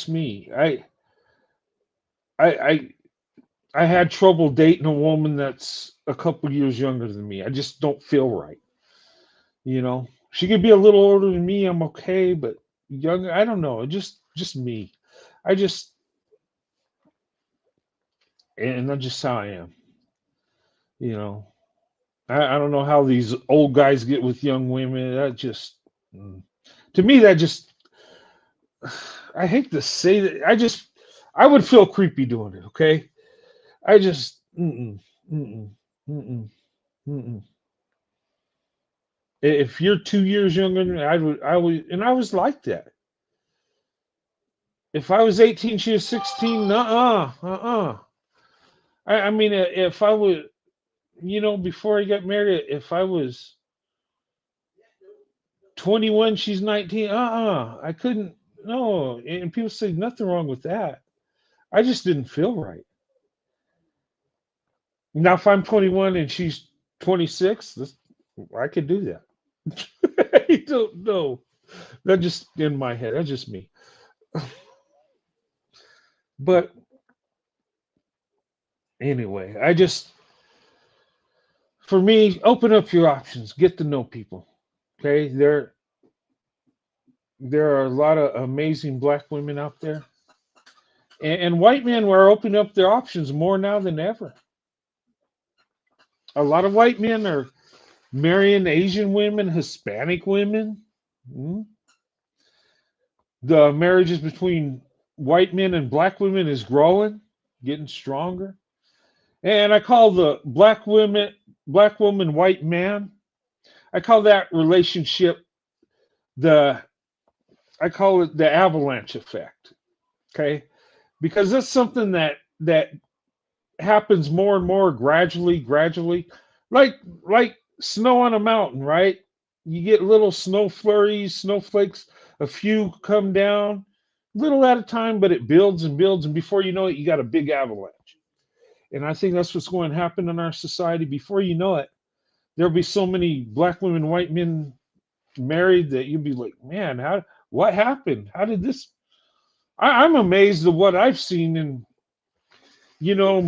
me. I had trouble dating a woman that's a couple years younger than me. I just don't feel right. You know, she could be a little older than me. I'm okay, but younger. I don't know. Just me. I just and that's just how I am. You know, I don't know how these old guys get with young women. That just mm, to me that just I hate to say that. I would feel creepy doing it. Okay, I just mm-mm, mm-mm, mm-mm. If you're 2 years younger than me, I would, and I was like that. If I was 18, she was 16. I mean, if I would, before I got married, if I was 21, she's 19. I couldn't. No, and people say nothing wrong with that. I just didn't feel right. Now, if I'm 21 and she's 26, I could do that. I don't know. That's just in my head. That's just me. But anyway, for me, open up your options. Get to know people. Okay, there are a lot of amazing black women out there, and white men are opening up their options more now than ever. A lot of white men are marrying Asian women, Hispanic women. Mm. The marriages between white men and black women is growing, getting stronger. And I call the black woman, white man. I call that relationship the I call it the avalanche effect. Okay, because that's something that happens more and more gradually, like snow on a mountain, right? You get little snow flurries, snowflakes, a few come down, little at a time, but it builds and builds, and before you know it, you got a big avalanche. And I think that's what's going to happen in our society. Before you know it, there'll be so many black women, white men married that you'll be like, man, what happened? How did this? I'm amazed at what I've seen in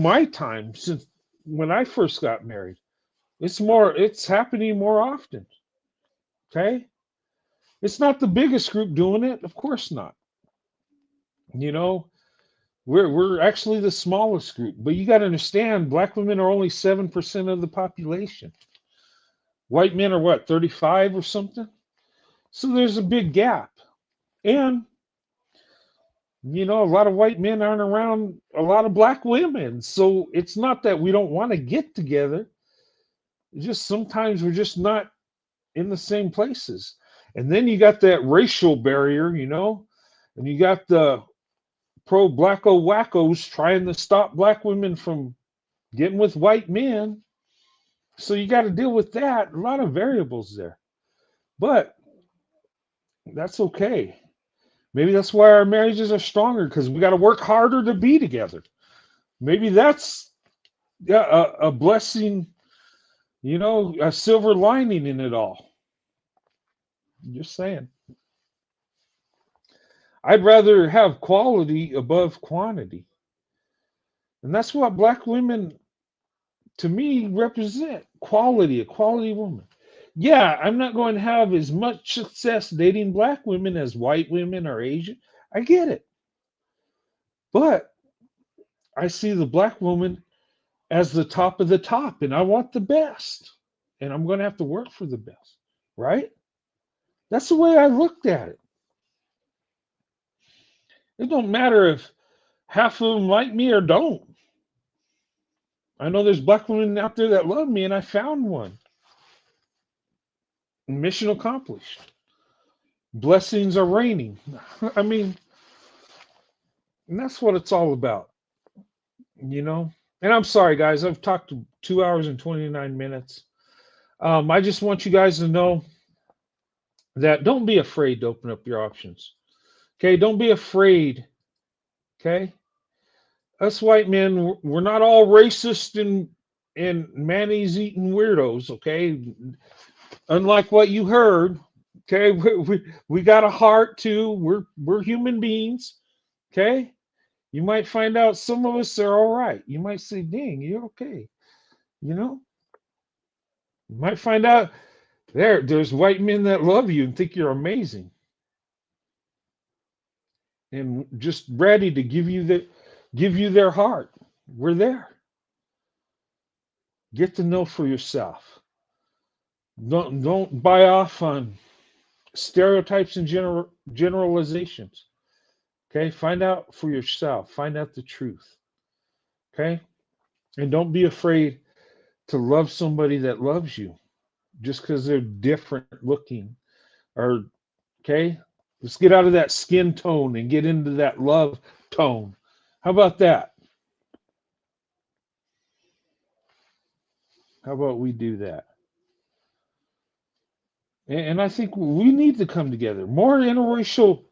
my time since when I first got married. It's happening more often. Okay, it's not the biggest group doing it, of course not. You know, we're actually the smallest group, but you got to understand, black women are only 7% of the population. White men are what, 35 or something? So there's a big gap. And a lot of white men aren't around a lot of black women. So it's not that we don't want to get together. It's just sometimes we're just not in the same places. And then you got that racial barrier, and you got the pro blacko wackos trying to stop black women from getting with white men. So you got to deal with that. A lot of variables there. But that's okay. Maybe that's why our marriages are stronger, because we got to work harder to be together. Maybe that's a blessing, a silver lining in it all. Just saying. I'd rather have quality above quantity. And that's what black women, to me, represent. Quality, a quality woman. Yeah, I'm not going to have as much success dating black women as white women or Asian. I get it. But I see the black woman as the top of the top, and I want the best. And I'm going to have to work for the best, right? That's the way I looked at it. It don't matter if half of them like me or don't. I know there's black women out there that love me, and I found one. Mission accomplished. Blessings are raining. I mean, and that's what it's all about, And I'm sorry, guys. I've talked 2 hours and 29 minutes. I just want you guys to know that don't be afraid to open up your options. Okay, don't be afraid. Okay, us white men, we're not all racist and mayonnaise eating weirdos. Okay, unlike what you heard. Okay, we got a heart too. We're human beings. Okay, you might find out some of us are all right. You might say, "Dang, you're okay." You might find out there's white men that love you and think you're amazing. and just ready to give you their heart. We're there. Get to know for yourself. Don't buy off on stereotypes and generalizations. Okay, find out for yourself. Find out the truth. Okay, and don't be afraid to love somebody that loves you just because they're different looking. Or okay, let's get out of that skin tone and get into that love tone. How about that? How about we do that? And I think we need to come together. More interracial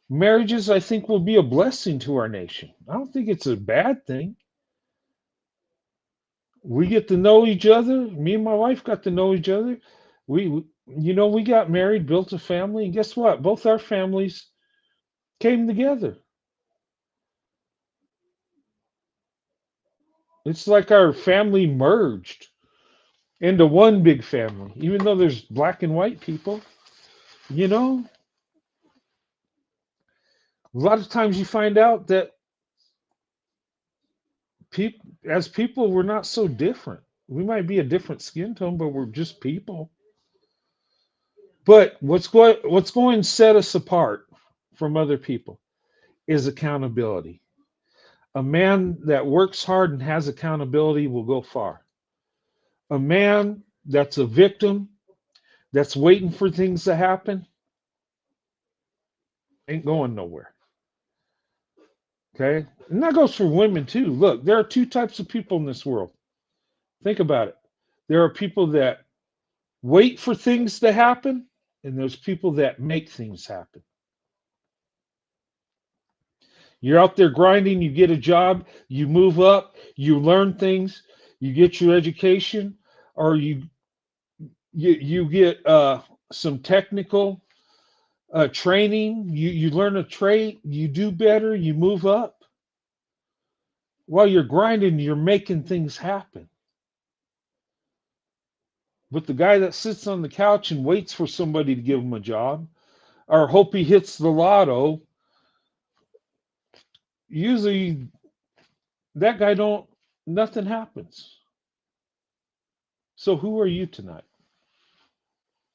marriages, I think, will be a blessing to our nation. I don't think it's a bad thing. We get to know each other. Me and my wife got to know each other. We got married, built a family, and guess what? Both our families came together. It's like our family merged into one big family, even though there's black and white people. You know, a lot of times you find out that people, we're not so different. We might be a different skin tone, but we're just people. But what's going to set us apart from other people is accountability. A man that works hard and has accountability will go far. A man that's a victim, that's waiting for things to happen, ain't going nowhere. Okay? And that goes for women too. Look, there are two types of people in this world. Think about it. There are people that wait for things to happen, and there's people that make things happen. You're out there grinding, you get a job, you move up, you learn things, you get your education, or you get some technical training, you learn a trade, you do better, you move up. While you're grinding, you're making things happen. But the guy that sits on the couch and waits for somebody to give him a job, or hope he hits the lotto, usually that guy nothing happens. So who are you tonight?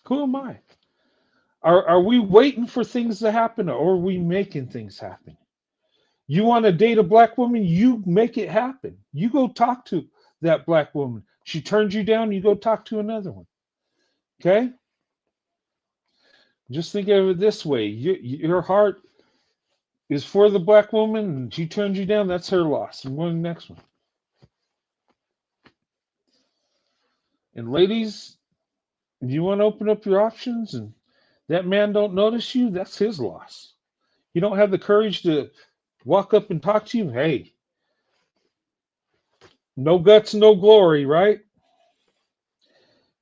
Who am I? Are we waiting for things to happen, or are we making things happen? You want to date a black woman, you make it happen. You go talk to that black woman. She turns you down, you go talk to another one. Okay? Just think of it this way. Your heart is for the black woman, and she turns you down, that's her loss. I'm going to the next one. And ladies, if you want to open up your options and that man don't notice you, that's his loss. You don't have the courage to walk up and talk to you. Hey, no guts, no glory, right?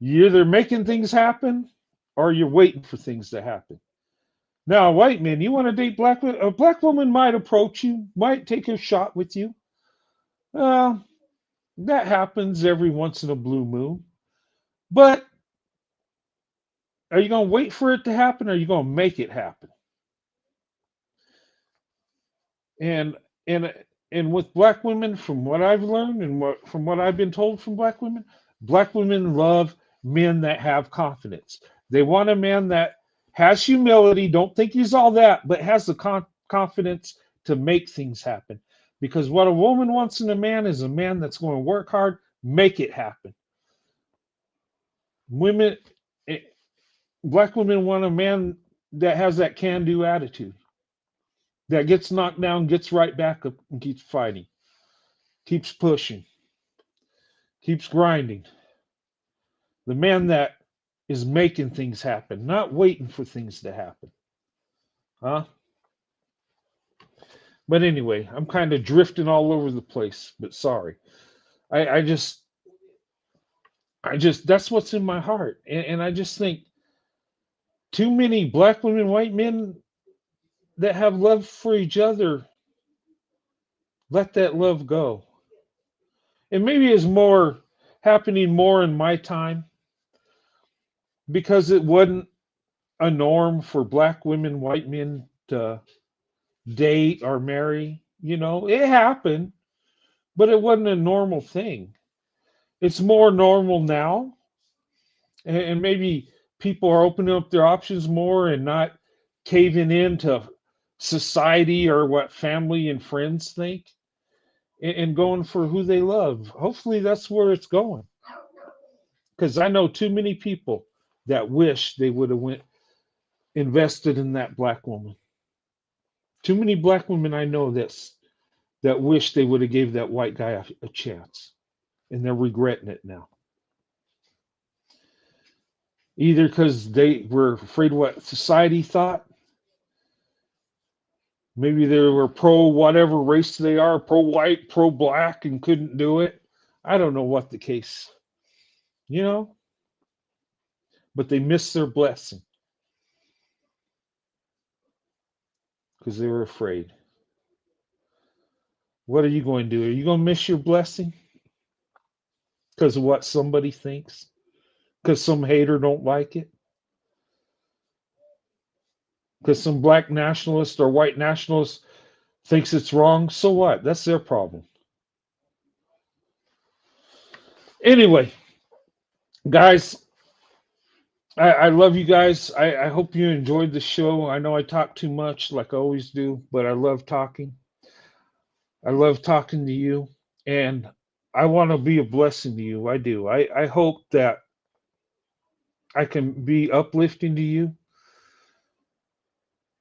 You're either making things happen or you're waiting for things to happen. Now, white men, you want to date black women? A black woman might approach you, might take a shot with you. That happens every once in a blue moon. But are you going to wait for it to happen, or are you going to make it happen? And with black women, from what I've learned and from what I've been told from black women love men that have confidence. They want a man that has humility, don't think he's all that, but has the confidence to make things happen. Because what a woman wants in a man is a man that's going to work hard, make it happen. Black women want a man that has that can-do attitude, that gets knocked down, gets right back up, and keeps fighting, keeps pushing, keeps grinding. The man that is making things happen, not waiting for things to happen. Huh? But anyway, I'm kind of drifting all over the place, but sorry. I just, that's what's in my heart. And I just think too many black women, white men that have love for each other, let that love go. And maybe it's more happening more in my time, because it wasn't a norm for black women, white men to date or marry. You know, it happened, but it wasn't a normal thing. It's more normal now, and maybe people are opening up their options more and not caving into society or what family and friends think, and going for who they love. Hopefully, that's where it's going. Because I know too many people that wish they would have went invested in that black woman. Too many black women I know that wish they would have gave that white guy a chance, and they're regretting it now. Either because they were afraid of what society thought, maybe they were pro whatever race they are, pro white, pro black, and couldn't do it. I don't know what the case, you know, but they missed their blessing because they were afraid. What are you going to do? Are you going to miss your blessing because of what somebody thinks? Because some hater don't like it? Because some black nationalist or white nationalist thinks it's wrong? So what? That's their problem. Anyway, guys, I love you guys. I hope you enjoyed the show. I know I talk too much like I always do, but I love talking. I love talking to you, and I want to be a blessing to you. I do. I hope that I can be uplifting to you,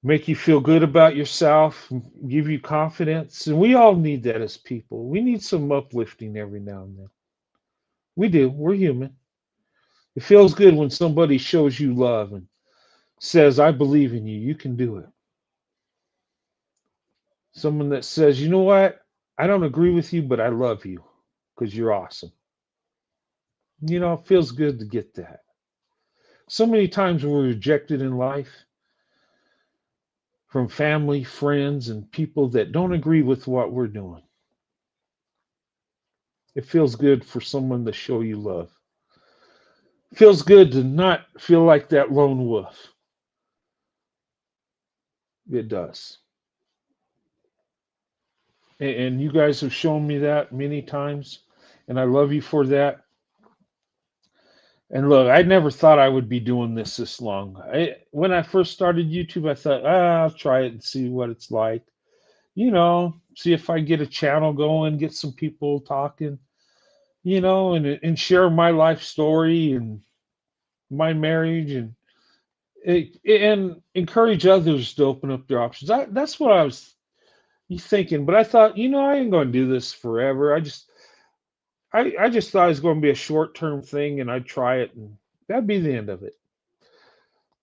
make you feel good about yourself, give you confidence. And we all need that as people. We need some uplifting every now and then. We do. We're human. It feels good when somebody shows you love and says, I believe in you. You can do it. Someone that says, you know what? I don't agree with you, but I love you because you're awesome. You know, it feels good to get that. So many times we're rejected in life from family, friends, and people that don't agree with what we're doing. It feels good for someone to show you love. It feels good to not feel like that lone wolf. It does. And you guys have shown me that many times, and I love you for that. And look, I never thought I would be doing this long. When I first started YouTube, I thought, I'll try it and see what it's like. You know, see if I get a channel going, get some people talking, you know, and share my life story and my marriage and encourage others to open up their options. That's what I was thinking. But I thought, you know, I ain't going to do this forever. I just thought it was going to be a short-term thing, and I'd try it, and that'd be the end of it.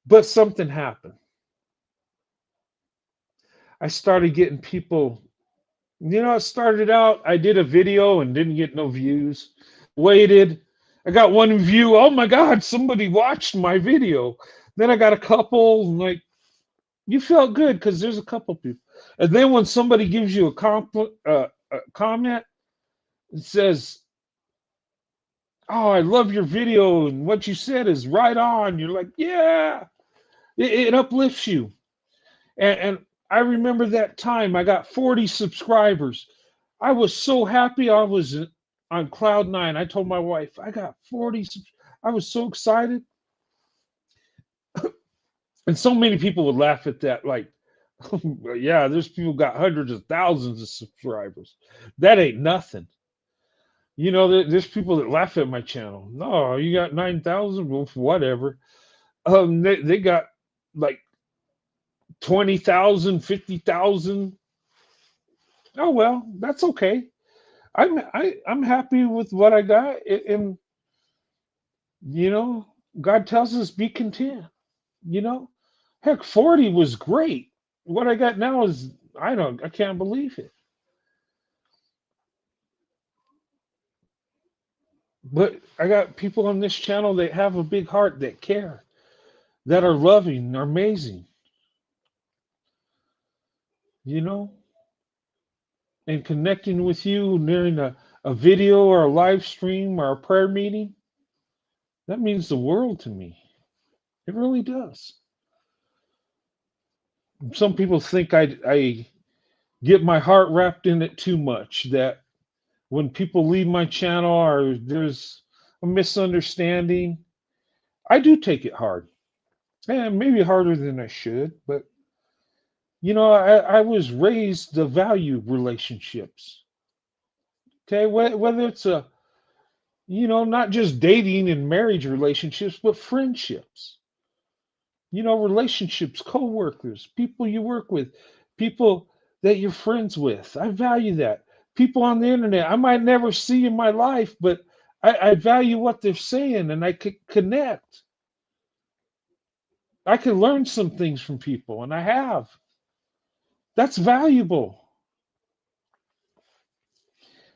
But something happened. I started getting people, you know, it started out, I did a video and didn't get no views. Waited. I got one view. Oh my God, somebody watched my video. Then I got a couple, and like, you felt good because there's a couple people. And then when somebody gives you a comment, it says, oh, I love your video and what you said is right on. You're like, yeah, it uplifts you. And I remember that time I got 40 subscribers. I was so happy. I was on cloud nine. I told my wife, I got 40. I was so excited. And so many people would laugh at that. Like, yeah, there's people got hundreds of thousands of subscribers. That ain't nothing. You know, there's people that laugh at my channel. No, you got 9,000, well, whatever. They got like 20,000, 50,000. Oh well, that's okay. I'm happy with what I got, and you know, God tells us be content. You know, heck, 40 was great. What I got now is I can't believe it. But I got people on this channel that have a big heart, that care, that are loving, are amazing. You know, and connecting with you during a video or a live stream or a prayer meeting, that means the world to me. It really does. Some people think I get my heart wrapped in it too much, that when people leave my channel or there's a misunderstanding, I do take it hard. And maybe harder than I should, but I was raised to value relationships. Okay, whether it's not just dating and marriage relationships, but friendships. Relationships, co-workers, people you work with, people that you're friends with. I value that. People on the internet, I might never see in my life, but I value what they're saying, and I could connect. I can learn some things from people, and I have. That's valuable.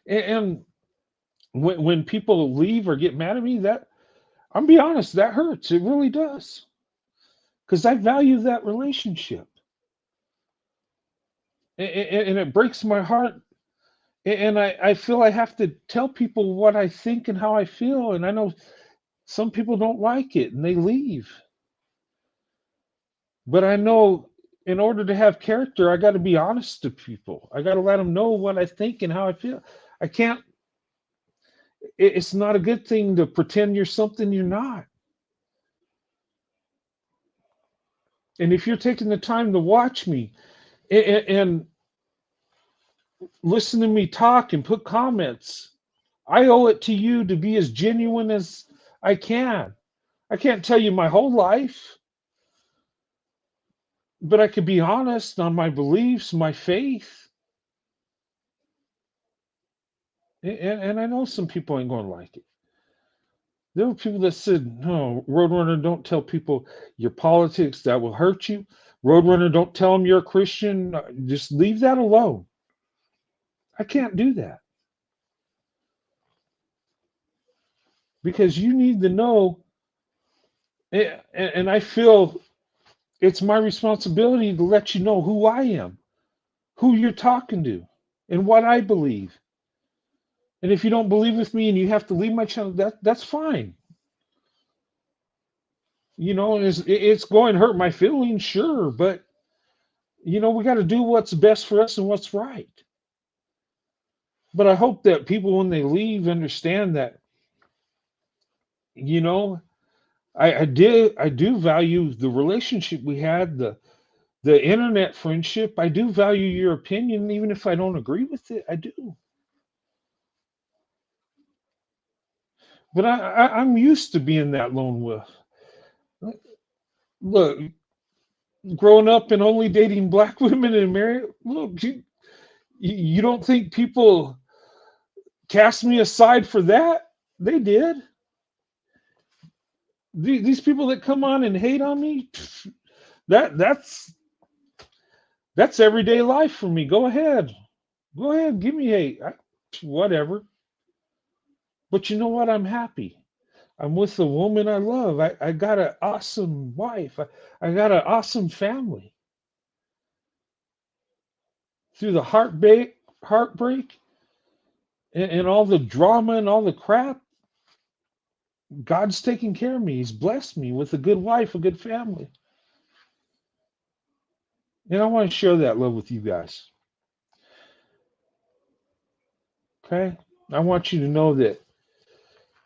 And when people leave or get mad at me, that I'm be honest, that hurts. It really does. Because I value that relationship. And it breaks my heart. And I feel I have to tell people what I think and how I feel. And I know some people don't like it and they leave. But I know in order to have character, I got to be honest to people. I got to let them know what I think and how I feel. I can't, it's not a good thing to pretend you're something you're not. And if you're taking the time to watch me and listen to me talk and put comments, I owe it to you to be as genuine as I can. I can't tell you my whole life, but I could be honest on my beliefs, my faith. And I know some people ain't going to like it. There were people that said, no, Roadrunner, don't tell people your politics. That will hurt you. Roadrunner, don't tell them you're a Christian. Just leave that alone. I can't do that. Because you need to know, and I feel it's my responsibility to let you know who I am, who you're talking to, and what I believe. And if you don't believe with me and you have to leave my channel, that's fine. It's going to hurt my feelings, sure, but we got to do what's best for us and what's right. But I hope that people, when they leave, understand that, I do value the relationship we had, the internet friendship. I do value your opinion, even if I don't agree with it. I do. But I'm used to being that lone wolf. Look, growing up and only dating black women and married, look, you don't think people cast me aside for that? They did. These people that come on and hate on me, that's everyday life for me. Go ahead, give me hate, whatever. But you know what? I'm happy. I'm with the woman I love. I got an awesome wife. I got an awesome family. Through the heartbreak, and all the drama and all the crap, God's taking care of me. He's blessed me with a good wife, a good family. And I want to share that love with you guys. Okay? I want you to know that,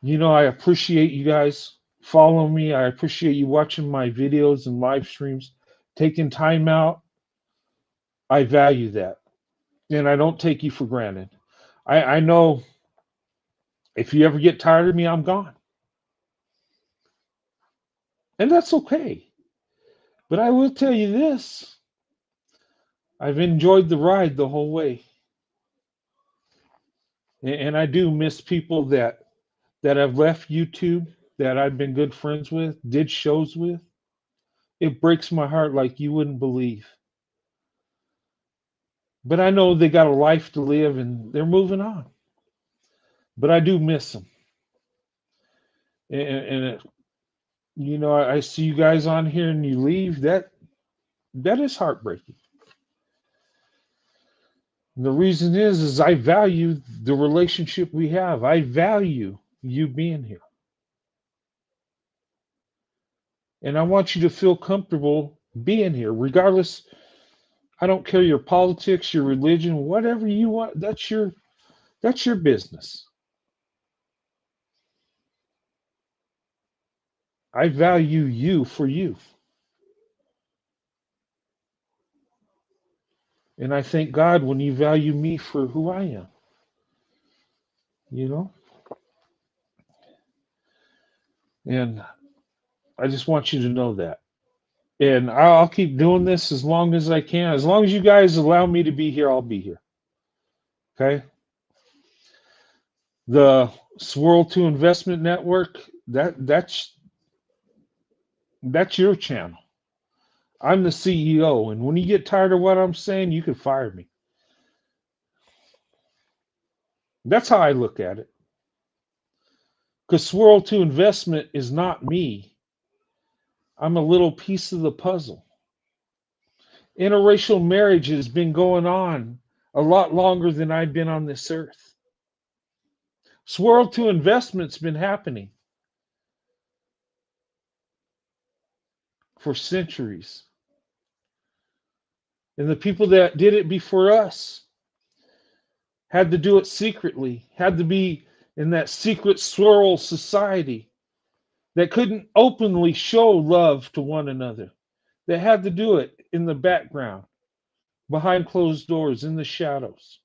I appreciate you guys following me. I appreciate you watching my videos and live streams, taking time out. I value that. And I don't take you for granted. I know if you ever get tired of me, I'm gone. And that's okay. But I will tell you this. I've enjoyed the ride the whole way. And I do miss people that have left YouTube, that I've been good friends with, did shows with. It breaks my heart like you wouldn't believe. But I know they got a life to live and they're moving on. But I do miss them. And I see you guys on here and you leave. That is heartbreaking. And the reason is I value the relationship we have. I value you being here. And I want you to feel comfortable being here, regardless. I don't care your politics, your religion, whatever you want. That's your business. I value you for you. And I thank God when you value me for who I am, you know? And I just want you to know that. And I'll keep doing this as long as I can. As long as you guys allow me to be here, I'll be here. Okay? The Swirl to Investment Network, that's your channel. I'm the CEO, and when you get tired of what I'm saying, you can fire me. That's how I look at it. Because Swirl to Investment is not me. I'm a little piece of the puzzle. Interracial marriage has been going on a lot longer than I've been on this earth. Swirl to Investment's been happening for centuries. And the people that did it before us had to do it secretly, had to be in that secret swirl society that couldn't openly show love to one another. They had to do it in the background, behind closed doors, in the shadows.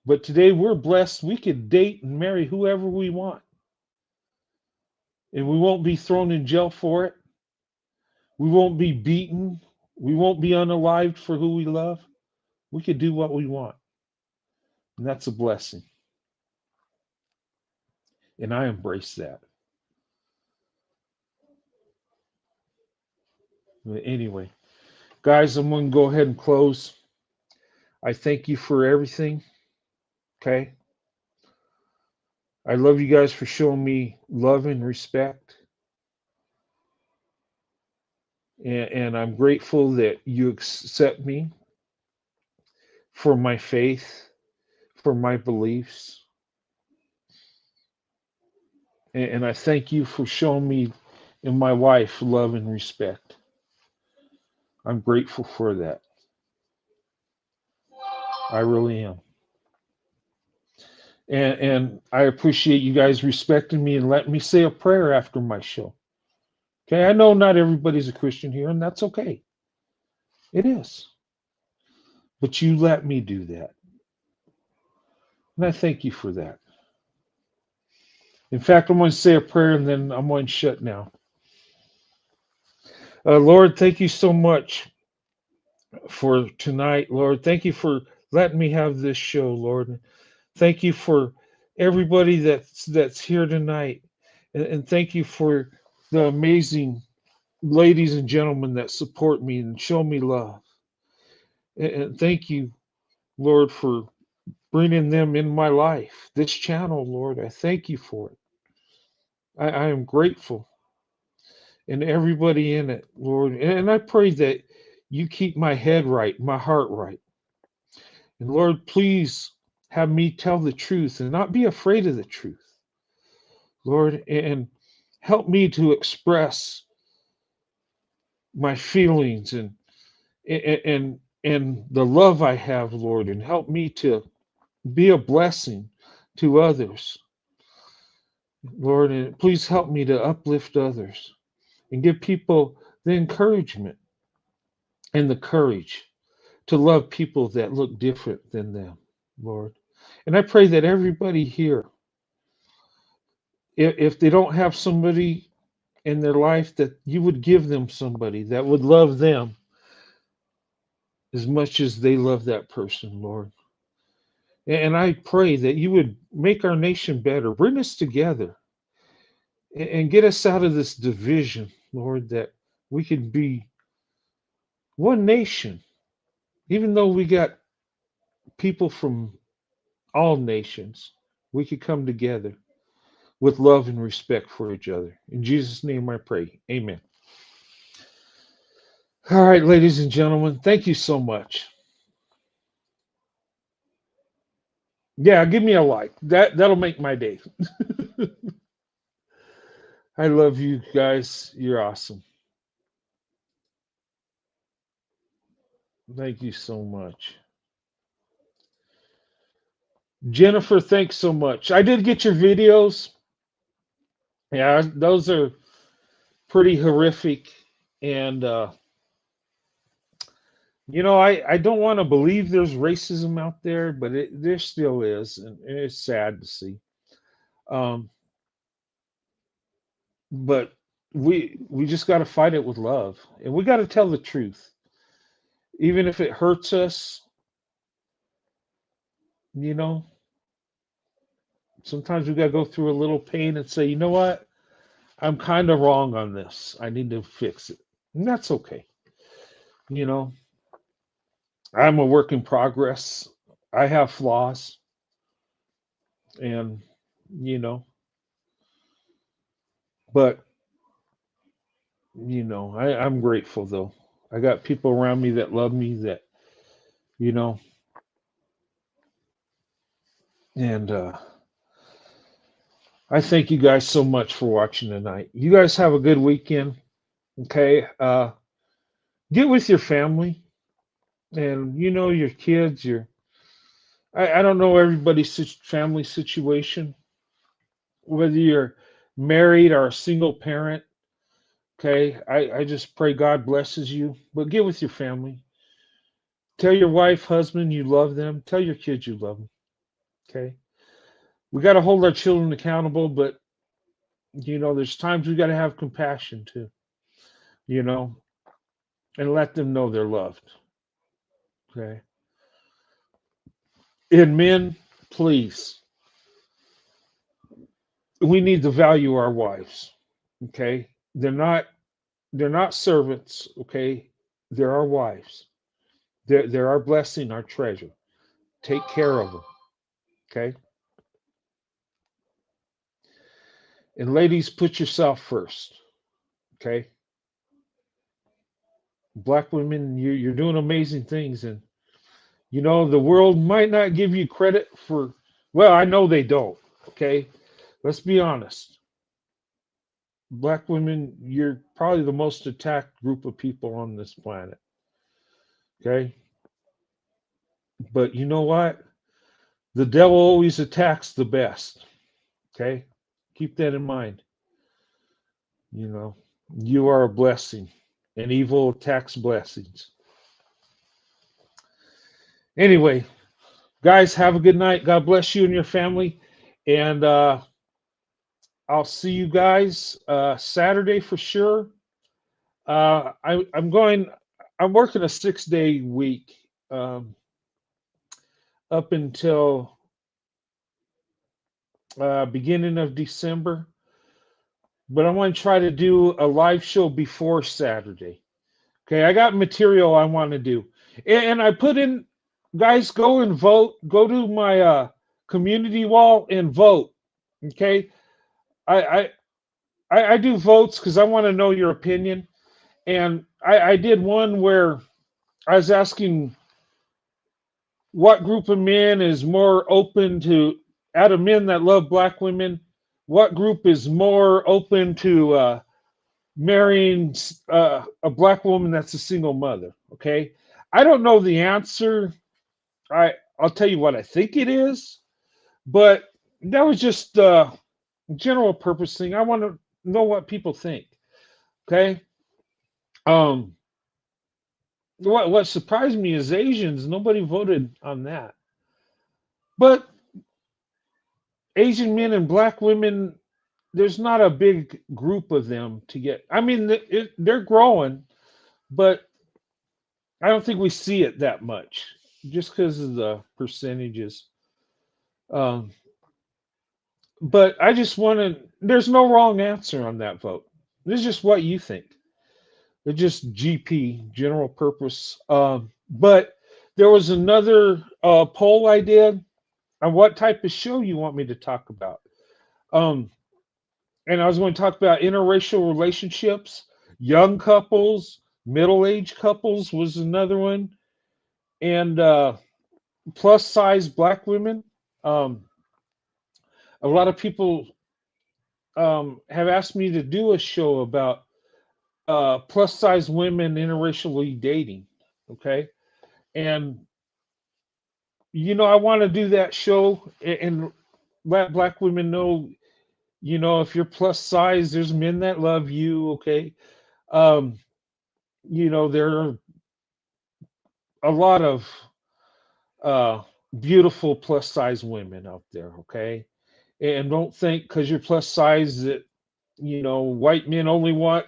But today we're blessed. We could date and marry whoever we want. And we won't be thrown in jail for it. We won't be beaten. We won't be unalived for who we love. We could do what we want. And that's a blessing. And I embrace that. But anyway, guys, I'm going to go ahead and close. I thank you for everything. Okay? I love you guys for showing me love and respect. And I'm grateful that you accept me for my faith, for my beliefs. And I thank you for showing me and my wife love and respect. I'm grateful for that. I really am. And I appreciate you guys respecting me and letting me say a prayer after my show. Okay, I know not everybody's a Christian here, and that's okay. It is. But you let me do that. And I thank you for that. In fact, I'm going to say a prayer and then I'm going to shut now. Lord, thank you so much for tonight, Lord. Thank you for letting me have this show, Lord. Thank you for everybody that's here tonight. And thank you for the amazing ladies and gentlemen that support me and show me love. And thank you, Lord, for bringing them in my life. This channel, Lord, I thank you for it. I am grateful. And everybody in it, Lord. And I pray that you keep my head right, my heart right. And Lord, please have me tell the truth and not be afraid of the truth. Lord, and help me to express my feelings and the love I have, Lord, and help me to be a blessing to others. Lord, and please help me to uplift others and give people the encouragement and the courage to love people that look different than them, Lord. And I pray that everybody here, if they don't have somebody in their life, that you would give them somebody that would love them as much as they love that person, Lord. And I pray that you would make our nation better, bring us together, and get us out of this division, Lord, that we could be one nation, even though we got people from all nations. We could come together with love and respect for each other. In Jesus' name I pray. Amen. All right, ladies and gentlemen, thank you so much. Yeah, give me a like. That'll make my day. I love you guys. You're awesome. Thank you so much. Jennifer, thanks so much. I did get your videos. Yeah, those are pretty horrific. And, I don't want to believe there's racism out there, but there still is. And it's sad to see. Um, but we just got to fight it with love. And we got to tell the truth. Even if it hurts us, you know, sometimes we got to go through a little pain and say, you know what? I'm kind of wrong on this. I need to fix it. And that's okay. You know, I'm a work in progress. I have flaws. And, you know, but, I'm grateful though. I got people around me that love me that, you know, and I thank you guys so much for watching tonight. You guys have a good weekend. Okay. Get with your family and, your kids, I don't know everybody's family situation, whether you're married or a single parent. Okay. I just pray God blesses you, but get with your family. Tell your wife, husband, you love them. Tell your kids you love them. Okay. We got to hold our children accountable, but, there's times we got to have compassion too, you know, and let them know they're loved. Okay. And men, please, we need to value our wives. Okay. They're not servants. Okay. They're our wives. They're our blessing, our treasure. Take care of them. Okay. And ladies, put yourself first. Okay. Black women, you're doing amazing things. And, the world might not give you credit for, well, I know they don't. Okay. Let's be honest. Black women, you're probably the most attacked group of people on this planet. Okay. But you know what? The devil always attacks the best. Okay. Keep that in mind. You are a blessing, and evil attacks blessings. Anyway, guys, have a good night. God bless you and your family. And I'll see you guys Saturday for sure. I'm working a 6-day week up until beginning of December. But I want to try to do a live show before Saturday. Okay, I got material I want to do. And I put in, guys, go and vote. Go to my community wall and vote. Okay, I do votes because I want to know your opinion. And I did one where I was asking what group of men is more open to, out of men that love black women, what group is more open to marrying a black woman that's a single mother. Okay, I don't know the answer. I'll tell you what I think it is, but that was just a general purpose thing. I want to know what people think. Okay. What surprised me is Asians. Nobody voted on that, but Asian men and black women, there's not a big group of them to get. I mean, they're growing, but I don't think we see it that much just because of the percentages. Um, but I just want to, there's no wrong answer on that vote. This is just what you think. It's just GP, general purpose. But there was another poll I did on what type of show you want me to talk about. And I was going to talk about interracial relationships, young couples, middle-aged couples was another one, and plus-size black women. A lot of people have asked me to do a show about plus-size women interracially dating. Okay, And I want to do that show and let black women know, if you're plus size, there's men that love you, okay? Um, there are a lot of beautiful plus size women out there, okay? And don't think because you're plus size that, white men only want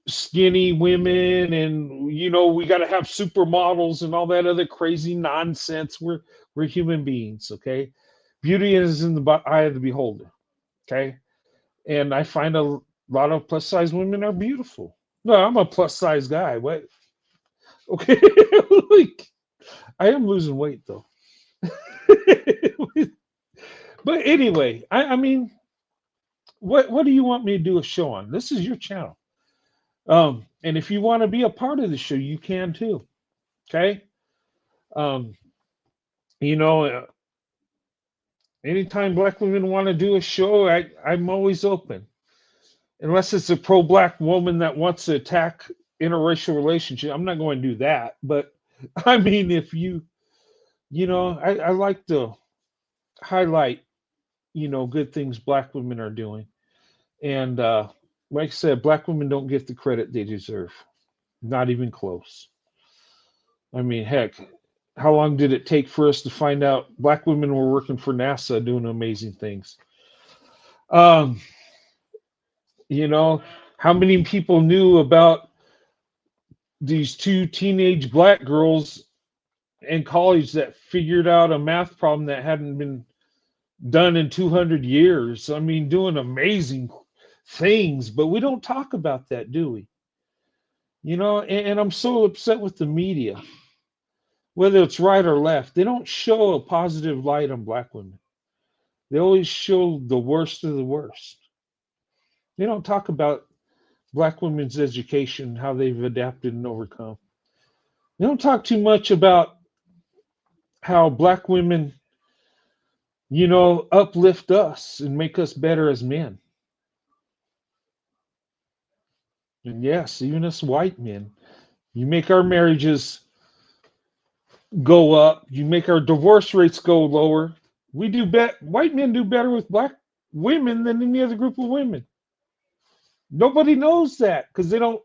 skinny women and, we got to have supermodels and all that other crazy nonsense. We're human beings, okay? Beauty is in the eye of the beholder, okay? And I find a lot of plus size women are beautiful. No, I'm a plus size guy. What? Okay. Like, I am losing weight though. But anyway, I mean, what do you want me to do a show on? This is your channel. And if you want to be a part of the show, you can too. Okay. Um, anytime black women want to do a show, I'm always open. Unless it's a pro-black woman that wants to attack interracial relationship, I'm not going to do that. But I mean, if I like to highlight, good things black women are doing. And like I said, black women don't get the credit they deserve. Not even close. I mean, heck, how long did it take for us to find out black women were working for NASA doing amazing things? How many people knew about these two teenage black girls in college that figured out a math problem that hadn't been done in 200 years? I mean, doing amazing things, but we don't talk about that, do we? And I'm so upset with the media, whether it's right or left. They don't show a positive light on black women. They always show the worst of the worst. They don't talk about black women's education, how they've adapted and overcome. They don't talk too much about how black women, uplift us and make us better as men. And yes, even us white men, you make our marriages go up, you make our divorce rates go lower. White men do better with black women than any other group of women. Nobody knows that because they don't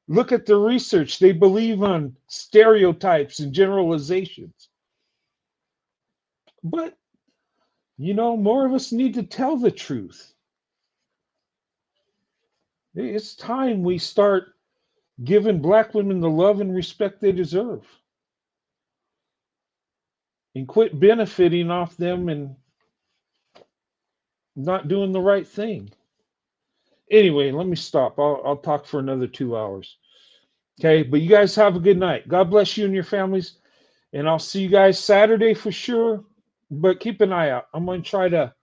look at the research. They believe on stereotypes and generalizations. But, more of us need to tell the truth. It's time we start giving black women the love and respect they deserve. And quit benefiting off them and not doing the right thing. Anyway, let me stop. I'll talk for another 2 hours. Okay, but you guys have a good night. God bless you and your families. And I'll see you guys Saturday for sure. But keep an eye out. I'm going to try to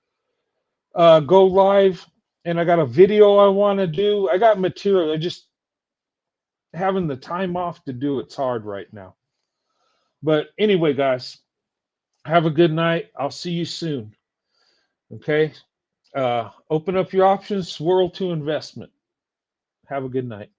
go live. And I got a video I want to do. I got material. I just having the time off to do it's hard right now. But anyway, guys, have a good night. I'll see you soon. Okay. Open up your options, swirl to investment. Have a good night.